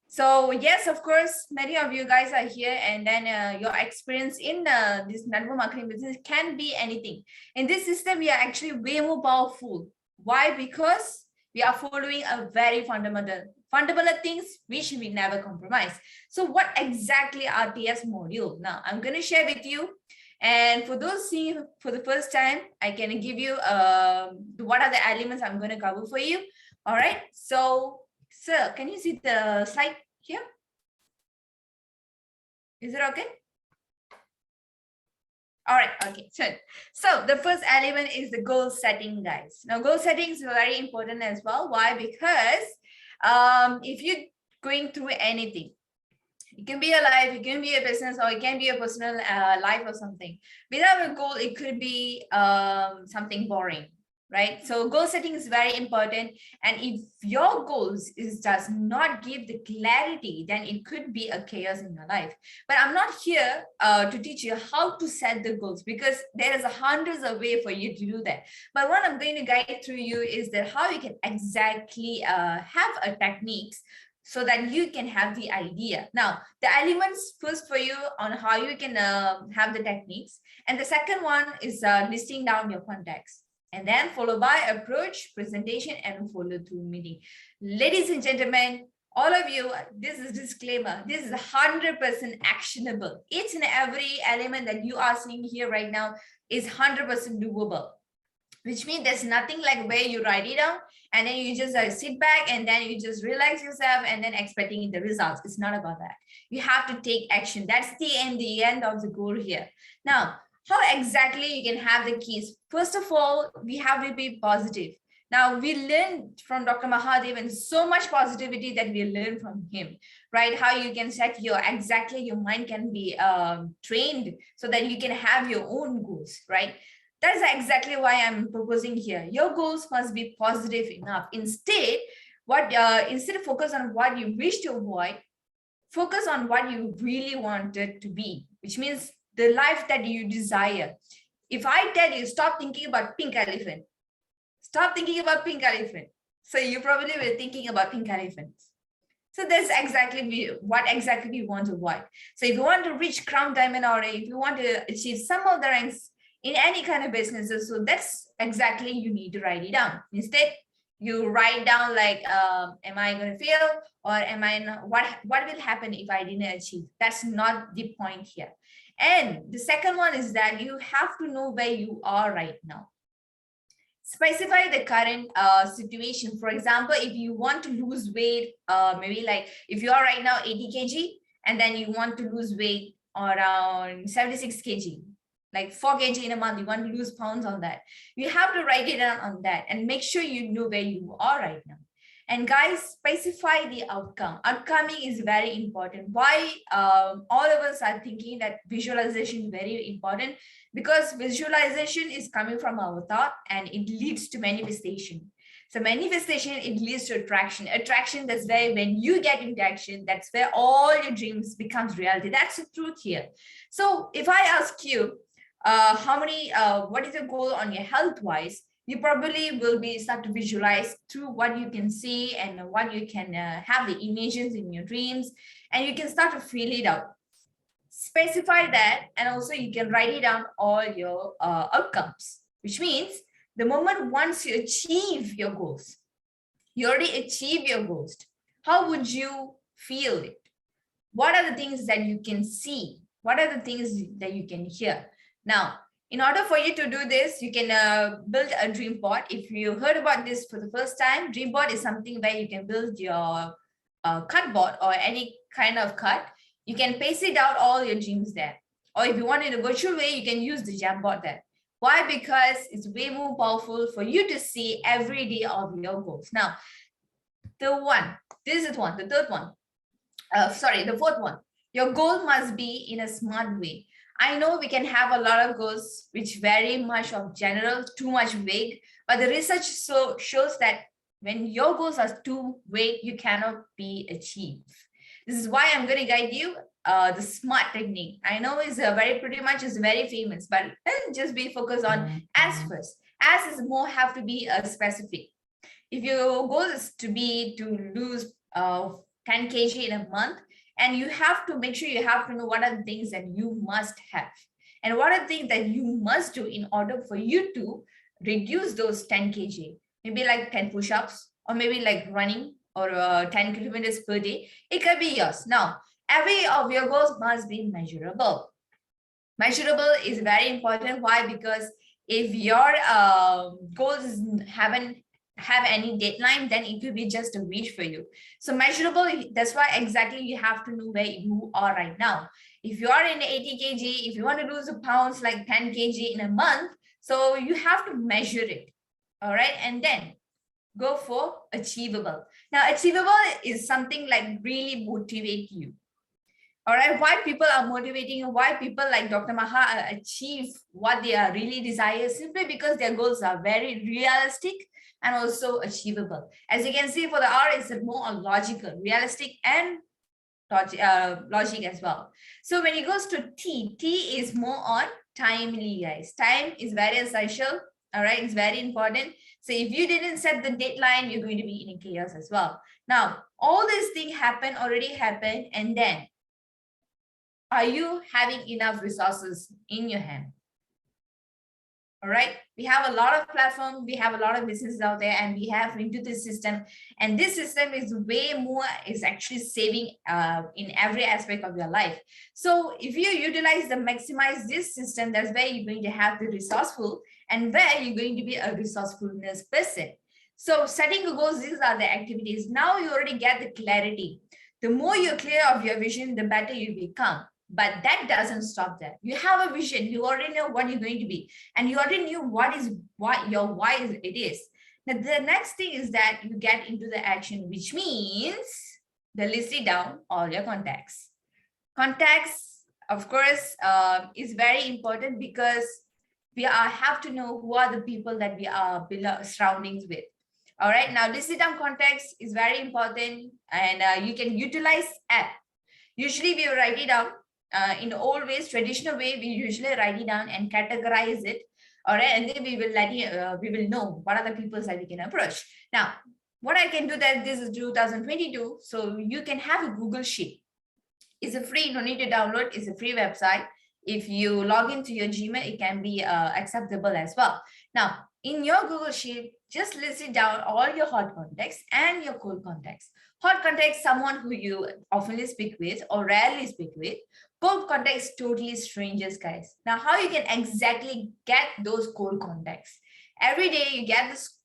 So yes, of course, many of you guys are here, and then your experience in this network marketing business can be anything. In this system, we are actually way more powerful. Why? Because we are following a very fundamental things which we never compromise. So what exactly RTS module? Now, I'm going to share with you. And for those seeing for the first time, I can give you what are the elements I'm going to cover for you. All right. So, sir, can you see the slide here? Is it okay? All right, okay, so the first element is the goal setting, guys. Now, goal setting is very important as well. Why? Because if you're going through anything, it can be a life, it can be a business, or it can be a personal life or something. Without a goal, it could be something boring. Right? So goal setting is very important. And if your goals does not give the clarity, then it could be a chaos in your life. But I'm not here to teach you how to set the goals, because there is hundreds of ways for you to do that. But what I'm going to guide through you is that how you can exactly have a techniques so that you can have the idea. Now, the elements first for you on how you can have the techniques. And the second one is listing down your contacts. And then followed by approach, presentation, and follow through meeting. Ladies and gentlemen, all of you, this is disclaimer. This is 100% actionable. Each and every element that you are seeing here right now is 100% doable, which means there's nothing like where you write it down and then you just sit back and then you just relax yourself and then expecting the results. It's not about that. You have to take action. That's the end of the goal here. Now, how exactly you can have the keys? First of all, we have to be positive. Now, we learned from Dr. Mahadev and so much positivity that we learned from him, right? How you can set your mind can be trained so that you can have your own goals, right? That's exactly why I'm proposing here. Your goals must be positive enough. Instead of focus on what you wish to avoid, focus on what you really want it to be, which means the life that you desire. If I tell you, stop thinking about pink elephant, stop thinking about pink elephant. So you probably were thinking about pink elephants. So that's what exactly we want to avoid. So if you want to reach crown diamond, or if you want to achieve some of the ranks in any kind of businesses, so that's exactly you need to write it down. Instead, you write down like, am I going to fail, or am I not, what will happen if I didn't achieve? That's not the point here. And the second one is that you have to know where you are right now. Specify the current situation. For example, if you want to lose weight, maybe like if you are right now 80 kg and then you want to lose weight around 76 kg, like 4 kg in a month, you want to lose pounds on that. You have to write it down on that and make sure you know where you are right now. And guys, specify the outcome. Outcoming is very important. Why all of us are thinking that visualization is very important? Because visualization is coming from our thought and it leads to manifestation. So manifestation, it leads to attraction. Attraction, that's where when you get into action, that's where all your dreams becomes reality. That's the truth here. So if I ask you, what is your goal on your health-wise? You probably will start to visualize through what you can see and what you can have the images in your dreams, and you can start to feel it out. Specify that, and also you can write it down all your outcomes, which means the moment once you achieve your goals, you already achieve your goals, how would you feel it? What are the things that you can see? What are the things that you can hear? Now, in order for you to do this, you can build a dream board. If you heard about this for the first time, dream board is something where you can build your cardboard or any kind of card. You can paste it out all your dreams there. Or if you want in a virtual way, you can use the Jamboard there. Why? Because it's way more powerful for you to see every day of your goals. Now, the fourth one. Your goal must be in a smart way. I know we can have a lot of goals which very much of general, too much vague, but the research shows that when your goals are too vague, you cannot be achieved. This is why I'm going to guide you the SMART technique. I know it's very famous, but just be focused on as first. As is more have to be specific. If your goal is to lose 10 kg in a month, and you have to make sure you have to know what are the things that you must have and what are the things that you must do in order for you to reduce those 10 kg, maybe like 10 push-ups or maybe like running or 10 kilometers per day. It could be yours. Now, every of your goals must be measurable. Measurable is very important. Why? Because if your goals haven't have any deadline, then it will be just a wish for you. So measurable, that's why exactly you have to know where you are right now. If you are in 80 kg, if you want to lose a pounds like 10 kg in a month, so you have to measure it. All right. And then go for achievable. Now, achievable is something like really motivate you. All right. Why people are motivating you, why people like Dr. Maha achieve what they are really desire, simply because their goals are very realistic and also achievable. As you can see, for the R, it's more on logical, realistic, and logic as well. So when it goes to T is more on timely, guys. Time is very essential. All right, it's very important. So if you didn't set the deadline, you're going to be in chaos as well. Now, all these things already happened, and then are you having enough resources in your hand? All right, we have a lot of platforms, we have a lot of businesses out there, and we have into this system, and this system is way more, is actually saving in every aspect of your life. So if you utilize the maximize this system, that's where you're going to have the resourceful and where you're going to be a resourcefulness person. So setting goals, these are the activities. Now you already get the clarity. The more you're clear of your vision, the better you become. But that doesn't stop there. You have a vision. You already know what you're going to be. And you already knew what your why it is. Now, the next thing is that you get into the action, which means the listing down all your contacts. Contacts, of course, is very important because we have to know who are the people that we are surroundings with. All right, now listing down contacts is very important, and you can utilize app. Usually we write it down in the old ways, traditional way, we usually write it down and categorize it. All right, and then we will know what are the people that we can approach. Now, what I can do that this is 2022, so you can have a Google Sheet. It's a free, you don't need to download, it's a free website. If you log into your Gmail, it can be acceptable as well. Now, in your Google Sheet, just list it down all your hot contacts and your cold contacts. Hot contacts, someone who you often speak with or rarely speak with. Cold contacts, totally strangers, guys. Now, how you can exactly get those cold contacts? Every day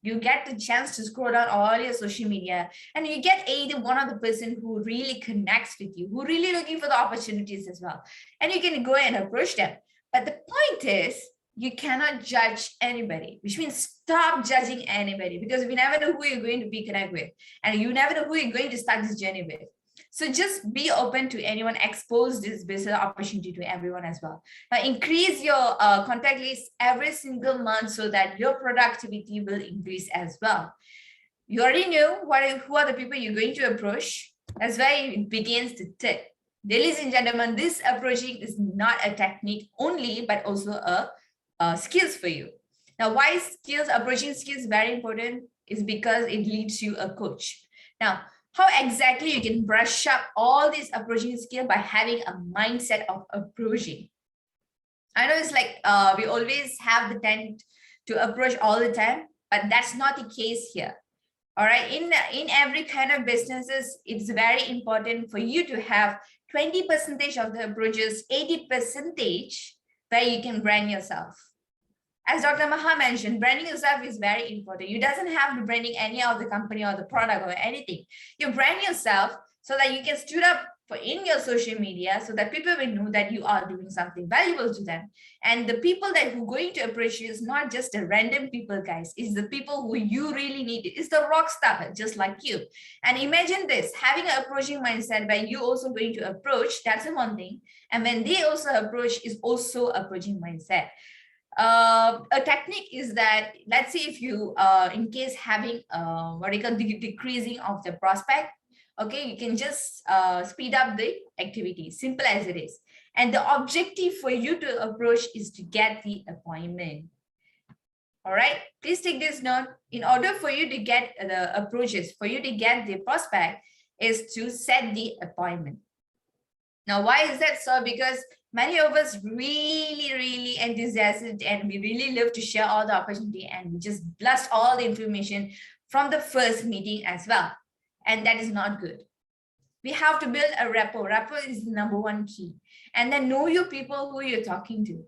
you get the chance to scroll down all your social media, and you get either one of the person who really connects with you, who really looking for the opportunities as well, and you can go and approach them. But the point is, you cannot judge anybody, which means stop judging anybody, because we never know who you're going to be connect with, and you never know who you're going to start this journey with. So just be open to anyone, expose this business opportunity to everyone as well. Now increase your contact list every single month so that your productivity will increase as well. You already know who are the people you're going to approach. That's why it begins to tip. Ladies and gentlemen, this approaching is not a technique only, but also a skills for you. Now, why approaching skills very important is because it leads you a coach. Now, how exactly you can brush up all these approaching skills by having a mindset of approaching. I know it's like we always have the tend to approach all the time, but that's not the case here. All right, in every kind of businesses, it's very important for you to have 20% of the approaches, 80% where you can brand yourself. As Dr. MAHA mentioned, branding yourself is very important. You doesn't have to branding any of the company or the product or anything. You brand yourself so that you can stood up in your social media so that people will know that you are doing something valuable to them. And the people that who are going to approach you is not just the random people, guys. It's the people who you really need. It's the rock star, just like you. And imagine this, having an approaching mindset where you also going to approach, that's the one thing. And when they also approach is also approaching mindset. A technique is that, let's say if you, in case having what you call decreasing of the prospect, okay, you can just speed up the activity, simple as it is. And the objective for you to approach is to get the appointment. All right, please take this note. In order for you to get the approaches, for you to get the prospect is to set the appointment. Now, why is that so? Because many of us really enthusiastic and we really love to share all the opportunity and we just blast all the information from the first meeting as well. And that is not good. We have to build a rapport. Rapport is the #1 key. And then know your people who you're talking to.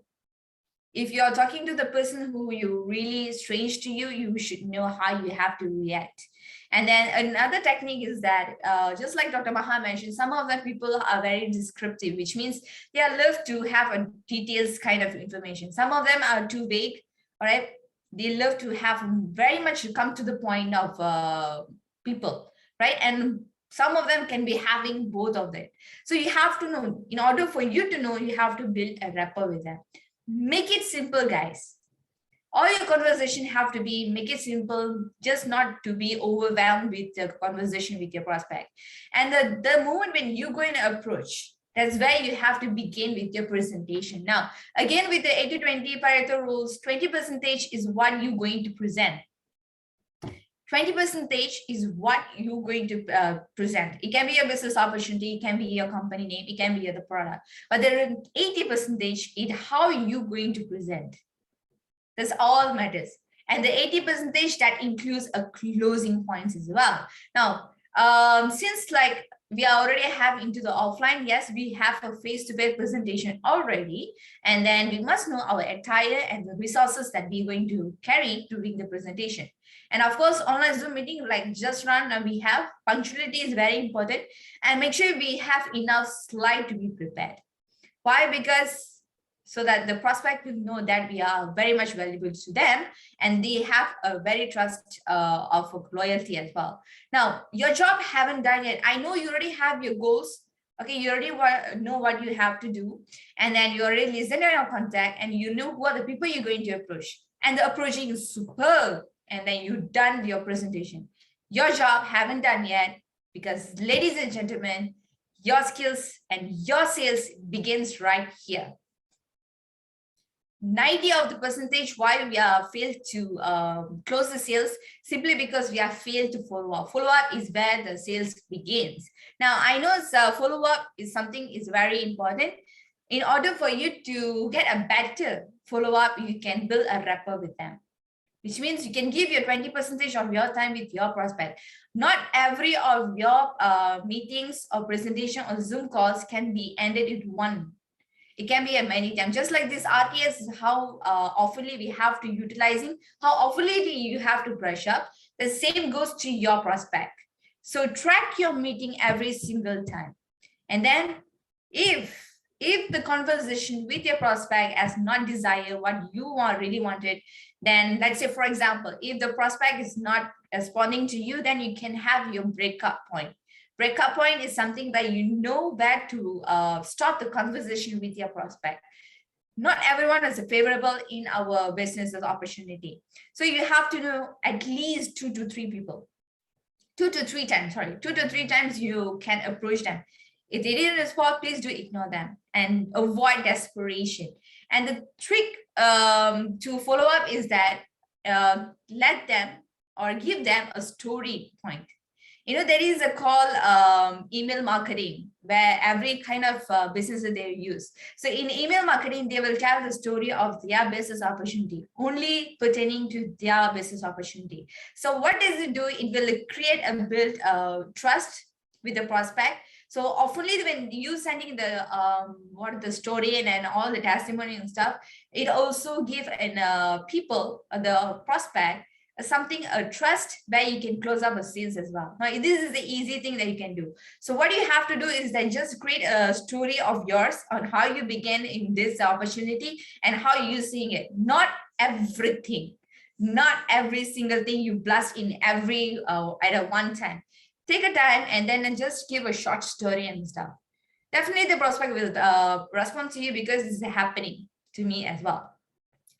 If you're talking to the person who you really strange to you, you should know how you have to react. And then another technique is that, just like Dr. MAHA mentioned, some of the people are very descriptive, which means they love to have a details kind of information. Some of them are too vague, all right? They love to have very much come to the point of people, right? And some of them can be having both of them. So you have to know, in order for you to know, you have to build a rapport with them. Make it simple, guys. All your conversation have to be, make it simple, just not to be overwhelmed with the conversation with your prospect. And the moment when you go and approach, that's where you have to begin with your presentation. Now, again, with the 80-20 Pareto rules, 20% is what you're going to present. 20% is what you're going to present. It can be a business opportunity, it can be your company name, it can be the product. But the 80% is how you're going to present. That's all matters. And the 80% that includes a closing points as well. Now, since like we already have into the offline. Yes, we have a face-to-face presentation already. And then we must know our attire and the resources that we're going to carry during the presentation. And of course, online Zoom meeting, like just run, we have punctuality is very important, and make sure we have enough slide to be prepared. Why? Because so that the prospect will know that we are very much valuable to them, and they have a very trust of loyalty as well. Now, your job haven't done yet. I know you already have your goals. Okay, you already know what you have to do, and then you already listen to your contact, and you know who are the people you're going to approach, and the approaching is superb, and then you've done your presentation. Your job haven't done yet, because ladies and gentlemen, your skills and your sales begins right here. 90 of the percentage why we are failed to close the sales, simply because we have failed to follow up. Follow up is where the sales begins. Now, I know follow up is something is very important. In order for you to get a better follow up, you can build a rapport with them, which means you can give your 20% of your time with your prospect. Not every of your meetings or presentation or Zoom calls can be ended in one. It can be a many times. Just like this RTS is how oftenly we have to utilizing, how oftenly you have to brush up. The same goes to your prospect. So track your meeting every single time. And then if the conversation with your prospect has not desired what you really wanted, then let's say, for example, if the prospect is not responding to you, then you can have your breakup point. Breakup point is something that you know where to stop the conversation with your prospect. Not everyone is favorable in our business opportunity. So you have to know at least 2 to 3 people. 2 to 3 times, sorry, 2 to 3 times you can approach them. If they didn't respond, please do ignore them and avoid desperation. And the trick to follow up is that let them or give them a story point. You know, there is a call email marketing, where every kind of business that they use. So in email marketing, they will tell the story of their business opportunity, only pertaining to their business opportunity. So what does it do? It will create and build trust with the prospect. So oftenly when you sending the the story and all the testimony and stuff, it also give people, the prospect, something, a trust where you can close up a sales as well. Now, this is the easy thing that you can do. So what you have to do is then just create a story of yours on how you began in this opportunity and how you're seeing it. Not everything, not every single thing you blast in every at a one time. Take a time and then just give a short story and stuff. Definitely the prospect will respond to you, because it's happening to me as well.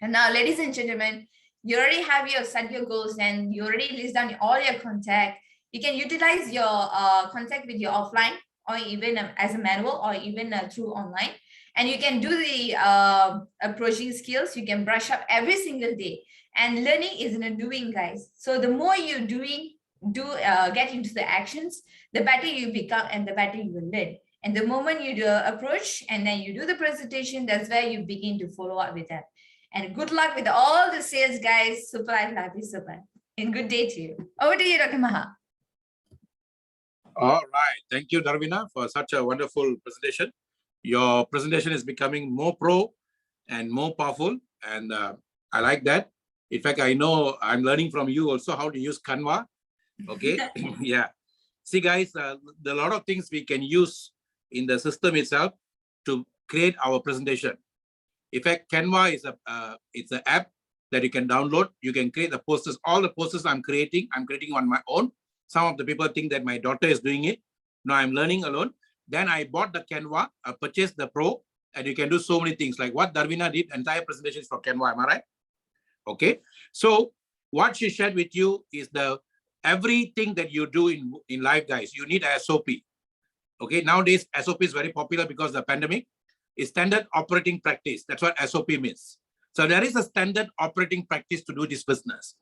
And now, ladies and gentlemen, you already have set your goals, and you already list down all your contact. You can utilize your contact with your offline, or even as a manual, or even through online. And you can do the approaching skills. You can brush up every single day. And learning is in a doing, guys. So the more you're doing, get into the actions, the better you become and the better you will learn. And the moment you do approach and then you do the presentation, that's where you begin to follow up with that. And good luck with all the sales, guys. Super, I love you, super. And good day to you. Over to you, Dr. Maha. All right. Thank you, DHARVINA, for such a wonderful presentation. Your presentation is becoming more pro and more powerful. And I like that. In fact, I know I'm learning from you also how to use Canva. Okay. Yeah. See, guys, there are a lot of things we can use in the system itself to create our presentation. In fact, Canva is it's an app that you can download. You can create the posters. All the posters I'm creating on my own. Some of the people think that my daughter is doing it. No, I'm learning alone. Then I bought the Canva, I purchased the Pro, and you can do so many things like what DHARVINA did. Entire presentation is for Canva. Am I right? Okay. So what she shared with you is everything that you do in life, guys. You need a SOP. Okay. Nowadays, SOP is very popular because of the pandemic. Is standard operating practice. That's what SOP means. So there is a standard operating practice to do this business.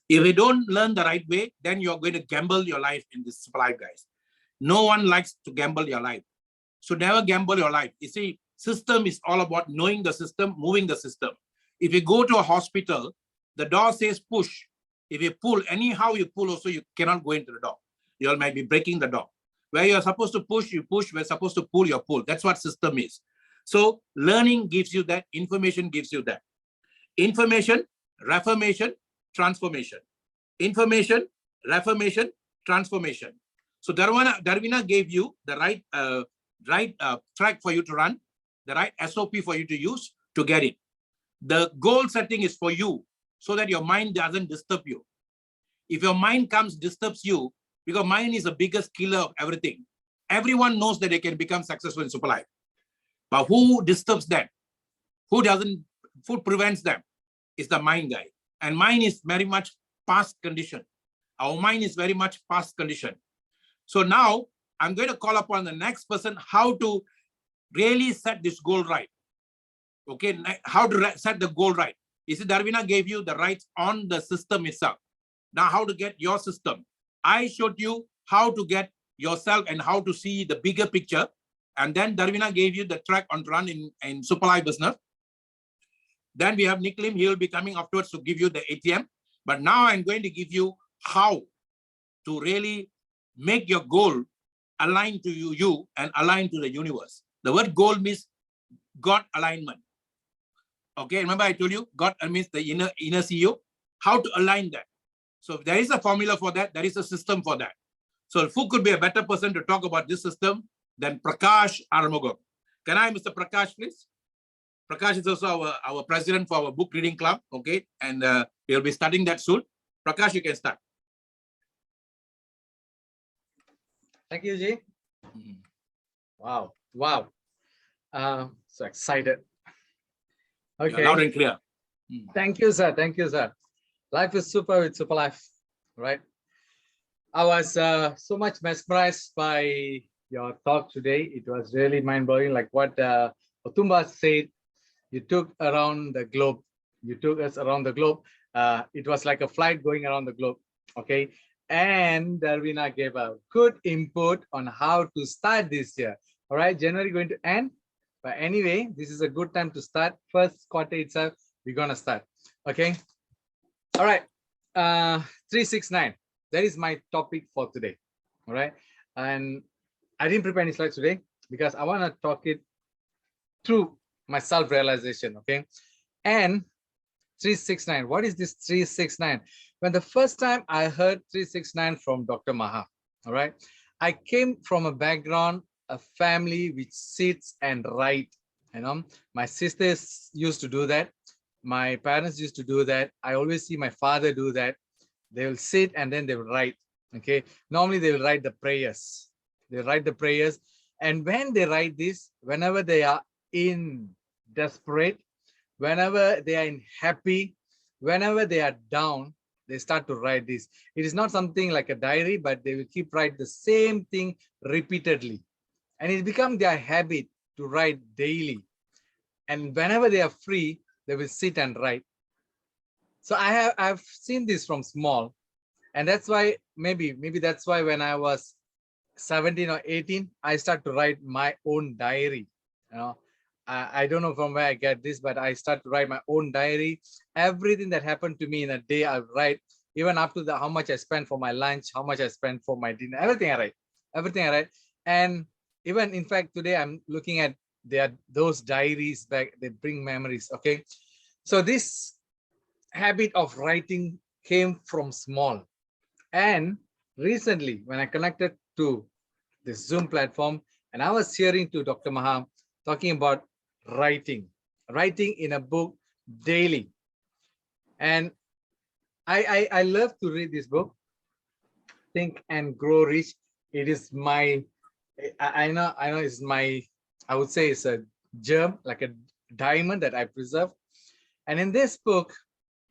If you don't learn the right way, then you're going to gamble your life in this life, guys. No one likes to gamble your life. So never gamble your life. You see, system is all about knowing the system, moving the system. If you go to a hospital, the door says push. If you pull, anyhow you pull also, you cannot go into the door. You all might be breaking the door. Where you're supposed to push, you push. Where you're supposed to pull, you pull. That's what system is. So learning gives you that. Information gives you that. Information, reformation, transformation. Information, reformation, transformation. So DHARVINA gave you the right track for you to run, the right SOP for you to use to get it. The goal setting is for you so that your mind doesn't disturb you. If your mind disturbs you, because mind is the biggest killer of everything. Everyone knows that they can become successful in super life. But who disturbs them? Who prevents them? Is the mind guy. And mind is very much past condition. Our mind is very much past condition. So now I'm going to call upon the next person how to really set this goal right. Okay, how to set the goal right. You see, DHARVINA gave you the rights on the system itself. Now, how to get your system. I showed you how to get yourself and how to see the bigger picture. And then DHARVINA gave you the track on run in super life business. Then we have Nick Lim. He will be coming afterwards to give you the ATM. But now I'm going to give you how to really make your goal align to you and align to the universe. The word goal means God alignment. Okay, remember I told you God means the inner CEO. How to align that. So there is a formula for that. There is a system for that. So who could be a better person to talk about this system than Prakash Armugam? Can I, Mr. Prakash, please? Prakash is also our president for our book reading club. Okay, and we'll be starting that soon. Prakash, you can start. Thank you, Ji. Wow. Wow. So excited. Okay. You're loud and clear. Thank you, sir. Thank you, sir. Life is super with super life, right? I was so much mesmerized by your talk today. It was really mind-blowing, like what Otumba said. You took around the globe. You took us around the globe. It was like a flight going around the globe, okay? And DHARVINA gave a good input on how to start this year. All right, January going to end. But anyway, this is a good time to start. First quarter itself, we're going to start, okay? All right, 369. That is my topic for today, all right? And I didn't prepare any slides today because I want to talk it through my self-realization, okay? And 369, what is this 369? When the first time I heard 369 from Dr. MAHA, all right? I came from a background, a family which sits and write, you know? My sisters used to do that. My parents used to do that. I always see my father do that. They will sit and then they will write, okay? Normally they will write the prayers. They write the prayers. And when they write this, whenever they are in desperate, whenever they are in happy, whenever they are down, they start to write this. It is not something like a diary, but they will keep write the same thing repeatedly. And it becomes their habit to write daily. And whenever they are free, they will sit and write. So I've seen this from small, and that's why maybe that's why when I was 17 or 18, I start to write my own diary. You know, I don't know from where I get this, but I start to write my own diary. Everything that happened to me in a day, I'll write. Even up to how much I spent for my lunch, how much I spent for my dinner, everything I write. Everything I write. And even in fact, today I'm looking at those diaries back. They bring memories. Okay, so this habit of writing came from small. And recently, when I connected to the Zoom platform, and I was hearing to Dr. MAHA talking about writing in a book daily. And I love to read this book, Think and Grow Rich. It is my, I know it's my, I would say it's a gem, like a diamond that I preserve. And in this book,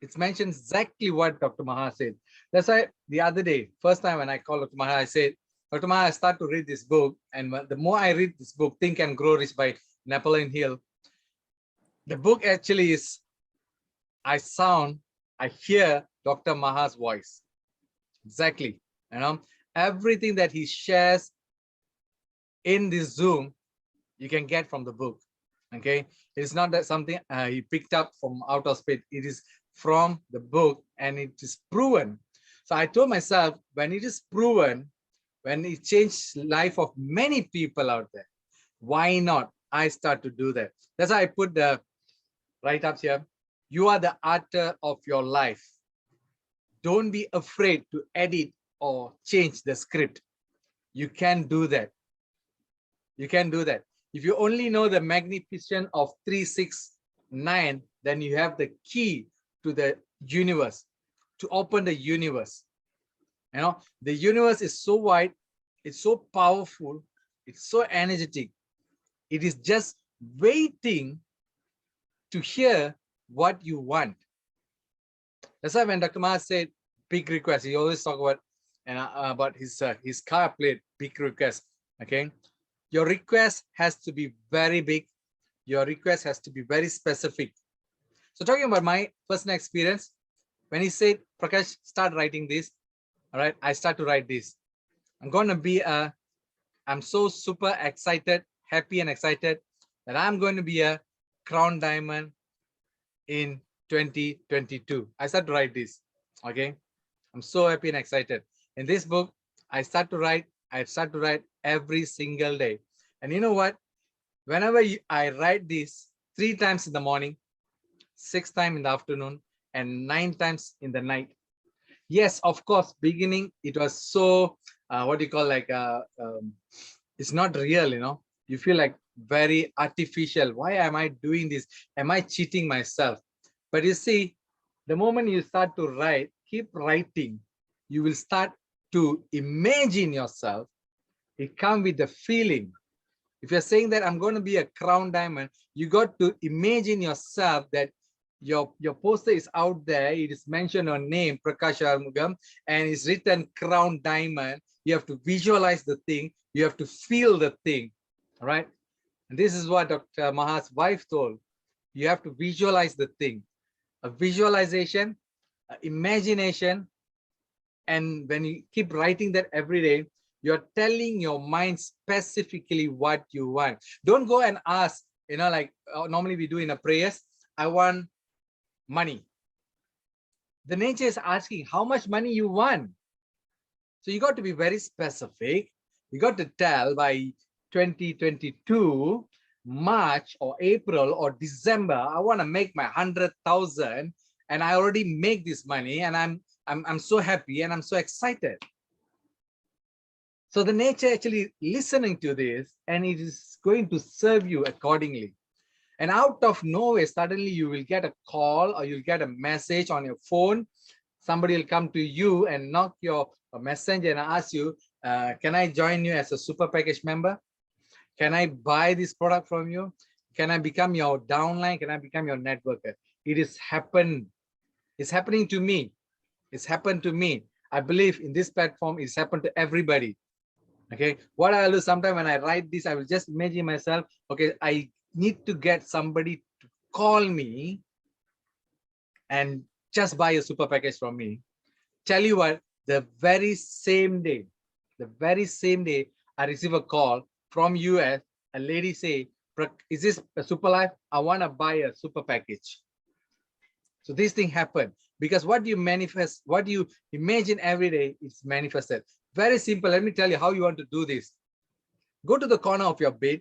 it mentions exactly what Dr. MAHA said. That's why the other day, first time when I called Dr. MAHA, I said, Dr. MAHA, I start to read this book. And the more I read this book, Think and Grow Rich by Napoleon Hill, the book actually is, I hear Dr. MAHA's voice. Exactly. You know, everything that he shares in this Zoom, you can get from the book. Okay. It's not that something he picked up from out of space. It is from the book and it is proven. So I told myself, when it is proven, when it changed life of many people out there, why not I start to do that? That's why I put the write-ups here. You are the author of your life. Don't be afraid to edit or change the script. You can do that. You can do that. If you only know the magnificence of 369, then you have the key to the universe, to open the universe. You know, the universe is so wide, it's so powerful, it's so energetic. It is just waiting to hear what you want. That's why when Dr. Maha said big request, he always talk about his car plate, big request. Okay, your request has to be very big. Your request has to be very specific. So talking about my personal experience, when he said, Prakash, start writing this. All right, I start to write this. I'm so super excited, happy and excited that I'm going to be a crown diamond in 2022. I start to write this. Okay, I'm so happy and excited. In this book, I start to write every single day. And you know what? Whenever I write this 3 times in the morning, 6 times in the afternoon, and 9 times in the night. Yes, of course, beginning, it was so, what do you call, like, it's not real, you know. You feel like very artificial. Why am I doing this? Am I cheating myself? But you see, the moment you start to write, keep writing, you will start to imagine yourself. It comes with the feeling. If you're saying that I'm going to be a crown diamond, you got to imagine yourself that your poster is out there. It is mentioned your name, Prakash Armugam, and it's written crown diamond. You have to visualize the thing. You have to feel the thing. All right. And this is what Dr. Maha's wife told. You have to visualize the thing. A visualization, imagination. And when you keep writing that every day, you're telling your mind specifically what you want. Don't go and ask, you know, like normally we do in a prayers, I want money. The nature is asking how much money you want. So you got to be very specific. You got to tell by 2022, March or April or December, I want to make my 100,000 and I already make this money and I'm so happy and I'm so excited. So the nature actually listening to this and it is going to serve you accordingly. And out of nowhere, suddenly you will get a call or you'll get a message on your phone. Somebody will come to you and knock your messenger and ask you, can I join you as a super package member? Can I buy this product from you? Can I become your downline? Can I become your networker? It is happened. It's happening to me. It's happened to me. I believe in this platform, it's happened to everybody. Okay, what I'll do sometime when I write this, I will just imagine myself, okay, I need to get somebody to call me and just buy a super package from me. Tell you what, the very same day, I receive a call from US, a lady say, is this a super life? I want to buy a super package. So this thing happened because what you manifest, what you imagine every day is manifested. Very simple. Let me tell you how you want to do this. Go to the corner of your bed,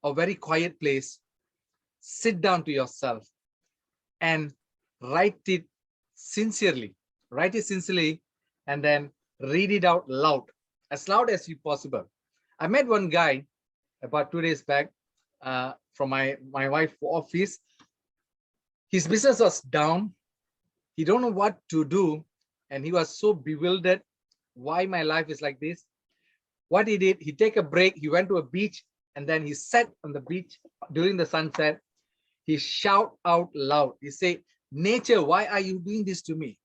a very quiet place, sit down to yourself and write it sincerely. Write it sincerely and then read it out loud as you possible. I met one guy about 2 days back from my wife's office. His business was down. He don't know what to do. And he was so bewildered. Why my life is like this? What he did, he take a break. He went to a beach and then he sat on the beach during the sunset. He shout out loud. He say, nature, why are you doing this to me?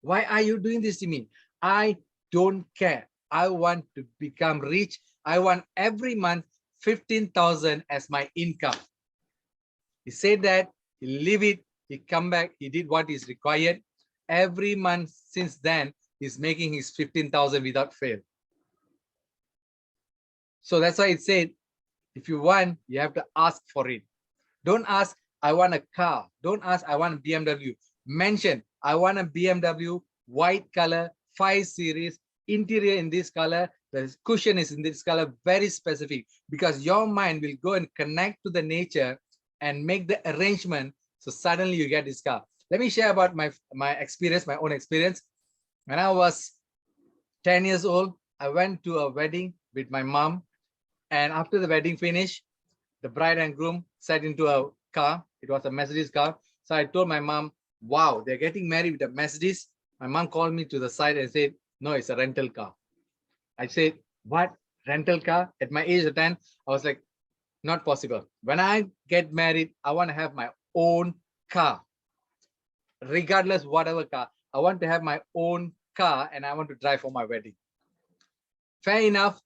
Why are you doing this to me? I don't care. I want to become rich. I want every month 15,000 as my income. He said that, he leave it, he come back, he did what is required. Every month since then, he's making his 15,000 without fail. So that's why it said, if you want, you have to ask for it. Don't ask, I want a car. Don't ask, I want a BMW. Mention, I want a BMW, white color, 5 Series, interior in this color, the cushion is in this color, very specific, because your mind will go and connect to the nature and make the arrangement. So suddenly you get this car. Let me share about my experience, my own experience. When I was 10 years old, I went to a wedding with my mom. And after the wedding finished, the bride and groom sat into a car. It was a Mercedes car. So I told my mom, wow, they're getting married with a Mercedes. My mom called me to the side and said, no, it's a rental car. I said, what? Rental car? At my age of 10, I was like, not possible. When I get married, I want to have my own car. Regardless, whatever car. I want to have my own car and I want to drive for my wedding. Fair enough.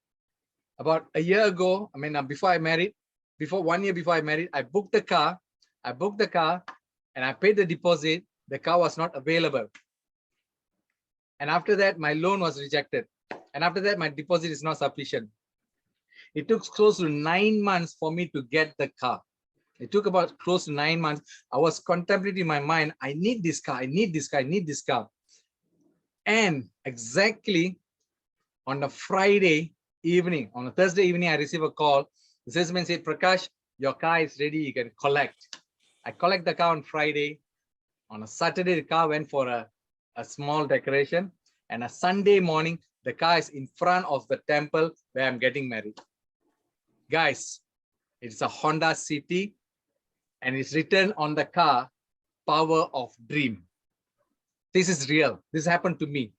About a year ago, before I married, 1 year before I married, I booked the car. And I paid the deposit. The car was not available. And after that, my loan was rejected. And after that, my deposit is not sufficient. It took close to 9 months for me to get the car. It took about close to 9 months. I was contemplating in my mind, I need this car, I need this car, I need this car. And exactly on a Friday evening, on a Thursday evening, I received a call. The salesman said, Prakash, your car is ready, you can collect. I collect the car on Friday. On a Saturday, the car went for a small decoration. And a Sunday morning, the car is in front of the temple where I'm getting married. Guys, it's a Honda City and it's written on the car, power of dream. This is real. This happened to me.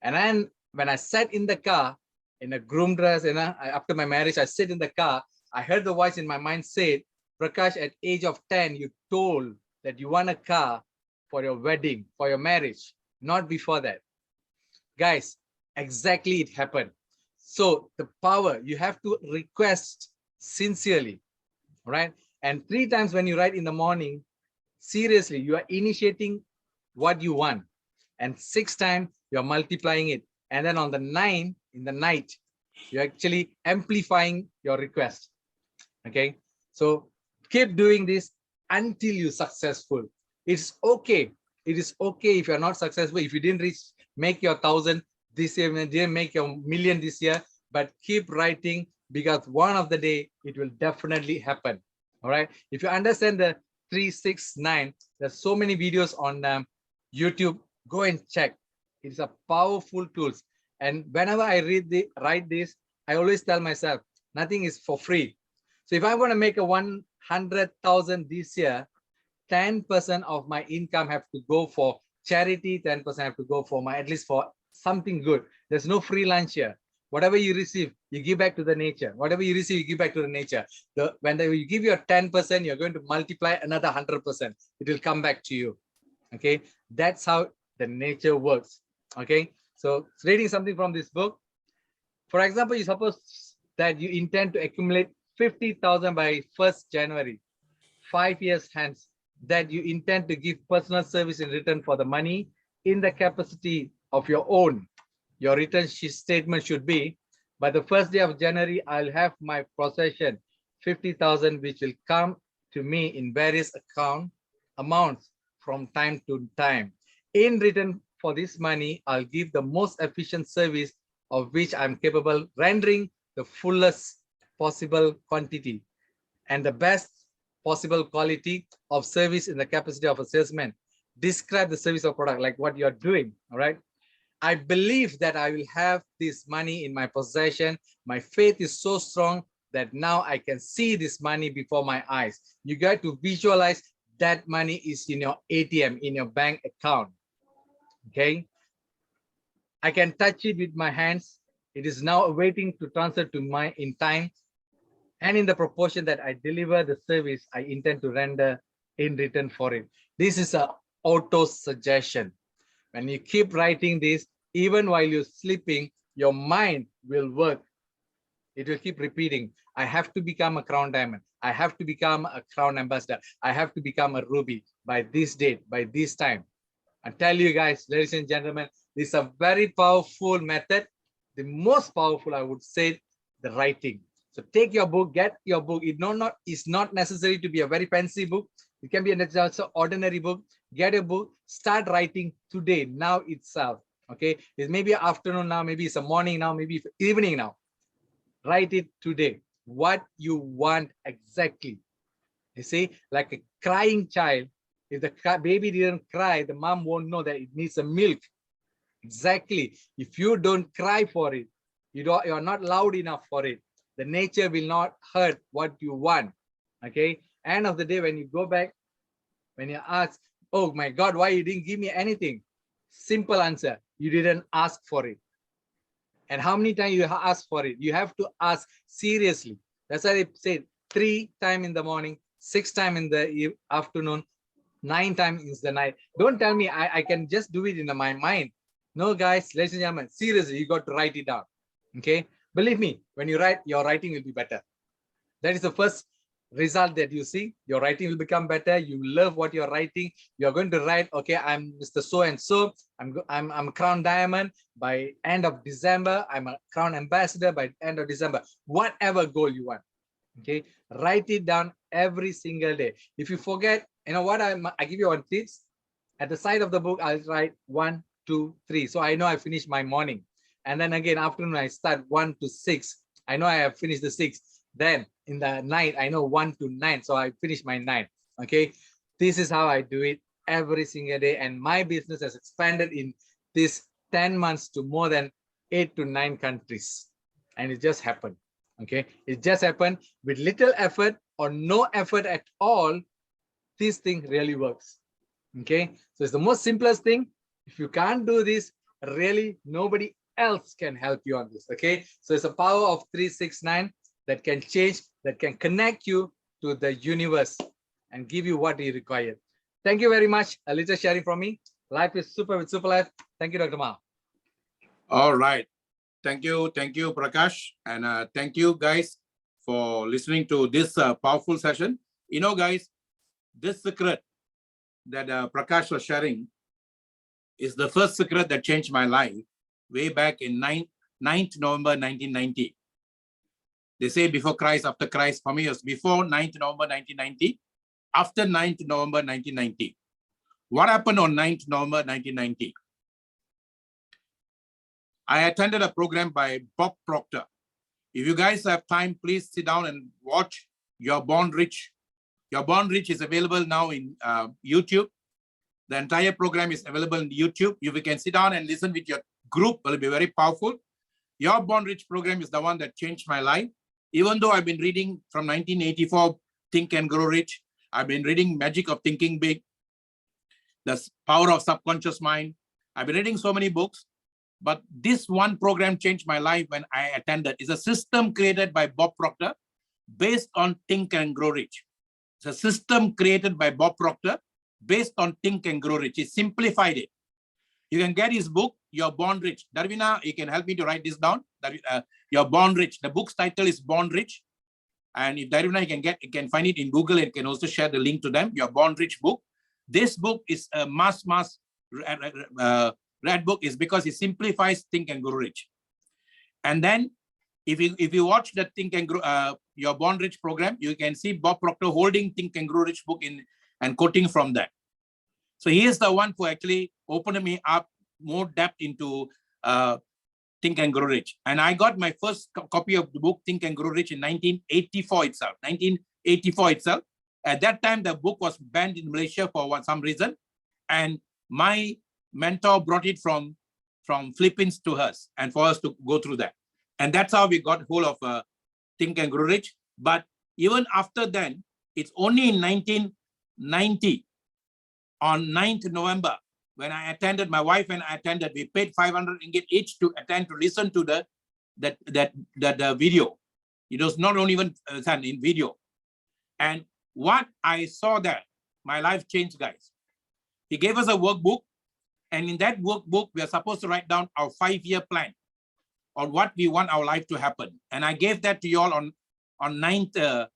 And then when I sat in the car in a groom dress, and after my marriage, I sit in the car, I heard the voice in my mind said, Prakash, at age of 10, you told that you want a car for your wedding, for your marriage, not before that. Guys, exactly it happened. So the power, you have to request sincerely, right? And 3 times when you write in the morning, seriously, you are initiating what you want. And 6 times, you're multiplying it. And then on the 9, in the night, you're actually amplifying your request, okay? So keep doing this until you're successful. It's okay. It is okay if you're not successful, if you didn't make your 1,000 this year, you didn't make your million this year, but keep writing because one of the day it will definitely happen. All right. If you understand the 3, 6, 9, there's so many videos on YouTube. Go and check. It's a powerful tools. And whenever I write this, I always tell myself, nothing is for free. So if I want to make a 100,000 this year, 10% of my income have to go for charity, 10% have to go for at least for something good. There's no free lunch here. Whatever you receive, you give back to the nature. Whatever you receive, you give back to the nature. When you give your 10%, you're going to multiply another 100%. It will come back to you. Okay, that's how the nature works. Okay, so reading something from this book. For example, you suppose that you intend to accumulate 50,000 by 1st January, 5 years hence, that you intend to give personal service in return for the money in the capacity of your own. Your return statement should be, by the 1st day of January, I'll have my possession 50,000, which will come to me in various amounts from time to time. In return for this money, I'll give the most efficient service of which I'm capable, rendering the fullest possible quantity and the best possible quality of service in the capacity of a salesman. Describe the service or product like what you're doing. All right. I believe that I will have this money in my possession. My faith is so strong that now I can see this money before my eyes. You got to visualize that money is in your ATM, in your bank account. Okay. I can touch it with my hands. It is now awaiting to transfer to my in time. And in the proportion that I deliver the service, I intend to render in return for it. This is an auto suggestion. When you keep writing this, even while you're sleeping, your mind will work. It will keep repeating. I have to become a crown diamond. I have to become a crown ambassador. I have to become a ruby by this date, by this time. I tell you guys, ladies and gentlemen, this is a very powerful method. The most powerful, I would say, the writing. So take your book, get your book. It's not necessary to be a very fancy book. It can be an ordinary book. Get a book, start writing today, now itself. Okay, it may be afternoon now, maybe it's a morning now, maybe it's evening now. Write it today. What you want exactly. You see, like a crying child, if the baby didn't cry, the mom won't know that it needs a milk. Exactly. If you don't cry for it, you're not loud enough for it, the nature will not hurt what you want. Okay. End of the day, when you go back, when you ask, oh my God, why you didn't give me anything? Simple answer, you didn't ask for it. And how many times you ask for it? You have to ask seriously. That's why I said 3 times in the morning, 6 times in the afternoon, 9 times in the night. Don't tell me I can just do it in my mind. No, guys, ladies and gentlemen, seriously, you got to write it down. Okay. Believe me, when you write, your writing will be better. That is the first result that you see. Your writing will become better. You love what you're writing. You're going to write, okay, I'm Mr. So and so. I'm Crown Diamond by end of December. I'm a Crown Ambassador by end of December. Whatever goal you want. Okay, write it down every single day. If you forget, you know what, I give you one tips. At the side of the book, I'll write 1, 2, 3. So I know I finished my morning. And then again, afternoon, I start 1 to 6. I know I have finished the 6. Then in the night, I know 1 to 9. So I finish my 9. Okay. This is how I do it every single day. And my business has expanded in this 10 months to more than 8 to 9 countries. And it just happened. Okay. It just happened with little effort or no effort at all. This thing really works. Okay. So it's the most simplest thing. If you can't do this, really nobody else can help you on this. Okay. So it's a power of 369 that can change, that can connect you to the universe and give you what you require. Thank you very much. A little sharing from me. Life is super with Super Life. Thank you, Dr. Ma. All right. Thank you, Prakash. And thank you guys for listening to this powerful session. You know, guys, this secret that Prakash was sharing is the first secret that changed my life way back in 9th November 1990. They say before Christ, after Christ. For me, it was before 9th November 1990, after 9th November 1990. What happened on 9th November 1990? I attended a program by Bob Proctor. If you guys have time, please sit down and watch You're Born Rich. You're Born Rich is available now in YouTube. The entire program is available in YouTube. You can sit down and listen with your group. It will be very powerful. You're Born Rich program is the one that changed my life. Even though I've been reading from 1984, Think and Grow Rich. I've been reading Magic of Thinking Big, The Power of Subconscious Mind. I've been reading so many books. But this one program changed my life when I attended. It's a system created by Bob Proctor based on Think and Grow Rich. It's a system created by Bob Proctor based on Think and Grow Rich. He simplified it. You can get his book, You're Born Rich. Darvina, you can help me to write this down. You're Born Rich. The book's title is Born Rich. And if Darvina, you can find it in Google. And can also share the link to them. You're Born Rich book. This book is a read book is because it simplifies Think and Grow Rich. And then if you watch the Think and Grow You're Born Rich program, you can see Bob Proctor holding Think and Grow Rich book in and quoting from that. So he is the one who actually opened me up more depth into Think and Grow Rich. And I got my first copy of the book Think and Grow Rich in 1984 itself. 1984 itself. At that time, the book was banned in Malaysia for some reason. And my mentor brought it from Philippines to us and for us to go through that. And that's how we got hold of Think and Grow Rich. But even after then, it's only in 1990, on 9th November, when I attended, my wife and I attended, we paid 500 ringgit each to attend, to listen to the video. It was not only even in video. And what I saw there, my life changed, guys. He gave us a workbook. And in that workbook, we are supposed to write down our 5-year plan on what we want our life to happen. And I gave that to you all on 9th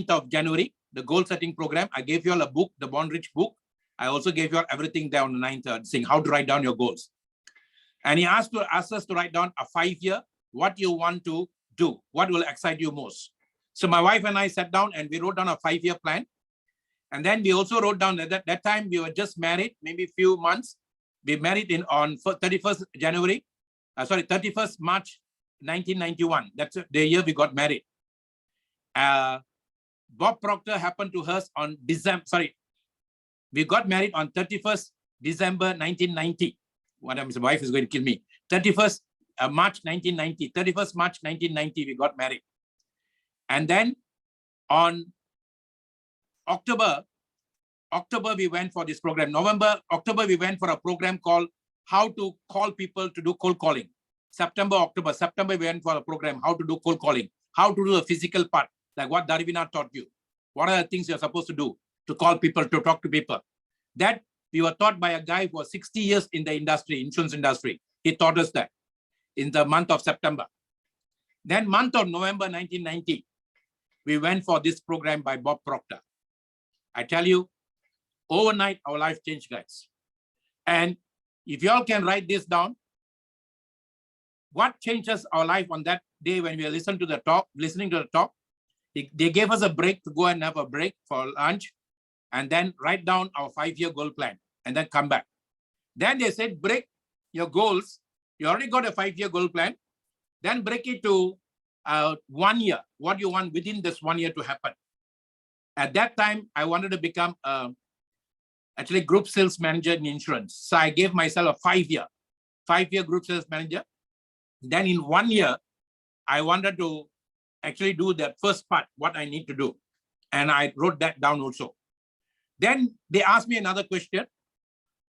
of January, the goal setting program. I gave you all a book, the Born Rich book. I also gave you all everything there on the 9th, saying how to write down your goals. And he asked us to write down a 5-year, what you want to do, what will excite you most. So my wife and I sat down and we wrote down a 5-year plan. And then we also wrote down that time we were just married, maybe a few months. We married on 31st March 1991. That's the year we got married. Bob Proctor happened to us on we got married on 31st December 1990. His wife is going to kill me. 31st March 1990. 31st March 1990, we got married. And then on October, we went for this program. October, we went for a program called How to Call People to Do Cold Calling. September, we went for a program, How to Do Cold Calling, how to do a physical part, like what DHARVINA taught you. What are the things you're supposed to do to call people, to talk to people? That we were taught by a guy who was 60 years in the industry, insurance industry. He taught us that in the month of September. Then month of November 1990, we went for this program by Bob Proctor. I tell you, overnight, our life changed, guys. And if y'all can write this down, what changes our life on that day when we listening to the talk, they gave us a break to go and have a break for lunch, and then write down our 5-year goal plan, and then come back. Then they said, break your goals. You already got a 5-year goal plan. Then break it to 1 year. What you want within this 1 year to happen. At that time, I wanted to become actually group sales manager in insurance. So I gave myself a 5-year group sales manager. Then in 1 year, I wanted to actually do the first part, what I need to do. And I wrote that down also. Then they asked me another question.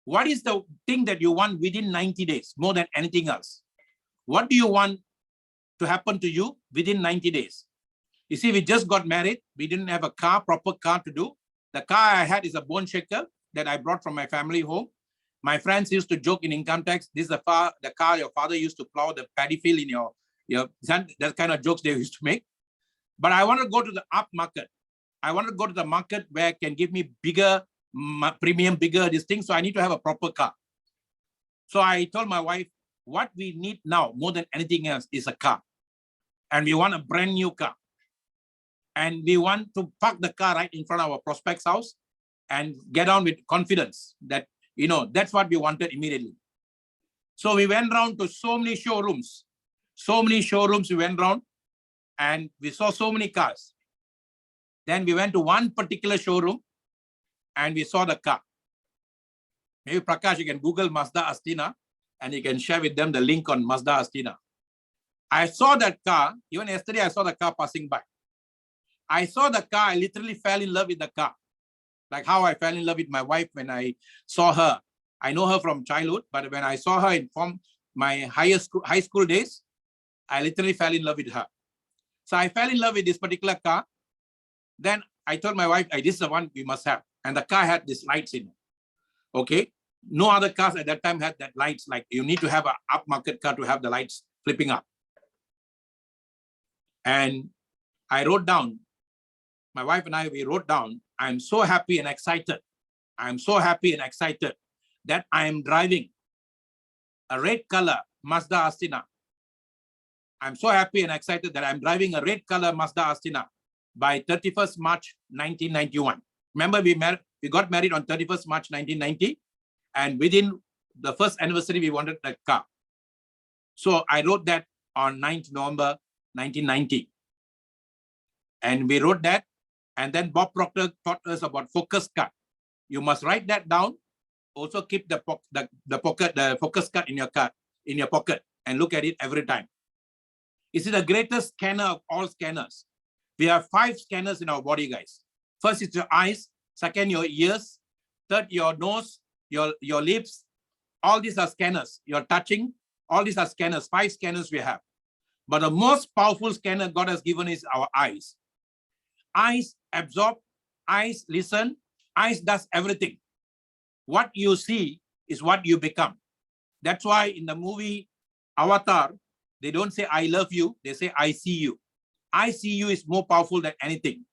What is the thing that you want within 90 days, more than anything else? What do you want to happen to you within 90 days? You see, we just got married. We didn't have a proper car to do. The car I had is a bone shaker that I brought from my family home. My friends used to joke in income tax, this is the car your father used to plow the paddy field in your son. That kind of jokes they used to make. But I want to go to the up market. I want to go to the market where it can give me bigger premium, bigger this thing. So I need to have a proper car. So I told my wife, what we need now more than anything else is a car. And we want a brand new car. And we want to park the car right in front of our prospect's house and get on with confidence that, that's what we wanted immediately. So we went around to so many showrooms. We went around and we saw so many cars. Then we went to one particular showroom and we saw the car. Maybe Prakash, you can Google Mazda Astina and you can share with them the link on Mazda Astina. I saw that car. Even yesterday, I saw the car passing by. I saw the car. I literally fell in love with the car. Like how I fell in love with my wife when I saw her. I know her from childhood, but when I saw her from my high school days, I literally fell in love with her. So I fell in love with this particular car. Then I told my wife, this is the one we must have. And the car had these lights in it. Okay. No other cars at that time had that lights. Like you need to have an upmarket car to have the lights flipping up. And I wrote down, my wife and I, we wrote down, I'm so happy and excited. I'm so happy and excited that I am driving a red color Mazda Astina. I'm so happy and excited that I'm driving a red color Mazda Astina by 31st March 1991. Remember, we got married on 31st March 1990, and within the first anniversary, we wanted that car. So I wrote that on 9th November 1990. And we wrote that, and then Bob Proctor taught us about focus cut. You must write that down. Also keep the focus cut in your pocket and look at it every time. This is the greatest scanner of all scanners. We have 5 scanners in our body, guys. First is your eyes, second your ears, third your nose, your lips. All these are scanners. You're touching, all these are scanners. 5 scanners we have. But the most powerful scanner God has given is our eyes. Eyes absorb, eyes listen, eyes does everything. What you see is what you become. That's why in the movie Avatar, they don't say I love you, they say I see you. I see you is more powerful than anything.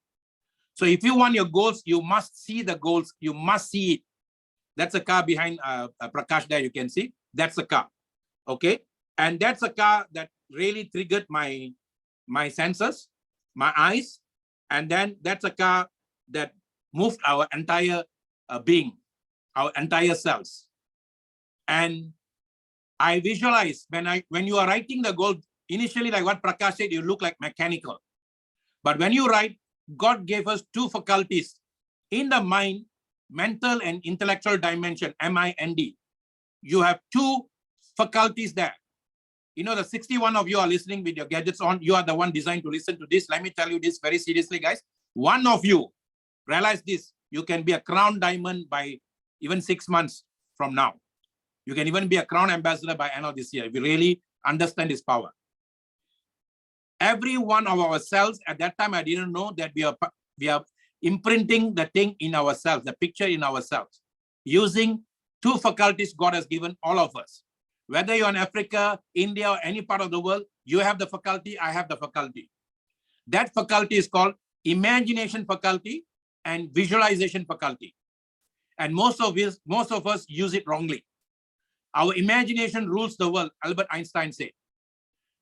So if you want your goals, you must see the goals, you must see it. That's a car behind Prakash there, you can see. That's a car, okay? And that's a car that really triggered my senses, my eyes. And then that's a car that moved our entire being, our entire cells. And I visualize when you are writing the goal, initially, like what Prakash said, you look like mechanical. But when you write, God gave us two faculties in the mind, mental and intellectual dimension, MIND. You have two faculties there. You know, the 61 of you are listening with your gadgets on. You are the one designed to listen to this. Let me tell you this very seriously, guys. One of you, realize this, you can be a crown diamond by even 6 months from now. You can even be a crown ambassador by end of this year if you really understand this power. Every one of our cells, at that time, I didn't know that we are imprinting the thing in ourselves, the picture in ourselves, using two faculties God has given all of us. Whether you're in Africa, India, or any part of the world, you have the faculty, I have the faculty. That faculty is called imagination faculty and visualization faculty. And most of us use it wrongly. Our imagination rules the world, Albert Einstein said.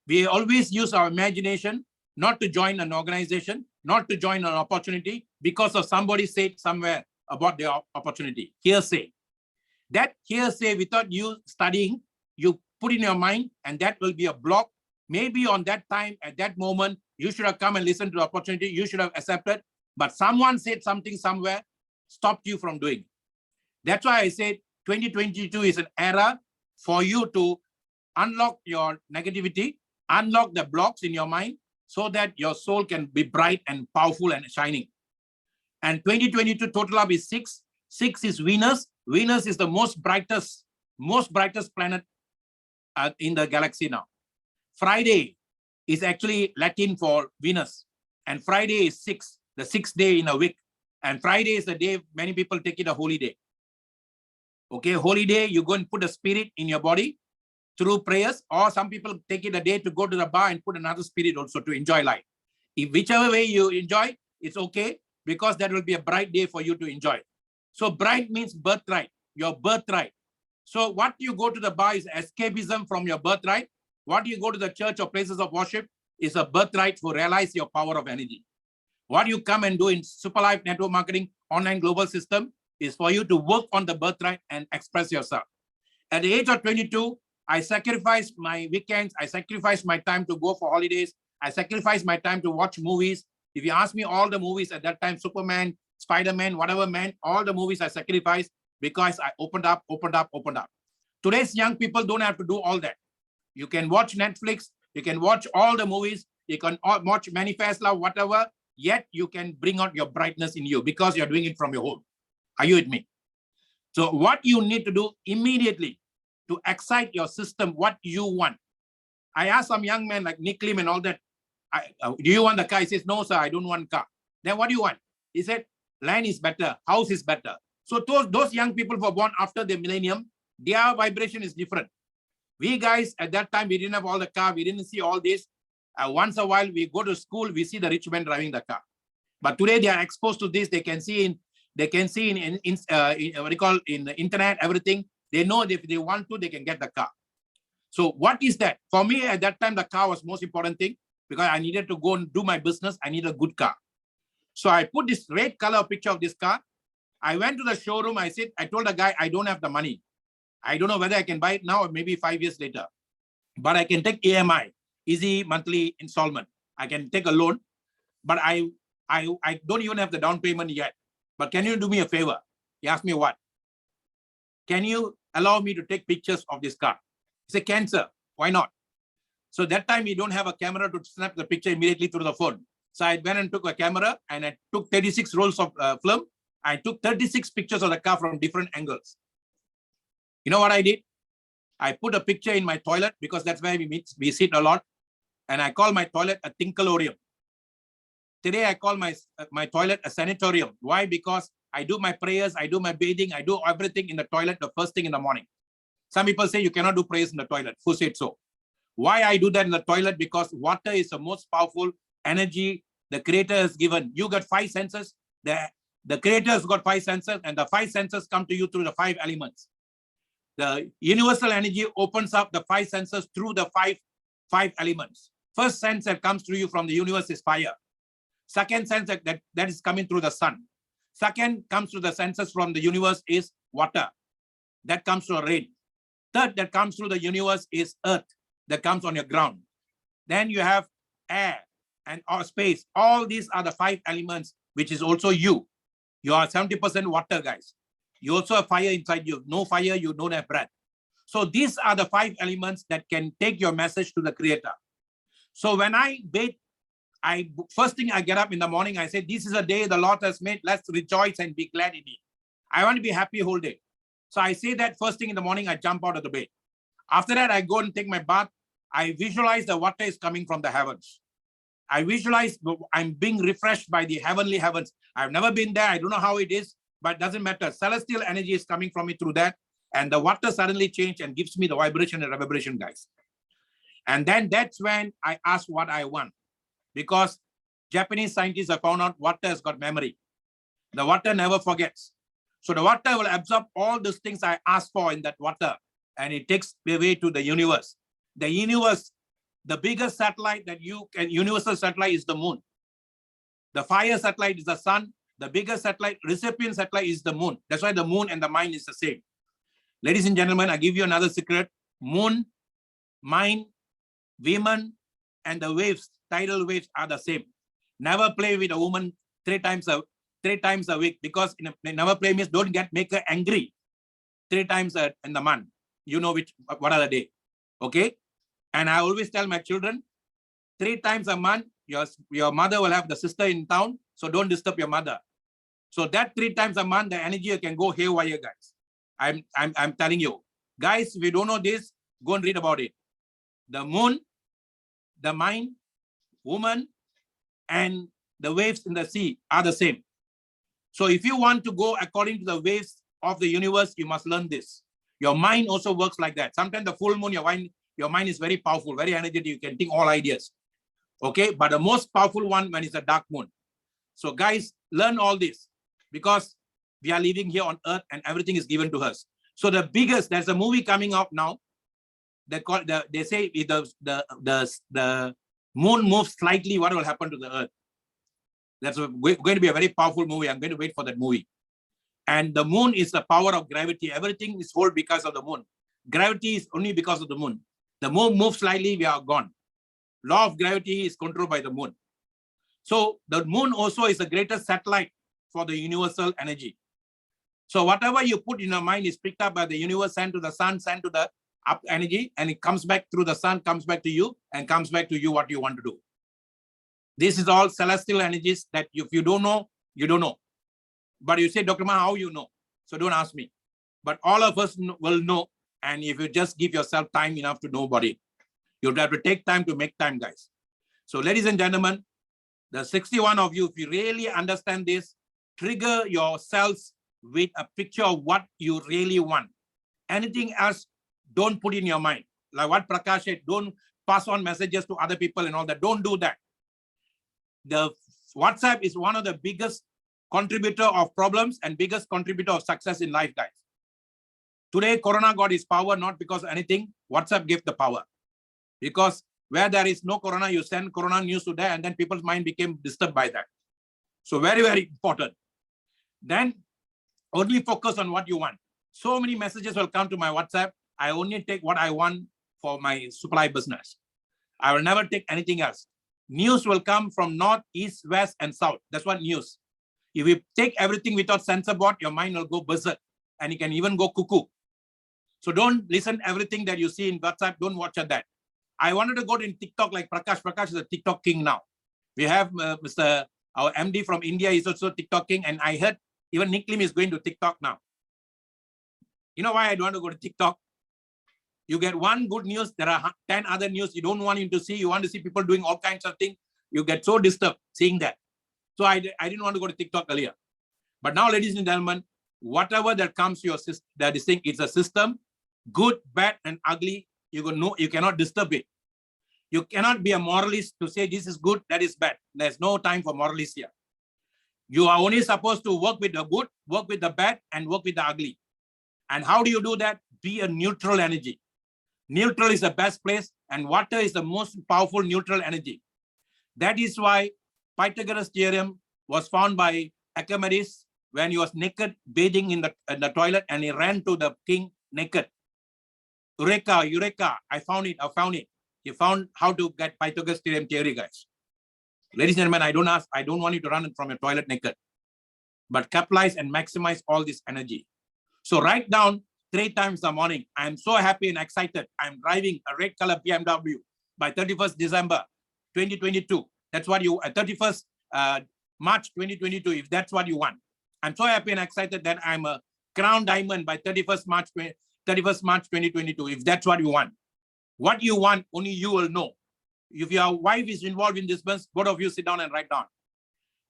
We always use our imagination not to join an organization, not to join an opportunity because of somebody said somewhere about the opportunity. Hearsay. That hearsay, without you studying, you put in your mind, and that will be a block. Maybe on that time, at that moment, you should have come and listened to the opportunity. You should have accepted, but someone said something somewhere, stopped you from doing. That's why I said 2022 is an era for you to unlock your negativity, unlock the blocks in your mind so that your soul can be bright and powerful and shining. And 2022 total up is 6. 6 is Venus. Venus is the most brightest planet in the galaxy now. Friday is actually Latin for Venus. And Friday is 6, the 6th day in a week. And Friday is the day many people take it a holy day. Okay, holy day, you go and put a spirit in your body through prayers, or some people take it a day to go to the bar and put another spirit also to enjoy life. If whichever way you enjoy, it's okay, because that will be a bright day for you to enjoy. So bright means birthright, your birthright. So what you go to the bar is escapism from your birthright. What you go to the church or places of worship is a birthright to realize your power of energy. What you come and do in Super Life Network Marketing Online Global System is for you to work on the birthright and express yourself. At the age of 22, I sacrificed my weekends. I sacrificed my time to go for holidays. I sacrificed my time to watch movies. If you ask me, all the movies at that time, Superman, Spider-Man, whatever, man, all the movies I sacrificed because I opened up. Today's young people don't have to do all that. You can watch Netflix. You can watch all the movies. You can watch Manifest Love, whatever. Yet you can bring out your brightness in you because you're doing it from your home. Are you with me? So what you need to do immediately to excite your system, what you want. I asked some young men like Nick Lim and all that, do you want the car? He says, no, sir, I don't want car. Then what do you want? He said, land is better, house is better. So those young people who were born after the millennium, their vibration is different. We guys, at that time, we didn't have all the car. We didn't see all this. Once a while, we go to school, we see the rich men driving the car. But today they are exposed to this. They can see in what you call in the internet, everything. They know if they want to, they can get the car. So what is that? For me, at that time, the car was the most important thing because I needed to go and do my business. I need a good car. So I put this red color picture of this car. I went to the showroom. I told the guy, I don't have the money. I don't know whether I can buy it now or maybe 5 years later. But I can take EMI, easy monthly installment. I can take a loan. But I don't even have the down payment yet. But can you do me a favor? He asked me what? Can you allow me to take pictures of this car? He said, can, sir. Why not? So that time we don't have a camera to snap the picture immediately through the phone. So I went and took a camera and I took 36 rolls of film. I took 36 pictures of the car from different angles. You know what I did? I put a picture in my toilet because that's where we sit a lot. And I call my toilet a tinkalorium. Today I call my toilet a sanatorium. Why? Because I do my prayers, I do my bathing, I do everything in the toilet the first thing in the morning. Some people say you cannot do prayers in the toilet. Who said so? Why I do that in the toilet? Because water is the most powerful energy the Creator has given. You got 5 senses. The Creator has got 5 senses, and the 5 senses come to you through the 5 elements. The universal energy opens up the 5 senses through the five elements. First sense that comes to you from the universe is fire. Second sense that is coming through the sun. Second comes to the senses from the universe is water. That comes to rain. Third that comes through the universe is earth that comes on your ground. Then you have air and space. All these are the 5 elements, which is also you. You are 70% water, guys. You also have fire inside you. No fire, you don't have breath. So these are the 5 elements that can take your message to the creator. So when I bathe, first thing I get up in the morning, I say, this is a day the Lord has made. Let's rejoice and be glad in it. I want to be happy whole day. So I say that first thing in the morning, I jump out of the bed. After that, I go and take my bath. I visualize the water is coming from the heavens. I visualize I'm being refreshed by the heavenly heavens. I've never been there. I don't know how it is, but it doesn't matter. Celestial energy is coming from me through that. And the water suddenly changed and gives me the vibration and reverberation, guys. And then that's when I ask what I want. Because Japanese scientists have found out water has got memory. The water never forgets. So the water will absorb all those things I ask for in that water, and it takes me away to the universe. The universe, the biggest satellite that you can, universal satellite is the moon. The fire satellite is the sun. The biggest satellite, recipient satellite is the moon. That's why the moon and the mind is the same. Ladies and gentlemen, I give you another secret. Moon, mind, women, and the waves, tidal waves are the same. Never play with a woman 3 times a week, because never play means don't make her angry 3 times in the month. You know what are the day, okay? And I always tell my children, 3 times a month, your mother will have the sister in town, so don't disturb your mother. So that 3 times a month, the energy can go haywire, guys. I'm telling you, guys. If you don't know this, go and read about it. The moon, the mind, woman, and the waves in the sea are the same. So if you want to go according to the waves of the universe, you must learn this. Your mind also works like that. Sometimes the full moon, your mind is very powerful, very energetic. You can think all ideas. Okay, but the most powerful one when it's a dark moon. So guys, learn all this, because we are living here on earth and everything is given to us. So the biggest, there's a movie coming out now. They say if the moon moves slightly, what will happen to the earth? That's going to be a very powerful movie. I'm going to wait for that movie. And the moon is the power of gravity. Everything is whole because of the moon. Gravity is only because of the moon. The moon moves slightly, we are gone. Law of gravity is controlled by the moon. So the moon also is the greatest satellite for the universal energy. So whatever you put in your mind is picked up by the universe, sent to the sun, sent to the up energy, and it comes back through the sun, comes back to you, and comes back to you what you want to do. This is all celestial energies that if you don't know, you don't know. But you say, Dr. MAHA, how you know? So don't ask me. But all of us will know. And if you just give yourself time enough to know about it, you'll have to take time to make time, guys. So ladies and gentlemen, the 61 of you, if you really understand this, trigger yourselves with a picture of what you really want. Anything else, don't put in your mind. Like what Prakash said, don't pass on messages to other people and all that. Don't do that. The WhatsApp is one of the biggest contributor of problems and biggest contributor of success in life, guys. Today, Corona got its power not because of anything. WhatsApp gave the power. Because where there is no Corona, you send Corona news to there, and then people's mind became disturbed by that. So very, very important. Then only focus on what you want. So many messages will come to my WhatsApp. I only take what I want for my supply business. I will never take anything else. News will come from north, east, west, and south. That's what news. If you take everything without censor board, your mind will go berserk, and you can even go cuckoo. So don't listen to everything that you see in WhatsApp. Don't watch that. I wanted to go to TikTok like Prakash. Prakash is a TikTok king now. We have our MD from India is also TikTok king, and I heard even Nick Lim is going to TikTok now. You know why I don't want to go to TikTok? You get one good news, there are 10 other news you don't want him to see. You want to see people doing all kinds of things. You get so disturbed seeing that. So I didn't want to go to TikTok earlier. But now, ladies and gentlemen, whatever that comes to your system, that is saying it's a system, good, bad, and ugly, you cannot disturb it. You cannot be a moralist to say this is good, that is bad. There's no time for moralists here. You are only supposed to work with the good, work with the bad, and work with the ugly. And how do you do that? Be a neutral energy. Neutral is the best place, and water is the most powerful neutral energy. That is why Pythagoras' theorem was found by Archimedes when he was naked bathing in the toilet, and he ran to the king naked. Eureka, I found it. You found how to get Pythagoras theorem theory, guys. Ladies and gentlemen, I don't want you to run from your toilet naked, but capitalize and maximize all this energy. So write down 3 times a morning. I'm so happy and excited. I'm driving a red color BMW by 31st December 2022. That's what you, 31st March 2022, if that's what you want. I'm so happy and excited that I'm a crown diamond by 31st March 2022, if that's what you want. What you want, only you will know. If your wife is involved in this business, both of you sit down and write down.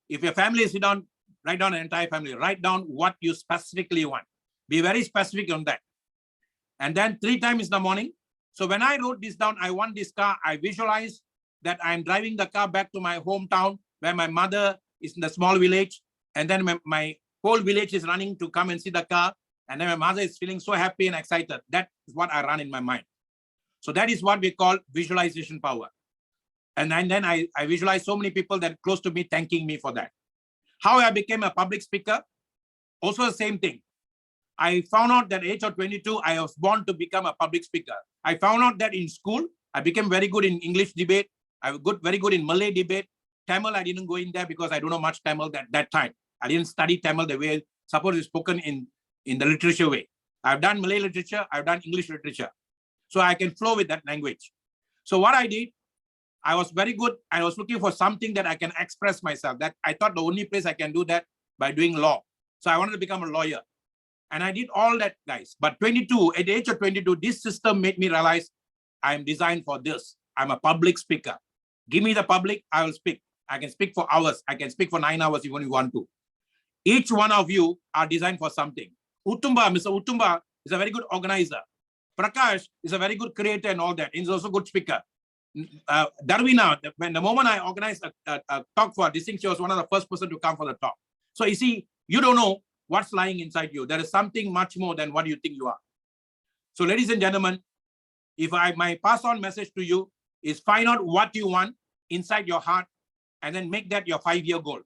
If your family is sit down, write down an entire family. Write down what you specifically want. Be very specific on that. And then 3 times in the morning. So when I wrote this down, I want this car, I visualize that I'm driving the car back to my hometown where my mother is in the small village. And then my whole village is running to come and see the car. And then my mother is feeling so happy and excited. That is what I run in my mind. So that is what we call visualization power. And then I visualize so many people that are close to me thanking me for that. How I became a public speaker, also the same thing. I found out that at the age of 22, I was born to become a public speaker. I found out that in school, I became very good in English debate. I was very good in Malay debate. Tamil, I didn't go in there because I don't know much Tamil that time. I didn't study Tamil the way suppose it's spoken in the literature way. I've done Malay literature, I've done English literature. So I can flow with that language. So what I did, I was very good. I was looking for something that I can express myself. That I thought the only place I can do that by doing law. So I wanted to become a lawyer. And I did all that, guys. But 22, at the age of 22, this system made me realize I am designed for this. I'm a public speaker. Give me the public, I will speak. I can speak for hours. I can speak for 9 hours if you want to. Each one of you are designed for something. Mr. Utumba is a very good organizer. Prakash is a very good creator and all that. He's also a good speaker. DHARVINA, when the moment I organized a talk for this thing, she was one of the first person to come for the talk. So you see, you don't know what's lying inside you. There is something much more than what you think you are. So ladies and gentlemen, if my pass on message to you is find out what you want inside your heart and then make that your 5-year goal.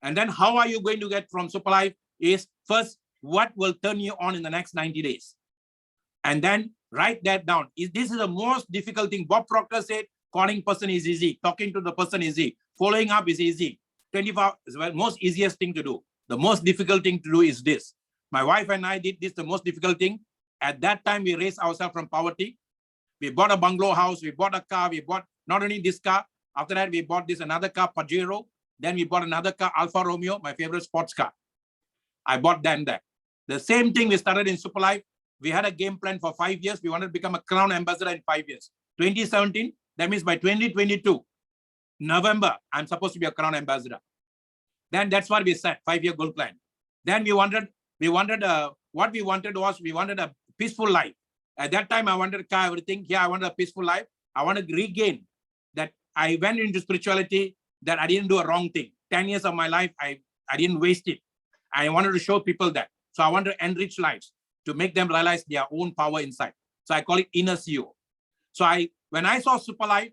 And then how are you going to get from Super Life is first, what will turn you on in the next 90 days? And then write that down. This is the most difficult thing. Bob Proctor said, calling person is easy. Talking to the person is easy. Following up is easy. 24 is the most easiest thing to do. The most difficult thing to do is this. My wife and I did this, the most difficult thing. At that time, we raised ourselves from poverty. We bought a bungalow house. We bought a car. We bought not only this car. After that, we bought this another car, Pajero. Then we bought another car, Alfa Romeo, my favorite sports car. I bought them that. The same thing we started in Super Life. We had a game plan for 5 years. We wanted to become a crown ambassador in 5 years. 2017, that means by 2022, November, I'm supposed to be a crown ambassador. Then that's what we set, 5-year goal plan. Then what we wanted was we wanted a peaceful life. At that time, I wanted to car, everything. Here, I wanted a peaceful life. I want to regain that I went into spirituality, that I didn't do a wrong thing. 10 years of my life, I didn't waste it. I wanted to show people that. So I want to enrich lives, to make them realize their own power inside. So I call it inner CEO. So when I saw Super Life,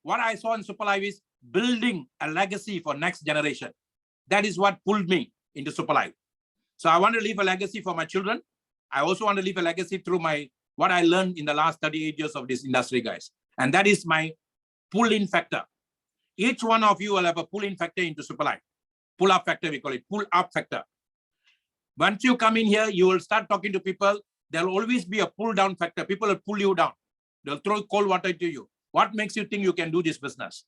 what I saw in Super Life is building a legacy for next generation. That is what pulled me into Super Life. So I want to leave a legacy for my children. I also want to leave a legacy through what I learned in the last 38 years of this industry, guys. And that is my pull-in factor. Each one of you will have a pull-in factor into Super Life. Pull-up factor, we call it, pull-up factor. Once you come in here, you will start talking to people. There will always be a pull-down factor. People will pull you down. They'll throw cold water to you. What makes you think you can do this business?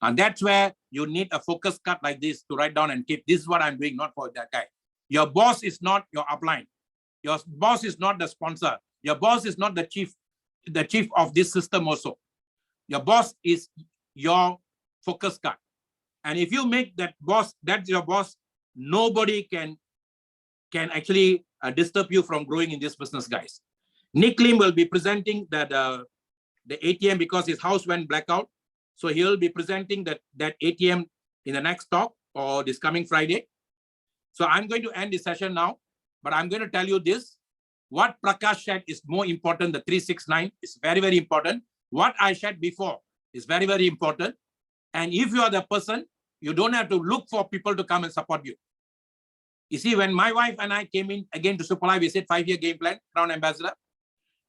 And that's where you need a focus cut like this to write down and keep. This is what I'm doing, not for that guy. Your boss is not your upline. Your boss is not the sponsor. Your boss is not the chief of this system also. Your boss is your focus cut. And if you make that boss, that's your boss, nobody can actually disturb you from growing in this business, guys. Nick Lim will be presenting the ATM because his house went blackout. So he'll be presenting that ATM in the next talk or this coming Friday. So I'm going to end this session now, but I'm going to tell you this. What Prakash said is more important. The 369 is very, very important. What I said before is very, very important. And if you are the person, you don't have to look for people to come and support you. You see, when my wife and I came in again to Super Life, we said 5-year game plan, crown ambassador.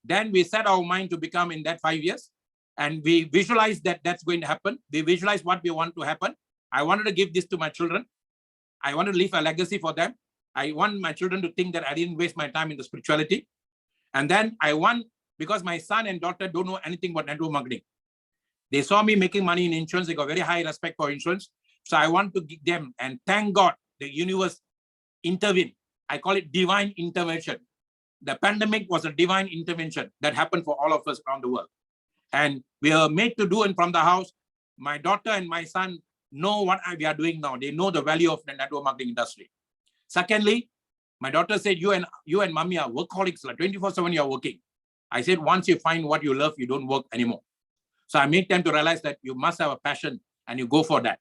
Then we set our mind to become in that 5 years. And we visualize that that's going to happen. We visualize what we want to happen. I wanted to give this to my children. I want to leave a legacy for them. I want my children to think that I didn't waste my time in the spirituality. And then I want, because my son and daughter don't know anything about network marketing. They saw me making money in insurance. They got very high respect for insurance. So I want to give them, and thank God the universe intervened. I call it divine intervention. The pandemic was a divine intervention that happened for all of us around the world. And we are made to do it from the house. My daughter and my son know what we are doing now. They know the value of the network marketing industry. Secondly, my daughter said, you and mommy are workaholics, like 24/7 you are working. I said, once you find what you love, you don't work anymore. So I made them to realize that you must have a passion and you go for that.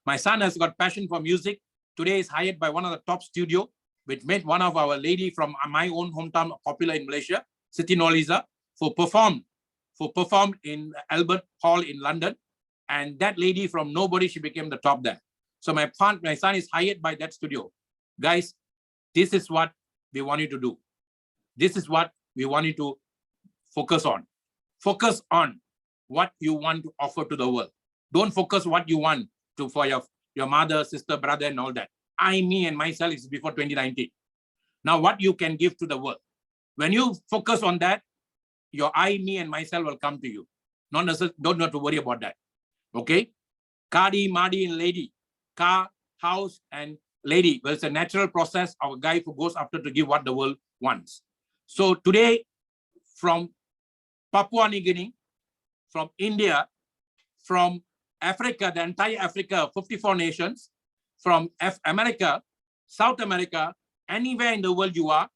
My son has got passion for music. Today is hired by one of the top studio, which made one of our lady from my own hometown popular in Malaysia, Siti Nurhaliza, for performed in Albert Hall in London. And that lady from nobody, she became the top there. So my son is hired by that studio. Guys, this is what we want you to do. This is what we want you to focus on. Focus on what you want to offer to the world. Don't focus what you want to for your mother, sister, brother, and all that. I, me, and myself is before 2019. Now, what you can give to the world. When you focus on that, your I, me, and myself will come to you. Not necessarily, don't have to worry about that. Okay? Kadi, Madi, and lady. Car, house, and lady. Well, it's a natural process of a guy who goes after to give what the world wants. So today, from Papua New Guinea, from India, from Africa, the entire Africa, 54 nations, from America, South America, anywhere in the world you are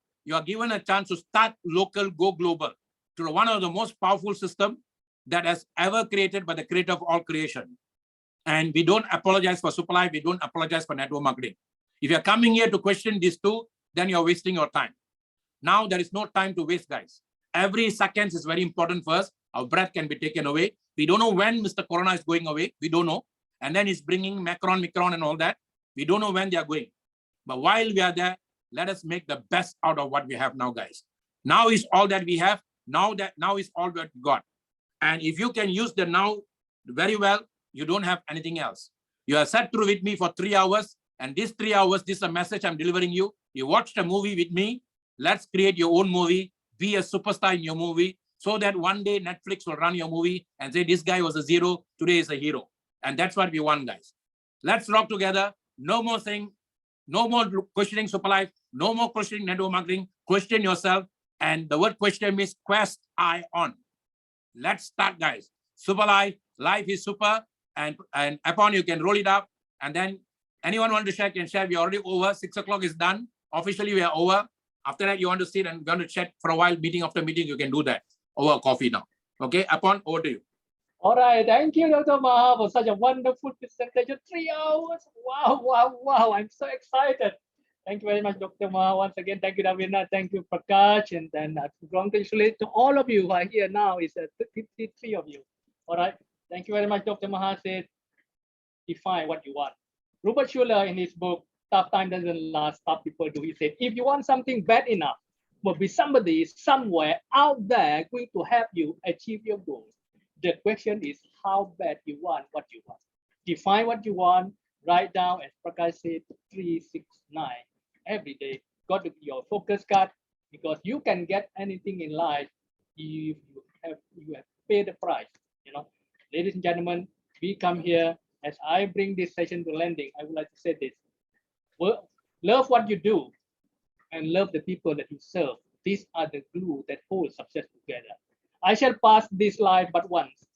given a chance to start local, go global, to one of the most powerful systems that has ever created by the creator of all creation. And we don't apologize for supply. We don't apologize for network marketing. If you're coming here to question these two, then you're wasting your time. Now there is no time to waste, guys. Every second is very important for us. Our breath can be taken away. We don't know when Mr. Corona is going away. We don't know. And then he's bringing Macron and all that. We don't know when they are going. But while we are there, let us make the best out of what we have now, guys. Now is all that we have. Now is all that we got. And if you can use the now very well, you don't have anything else. You have sat through with me for 3 hours. And these 3 hours, this is a message I'm delivering you. You watched a movie with me. Let's create your own movie. Be a superstar in your movie, so that one day Netflix will run your movie and say, this guy was a zero, today is a hero. And that's what we want, guys. Let's rock together. No more thing, no more questioning super life, no more questioning network marketing. Question yourself. And the word question means quest eye on. Let's start, guys. Super life is super. And upon you can roll it up. And then anyone want to share can share. We're already over. 6 o'clock is done. Officially, we are over. After that, you want to sit and going to chat for a while, meeting after meeting, you can do that over coffee now. Okay, Upon, over to you. All right, thank you, Dr. Maha, for such a wonderful presentation. 3 hours. Wow, wow, wow. I'm so excited. Thank you very much, Dr. Maha. Once again, thank you, Dharvina. Thank you, Prakash. And then congratulations to all of you who are here now. It's 53 of you. All right. Thank you very much, Dr. Maha said, define what you want. Robert Schuller, in his book, Tough Time Doesn't Last, Tough People Do, he said, if you want something bad enough, will be somebody somewhere out there going to help you achieve your goals. The question is how bad you want what you want. Define what you want, write down, as Prakash said, 369 every day. Got to be your focus card, because you can get anything in life if you have paid the price. You know, ladies and gentlemen, we come here, as I bring this session to landing, I would like to say this. Love what you do and love the people that you serve. These are the glue that hold success together. I shall pass this life but once.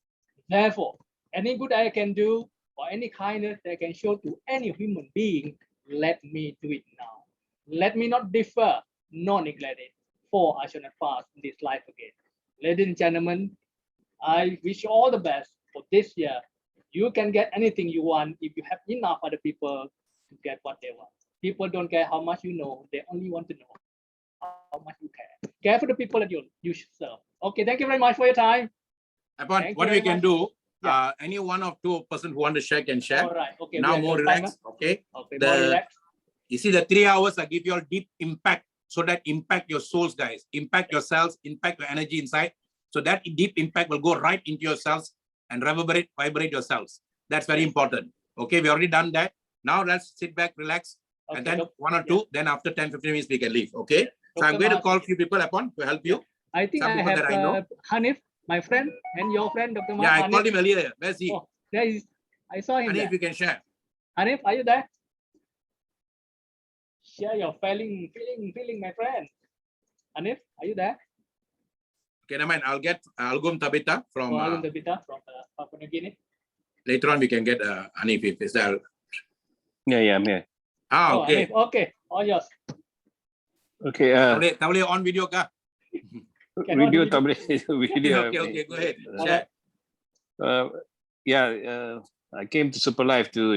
Therefore, any good I can do or any kindness that I can show to any human being, let me do it now. Let me not defer nor neglect it, for I shall not pass this life again. Ladies and gentlemen, I wish you all the best for this year. You can get anything you want if you have enough other people to get what they want. People don't care how much you know, they only want to know how much you care. Care for the people that you should serve. Okay, thank you very much for your time. Upon, what we can do, any one of two person who want to share can share. All right, okay. Now more relaxed, okay? Okay, more relaxed. You see the 3 hours, I give you all deep impact so that impact your souls, guys, impact your cells, impact your energy inside. So that deep impact will go right into your cells and vibrate your cells. That's very important. Okay, we already done that. Now let's sit back, relax, and then one or two, then after 10, 15 minutes, we can leave. Okay. So I'm going to call a few people upon to help you. I think Some I people have that I know. Hanif, my friend, and your friend, Dr. Yeah, Maha. I called him earlier. Where's he? Oh, there is. I saw him. Hanif, you can share. Hanif, are you there? Share your feeling, my friend. Hanif, are you there? Okay, never mind. I'll get Algum Tabita from Papua New Guinea. later on. We can get Hanif if is there. Yeah, I'm here. Ah, okay. Hanif, okay, all yours. Okay. Table on video ka? Video, video. Okay, go ahead. Share. I came to Super Life to,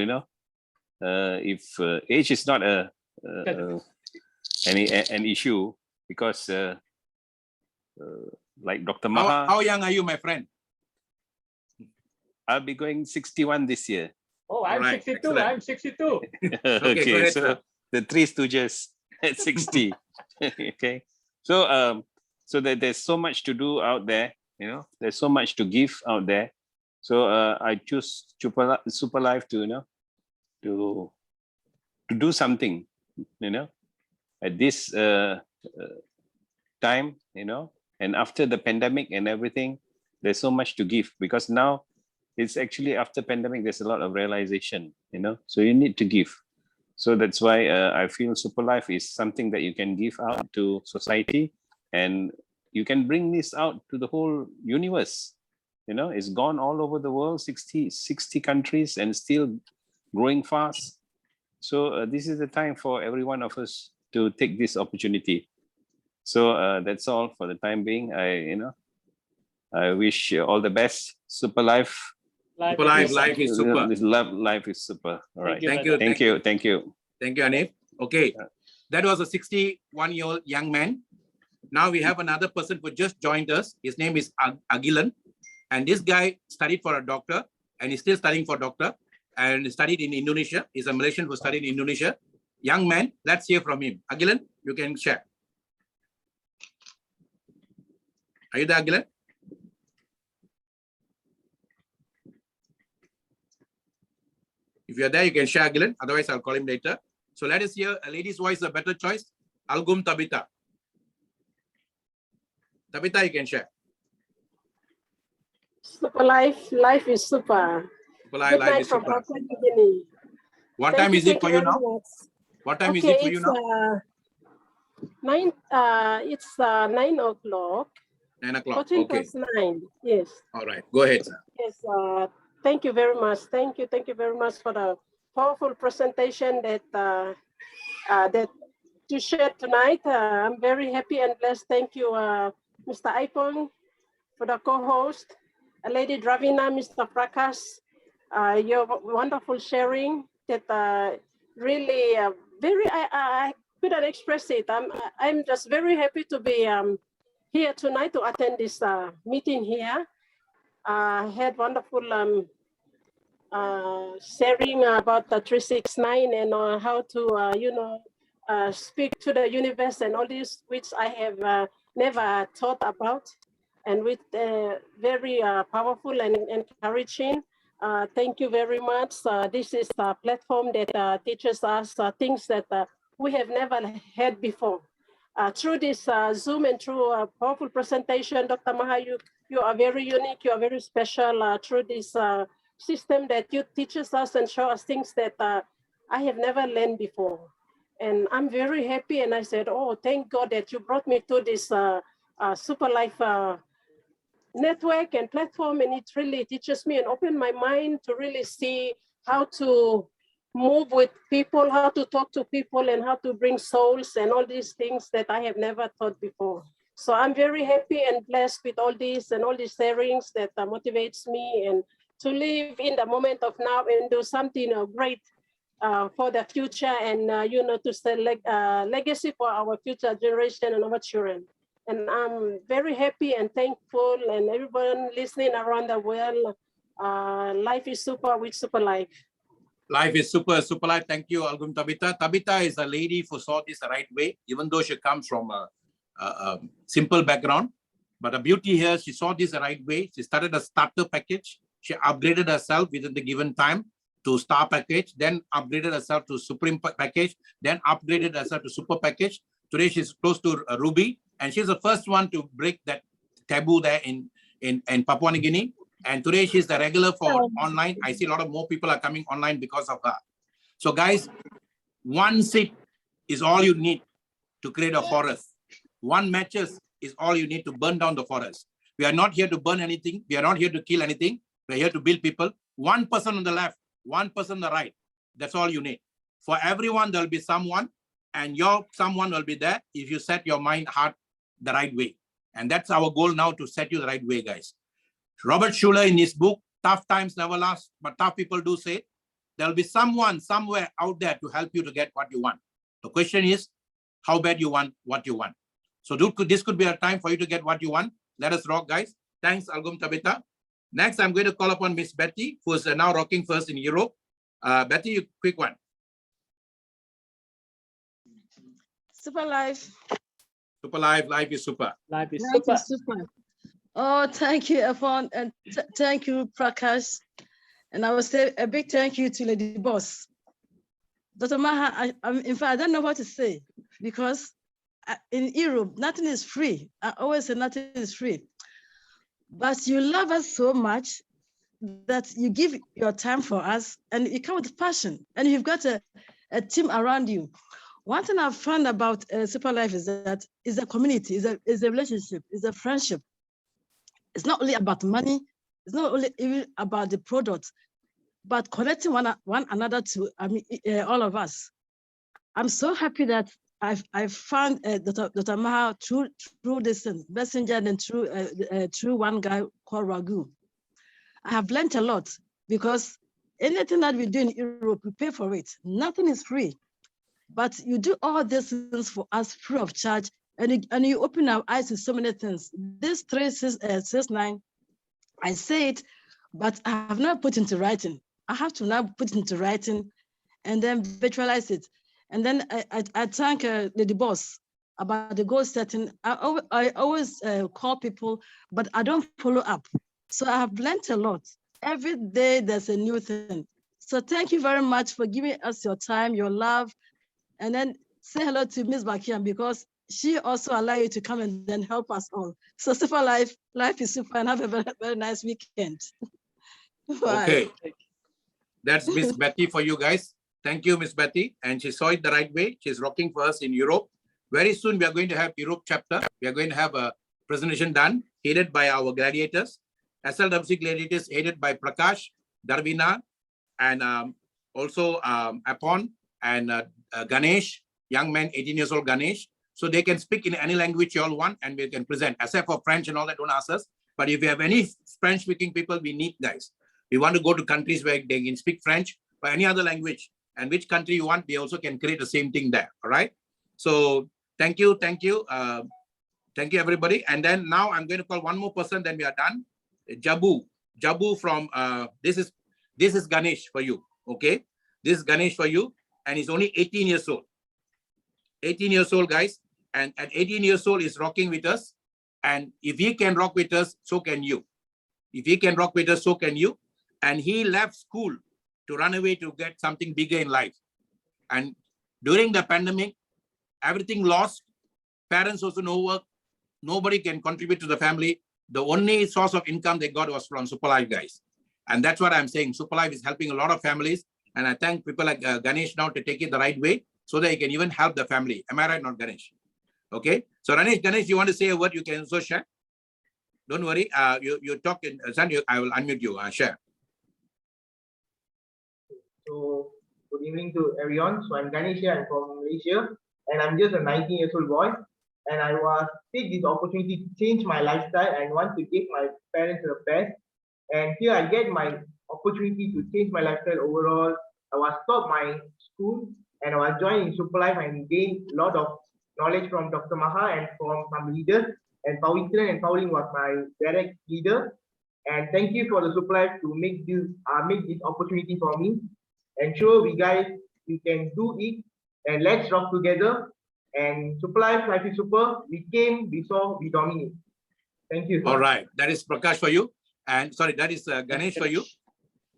if age is not an issue, because like Dr. Maha, How young are you, my friend? I'll be going 61 this year. Oh, I'm Alright, 62. excellent. I'm 62. Okay, go ahead, so sir. the Three Stooges at 60. Okay, so there's so much to do out there. There's so much to give out there. So I choose Super Life to to do something at this time, and after the pandemic and everything, there's so much to give, because now it's actually after pandemic, there's a lot of realization, so you need to give. So that's why I feel Super Life is something that you can give out to society, and you can bring this out to the whole universe. It's gone all over the world, 60 countries, and still growing fast. So this is the time for every one of us to take this opportunity. So that's all for the time being. I wish you all the best. Super Life. Life is super. Life is super. All right. Thank you. Thank you, Hanif. Okay, that was a 61-year-old young man. Now we have another person who just joined us. His name is Agilan. And this guy studied for a doctor, and he's still studying for a doctor, and studied in Indonesia. He's a Malaysian who studied in Indonesia. Young man, let's hear from him. Agilan, you can share. Are you there, Agilan? If you're there, you can share, Agilan. Otherwise, I'll call him later. So let us hear a lady's voice, a better choice. Algum Tabita. Tabita, you can share. Super life is super. Good Good night night from super. Papua New Guinea. What Thank time is it for you very now? much. What time is it for you It's now? 9 o'clock. 9 o'clock. 14 Okay. past 9. Yes. All right. Go ahead, sir. Yes. Thank you very much. Thank you very much for the powerful presentation that you shared tonight. I'm very happy and blessed. Thank you, Mr. Ipon, for the co-host, Lady DHARVINA, Mr. Prakash, your wonderful sharing that really I couldn't express it. I'm just very happy to be here tonight to attend this meeting here. Had wonderful sharing about the 369 and how to speak to the universe and all this, which I have never thought about, and with very powerful and encouraging. Thank you very much. This is a platform that teaches us things that we have never had before. Through this Zoom and through a powerful presentation, Dr. Maha, you are very unique, you are very special through this system that you teaches us and show us things that I have never learned before. And I'm very happy, and I said, oh, thank God that you brought me to this Super Life network and platform, and it really teaches me and opened my mind to really see how to move with people, how to talk to people, and how to bring souls and all these things that I have never thought before. So I'm very happy and blessed with all these and all these sharings that motivates me and to live in the moment of now and do something great for the future, and to select legacy for our future generation and our children. And I'm very happy and thankful, and everyone listening around the world, life is super with Super Life. Life is super, super life. Thank you, Algum Tabitha. Tabitha is a lady who saw this the right way, even though she comes from a simple background. But the beauty here, she saw this the right way. She started a starter package. She upgraded herself within the given time to star package, then upgraded herself to supreme package, then upgraded herself to super package. Today, she's close to Ruby, and she's the first one to break that taboo there in Papua New Guinea. And today she's the regular for online. I see a lot of more people are coming online because of her. So guys, one seed is all you need to create a forest. One matches is all you need to burn down the forest. We are not here to burn anything. We are not here to kill anything. We're here to build people. One person on the left, one person on the right. That's all you need. For everyone, there'll be someone, and your someone will be there if you set your mind, heart the right way. And that's our goal now, to set you the right way, guys. Robert Schuller in his book, Tough Times Never Last, but Tough People Do Say, there'll be someone somewhere out there to help you to get what you want. The question is, how bad you want what you want. So this could be a time for you to get what you want. Let us rock, guys. Thanks, Algum Tabitha. Next, I'm going to call upon Miss Betty, who is now rocking first in Europe. Betty, you quick one. Super life. Super life, life is super. Life is Life super. is super. Oh, thank you, Afon, and thank you, Prakash. And I will say a big thank you to Lady Boss. Dr. Maha, in fact, I don't know what to say, because in Europe, nothing is free. I always say nothing is free. But you love us so much that you give your time for us, and you come with passion, and you've got a team around you. One thing I've found about Super Life is that it's a community, it's a relationship, it's a friendship. It's not only about money, it's not only even about the product, but connecting one another to all of us. I'm so happy that I've found Dr. Maha through this messenger and through one guy called Raghu. I have learned a lot, because anything that we do in Europe, we pay for it. Nothing is free. But you do all these things for us free of charge, and you open our eyes to so many things. This 369, I say it, but I have not put into writing. I have to now put into writing and then visualize it. And then I thank Lady Boss about the goal setting. I always call people, but I don't follow up. So I have learned a lot. Every day there's a new thing. So thank you very much for giving us your time, your love. And then say hello to Ms. Bakian, because she also allows you to come and then help us all. So Super Life, life is super, and have a very, very nice weekend. Okay. That's Miss Betty for you guys. Thank you, Miss Betty. And she saw it the right way. She's rocking for us in Europe. Very soon, we are going to have Europe chapter. We are going to have a presentation done, headed by our gladiators. SLWC gladiators headed by Prakash, DHARVINA, and also Apon and Ganesh, young man, 18 years old Ganesh. So they can speak in any language you all want, and we can present. Except for French and all that, don't ask us. But if you have any French-speaking people, we need guys. We want to go to countries where they can speak French or any other language. And which country you want, we also can create the same thing there. All right. So thank you, thank you, everybody. And then now I'm going to call one more person. Then we are done. Jabu from this is Ganesh for you. Okay, this is Ganesh for you, and he's only 18 years old. 18 years old, guys. And at 18 years old, he's rocking with us. And if he can rock with us, so can you. If he can rock with us, so can you. And he left school to run away to get something bigger in life. And during the pandemic, everything lost. Parents also no work. Nobody can contribute to the family. The only source of income they got was from Super Life, guys. And that's what I'm saying. Super Life is helping a lot of families. And I thank people like Ganesh now to take it the right way so that he can even help the family. Am I right, not Ganesh? Okay. So Ganesh, you want to say a word? You can also share. Don't worry. You talk in San, I will unmute you. Share. So good evening to everyone. So I'm Ganesh here. I'm from Malaysia, and I'm just a 19 years old boy. And I was take this opportunity to change my lifestyle and want to give my parents the best. And here I get my opportunity to change my lifestyle overall. I was stopped my school and I was joined in Super Life and gained a lot of knowledge from Dr. Maha and from some leaders. And Pawitran and Pauline was my direct leader. And thank you for the Super Life to make this opportunity for me. and show we can do it, and let's rock together. And Super Life is super. We came, we saw, we dominate. Thank you. All right, that is Prakash for you. And sorry, that is Ganesh for you.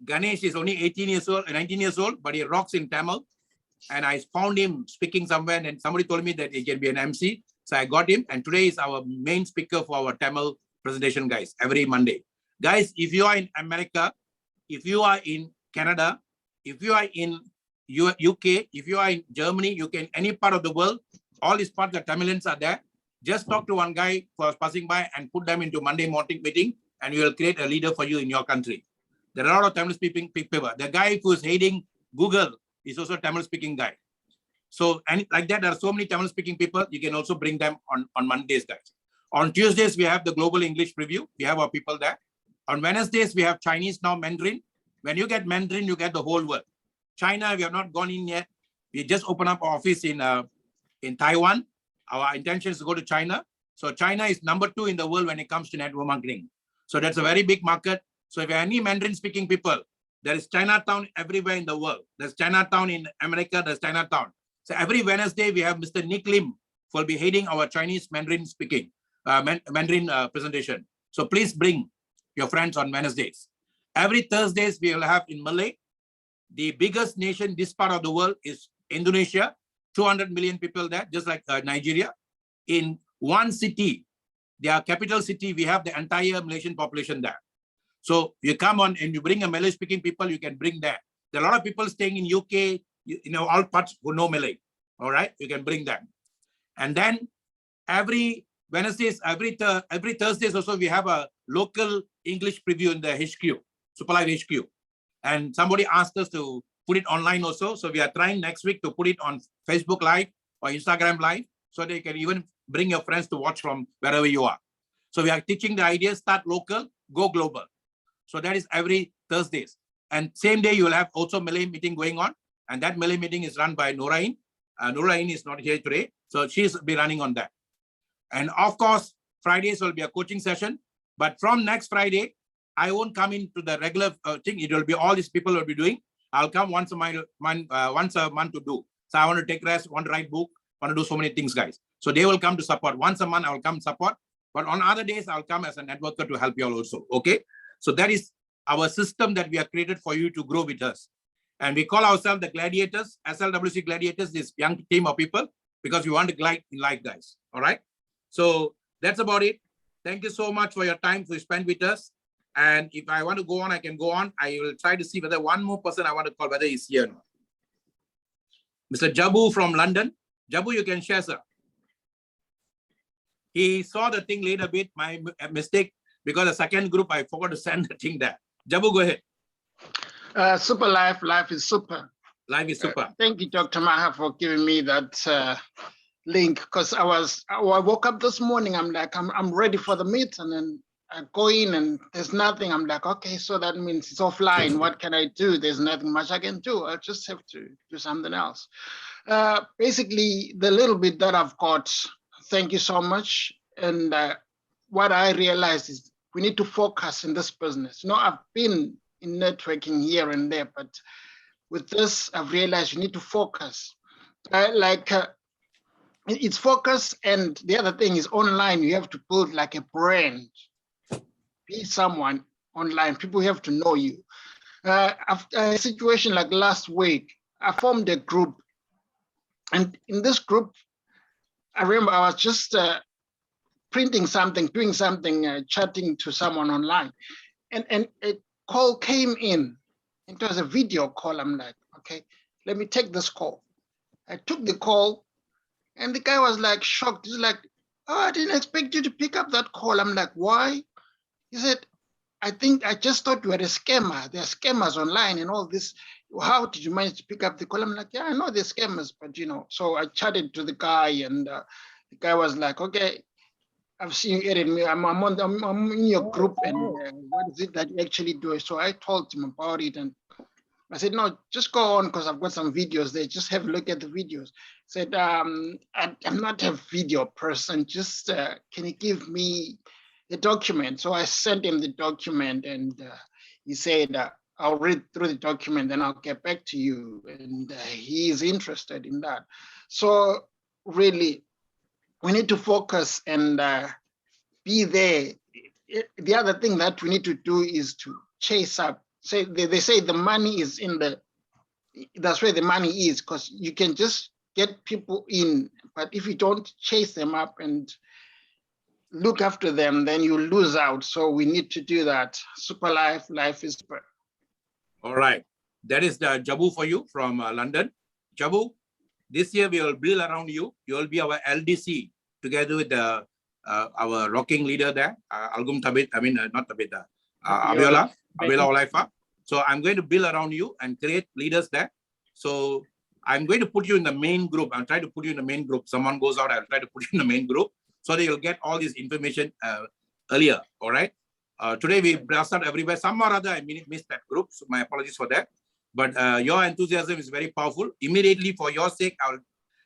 Ganesh is only 18 years old, 19 years old, but he rocks in Tamil. And I found him speaking somewhere, and somebody told me that he can be an MC. So I got him, and today is our main speaker for our Tamil presentation, guys, every Monday. Guys, if you are in America, if you are in Canada, if you are in UK, if you are in Germany, you can, any part of the world, all these parts, the Tamilians are there. Just talk to one guy who was passing by and put them into Monday morning meeting, and we will create a leader for you in your country. There are a lot of Tamil speaking people. The guy who is hating Google is also a Tamil speaking guy. So, and like that, there are so many Tamil speaking people. You can also bring them on Mondays, guys. On Tuesdays, we have the Global English Preview. We have our people there. On Wednesdays, we have Chinese now, Mandarin. When you get Mandarin, you get the whole world. China, we have not gone in yet. We just opened up our office in Taiwan. Our intention is to go to China. So China is #2 in the world when it comes to network marketing. So that's a very big market. So if you have any Mandarin speaking people, there is Chinatown everywhere in the world. There's Chinatown in America, there's Chinatown. So every Wednesday, we have Mr. Nick Lim who will be heading our Chinese Mandarin speaking, Mandarin presentation. So please bring your friends on Wednesdays. Every Thursdays, we will have in Malay. The biggest nation, this part of the world, is Indonesia. 200 million people there, just like Nigeria. In one city, their capital city, we have the entire Malaysian population there. So you come on and you bring a Malay speaking people, you can bring there. There are a lot of people staying in UK, all parts who know Malay. All right, you can bring them. And then every Wednesdays, every Thursdays also, we have a local English preview in the HQ, Super Live HQ. And somebody asked us to put it online also. So we are trying next week to put it on Facebook Live or Instagram Live, so they can even bring your friends to watch from wherever you are. So we are teaching the idea, start local, go global. So that is every Thursdays. And same day, you will have also Malay meeting going on. And that Malay meeting is run by Norain. Norain is not here today, so she's be running on that. And of course, Fridays will be a coaching session. But from next Friday, I won't come into the regular thing. It will be all these people will be doing. I'll come once a month to do. So I want to take rest, want to write book, want to do so many things, guys. So they will come to support. Once a month, I will come support. But on other days, I'll come as a networker to help you all also. Okay. So that is our system that we have created for you to grow with us. And we call ourselves the gladiators, SLWC gladiators, this young team of people, because we want to glide in life, guys. All right. So that's about it. Thank you so much for your time to spend with us. And if I want to go on, I can go on. I will try to see whether one more person I want to call, whether he's here or not. Mr. Jabu from London. Jabu, you can share, sir. He saw the thing late a bit, my mistake, because the second group, I forgot to send the thing there. Jabu, go ahead. Super life is super. Life is super. Thank you, Dr. Maha, for giving me that link, because I woke up this morning, I'm like, I'm ready for the meet, and then I go in and there's nothing. I'm like, okay, so that means it's offline. What can I do? There's nothing much I can do. I just have to do something else. Basically, the little bit that I've got, thank you so much. And what I realized is we need to focus in this business. You know, I've been in networking here and there, but with this, I've realized you need to focus. It's focus, and the other thing is online. You have to build like a brand. Be someone online. People have to know you. After a situation like last week, I formed a group, and in this group, I remember I was just printing something, doing something, chatting to someone online, and a call came in. It was a video call. I'm like, okay, let me take this call. I took the call, and the guy was like shocked. He's like, oh, I didn't expect you to pick up that call. I'm like, why? He said, I just thought you were a scammer. There are scammers online and all this. How did you manage to pick up the call? I'm like, yeah, I know they're scammers, but you know. So I chatted to the guy, and the guy was like, okay, I've seen you edit me. I'm in your group, and what is it that you actually do? So I told him about it, and I said, no, just go on, because I've got some videos there. Just have a look at the videos. I said, I'm not a video person. Just can you give me the document? So I sent him the document, and he said, I'll read through the document, then I'll get back to you. And he is interested in that. So really, we need to focus and be there. The other thing that we need to do is to chase up. They say the money is in the, that's where the money is, because you can just get people in, but if you don't chase them up and look after them, then you lose out. So we need to do that. Super life, life is super. All right. That is the Jabu for you from London. Jabu, this year we will build around you. You will be our LDC together with our rocking leader there, Algum Tabit, not Tabit, Abiola Olaifa. So I'm going to build around you and create leaders there. So I'm going to put you in the main group. I'll try to put you in the main group. Someone goes out, I'll try to put you in the main group so that you'll get all this information earlier. All right. Today we blast out everywhere. Some or other I missed that group. So my apologies for that. But your enthusiasm is very powerful. Immediately, for your sake,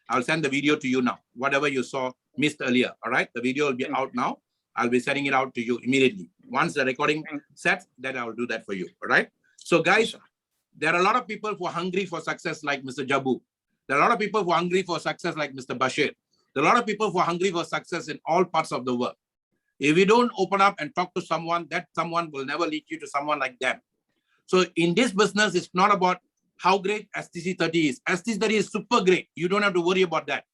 I'll send the video to you now. Whatever you saw missed earlier. All right. The video will be out now. I'll be sending it out to you immediately. Once the recording sets, then I'll do that for you. All right. So guys, there are a lot of people who are hungry for success like Mr. Jabu. There are a lot of people who are hungry for success like Mr. Bashir. There are a lot of people who are hungry for success in all parts of the world. If you don't open up and talk to someone, that someone will never lead you to someone like them. So in this business, it's not about how great STC30 is. STC30 is super great. You don't have to worry about that.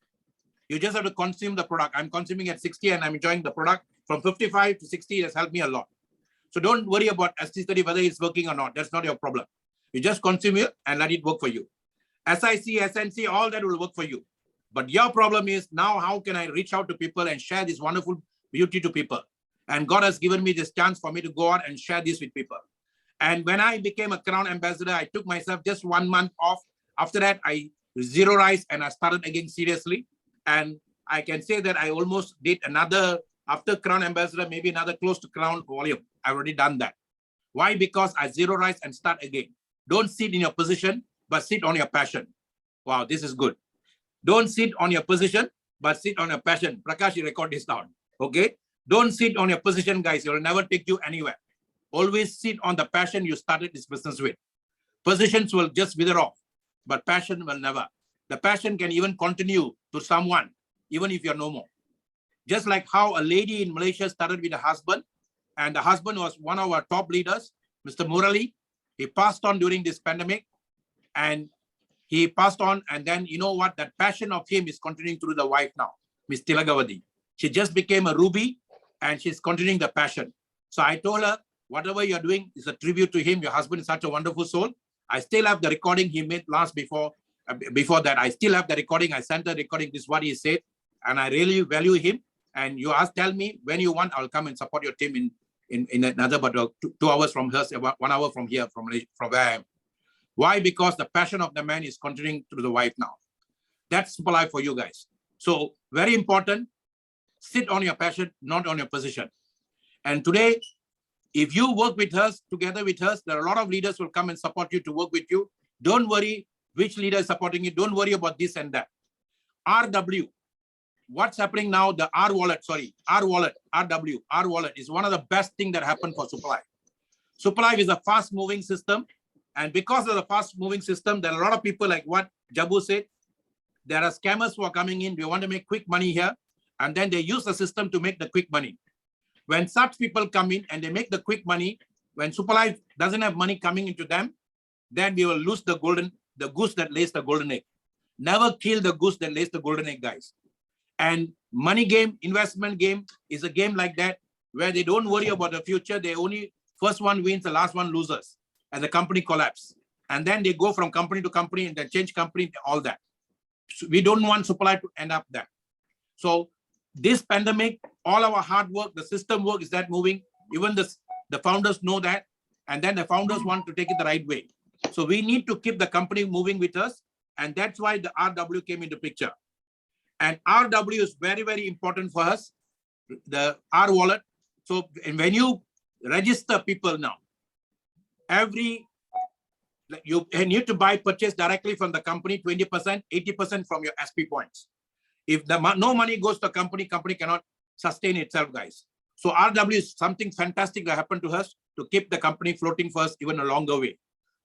You just have to consume the product. I'm consuming at 60 and I'm enjoying the product. From 55 to 60, it has helped me a lot. So don't worry about STC30, whether it's working or not. That's not your problem. You just consume it and let it work for you. SIC, SNC, all that will work for you. But your problem is now, how can I reach out to people and share this wonderful beauty to people? And God has given me this chance for me to go out and share this with people. And when I became a Crown Ambassador, I took myself just 1 month off. After that, I zeroized and I started again seriously. And I can say that I almost did another, after Crown Ambassador, maybe another close to Crown volume. I've already done that. Why? Because I zeroized and start again. Don't sit in your position, but sit on your passion. Wow, this is good. Don't sit on your position, but sit on your passion. Prakash, you record this down. Okay? Don't sit on your position, guys. It will never take you anywhere. Always sit on the passion you started this business with. Positions will just wither off, but passion will never. The passion can even continue to someone, even if you're no more. Just like how a lady in Malaysia started with a husband, and the husband was one of our top leaders, Mr. Murali. He passed on during this pandemic, and he passed on. And then, you know what? That passion of him is continuing through the wife now, Miss Tilagavadi. She just became a ruby, and she's continuing the passion. So I told her, whatever you're doing is a tribute to him. Your husband is such a wonderful soul. I still have the recording he made last before that. I still have the recording. I sent the recording. This is what he said. And I really value him. And you tell me when you want, I'll come and support your team in another, but 2 hours from here, 1 hour from here, from where I am. Why? Because the passion of the man is continuing through the wife now. That's Super Life for you guys. So very important. Sit on your passion, not on your position. And today, if you work with us, together with us, there are a lot of leaders who will come and support you to work with you. Don't worry which leader is supporting you. Don't worry about this and that. RW, what's happening now? The R wallet is one of the best things that happened for Super Life. Super Life is a fast moving system. And because of the fast moving system, there are a lot of people like what Jabu said. There are scammers who are coming in. They want to make quick money here. And then they use the system to make the quick money. When such people come in and they make the quick money, when Super Life doesn't have money coming into them, then we will lose the goose that lays the golden egg. Never kill the goose that lays the golden egg, guys. And money game, investment game is a game like that, where they don't worry about the future. They only, first one wins, the last one loses, and the company collapses. And then they go from company to company and they change company, all that. So we don't want Super Life to end up there. So this pandemic, all our hard work, the system work is that moving. Even the founders know that. And then the founders want to take it the right way. So we need to keep the company moving with us. And that's why the RW came into picture. And RW is very, very important for us, the R wallet. So when you register people now, you need to purchase directly from the company, 20%, 80% from your SP points. If no money goes to the company cannot sustain itself, guys. So RW is something fantastic that happened to us to keep the company floating for us even a longer way.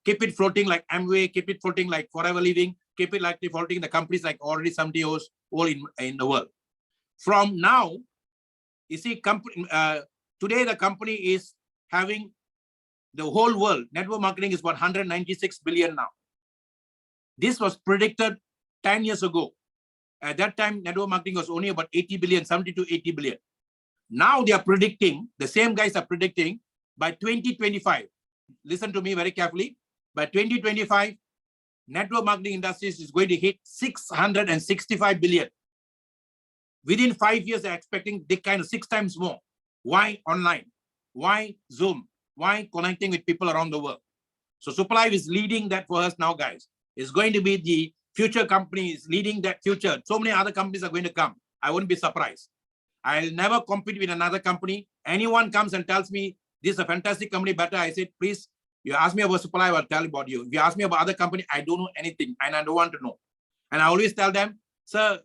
Keep it floating like Amway, keep it floating like Forever Living, keep it like floating the companies like already 70 years old in the world. From now, you see, today the company is having the whole world. Network marketing is what, 196 billion now. This was predicted 10 years ago. At that time, network marketing was only about 80 billion, 70 to 80 billion. Now they are predicting, the same guys are predicting by 2025. Listen to me very carefully. By 2025, network marketing industries is going to hit 665 billion. Within 5 years, they're expecting the kind of 6 times more. Why online? Why Zoom? Why connecting with people around the world? So SuperLife is leading that for us now, guys. It's going to be the future companies leading that future. So many other companies are going to come. I wouldn't be surprised. I'll never compete with another company. Anyone comes and tells me, this is a fantastic company, better. I said, please, you ask me about SuperLife, I'll tell about you. If you ask me about other company, I don't know anything and I don't want to know. And I always tell them, sir,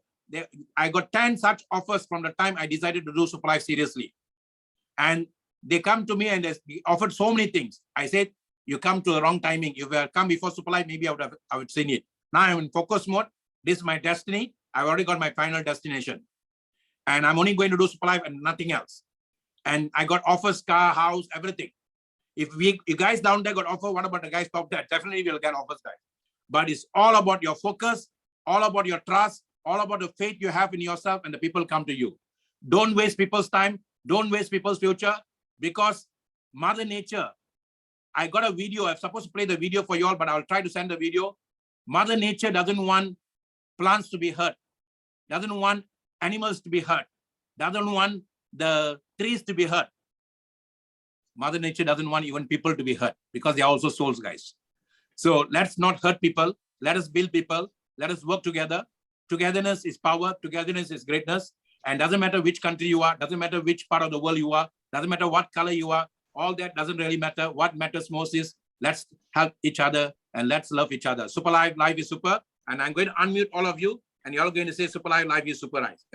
I got 10 such offers from the time I decided to do SuperLife seriously. And they come to me and they offered so many things. I said, you come to the wrong timing. If you had come before SuperLife, maybe I would seen it. Now I'm in focus mode. This is my destiny. I've already got my final destination. And I'm only going to do SuperLife and nothing else. And I got offers, car, house, everything. If you guys down there got offer, what about the guys top there? Definitely we'll get offers, guys. But it's all about your focus, all about your trust, all about the faith you have in yourself, and the people come to you. Don't waste people's time. Don't waste people's future, because Mother Nature, I got a video. I'm supposed to play the video for you all, but I'll try to send the video. Mother Nature doesn't want plants to be hurt, doesn't want animals to be hurt, doesn't want the trees to be hurt. Mother Nature doesn't want even people to be hurt, because they are also souls, guys. So let's not hurt people. Let us build people. Let us work together. Togetherness is power. Togetherness is greatness. And doesn't matter which country you are, doesn't matter which part of the world you are, doesn't matter what color you are, all that doesn't really matter. What matters most is let's help each other and let's love each other. SuperLife, life is super. And I'm going to unmute all of you and you're all going to say SuperLife, life is super, guys.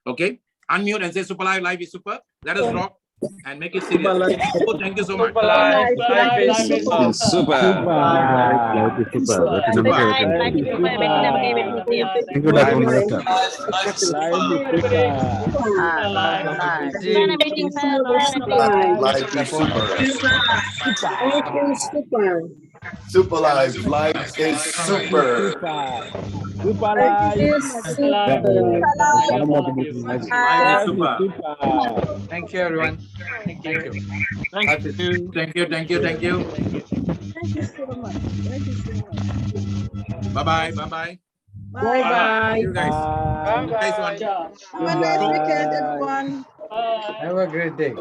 Okay? Unmute and say SuperLife, life is super. Let us rock and make it serious. Oh, thank you so much. SuperLife, life is super. Super. Life is super. Thank you, Dr. Moderator. Life is super. SuperLife, life is super. Life is super. Thank you, everyone. Thank you. Thank you. Thank you. Thank you so much. Thank you so much. Bye-bye. Bye-bye. Bye-bye. You guys. Nice one. Have a nice weekend, everyone. Have a great day.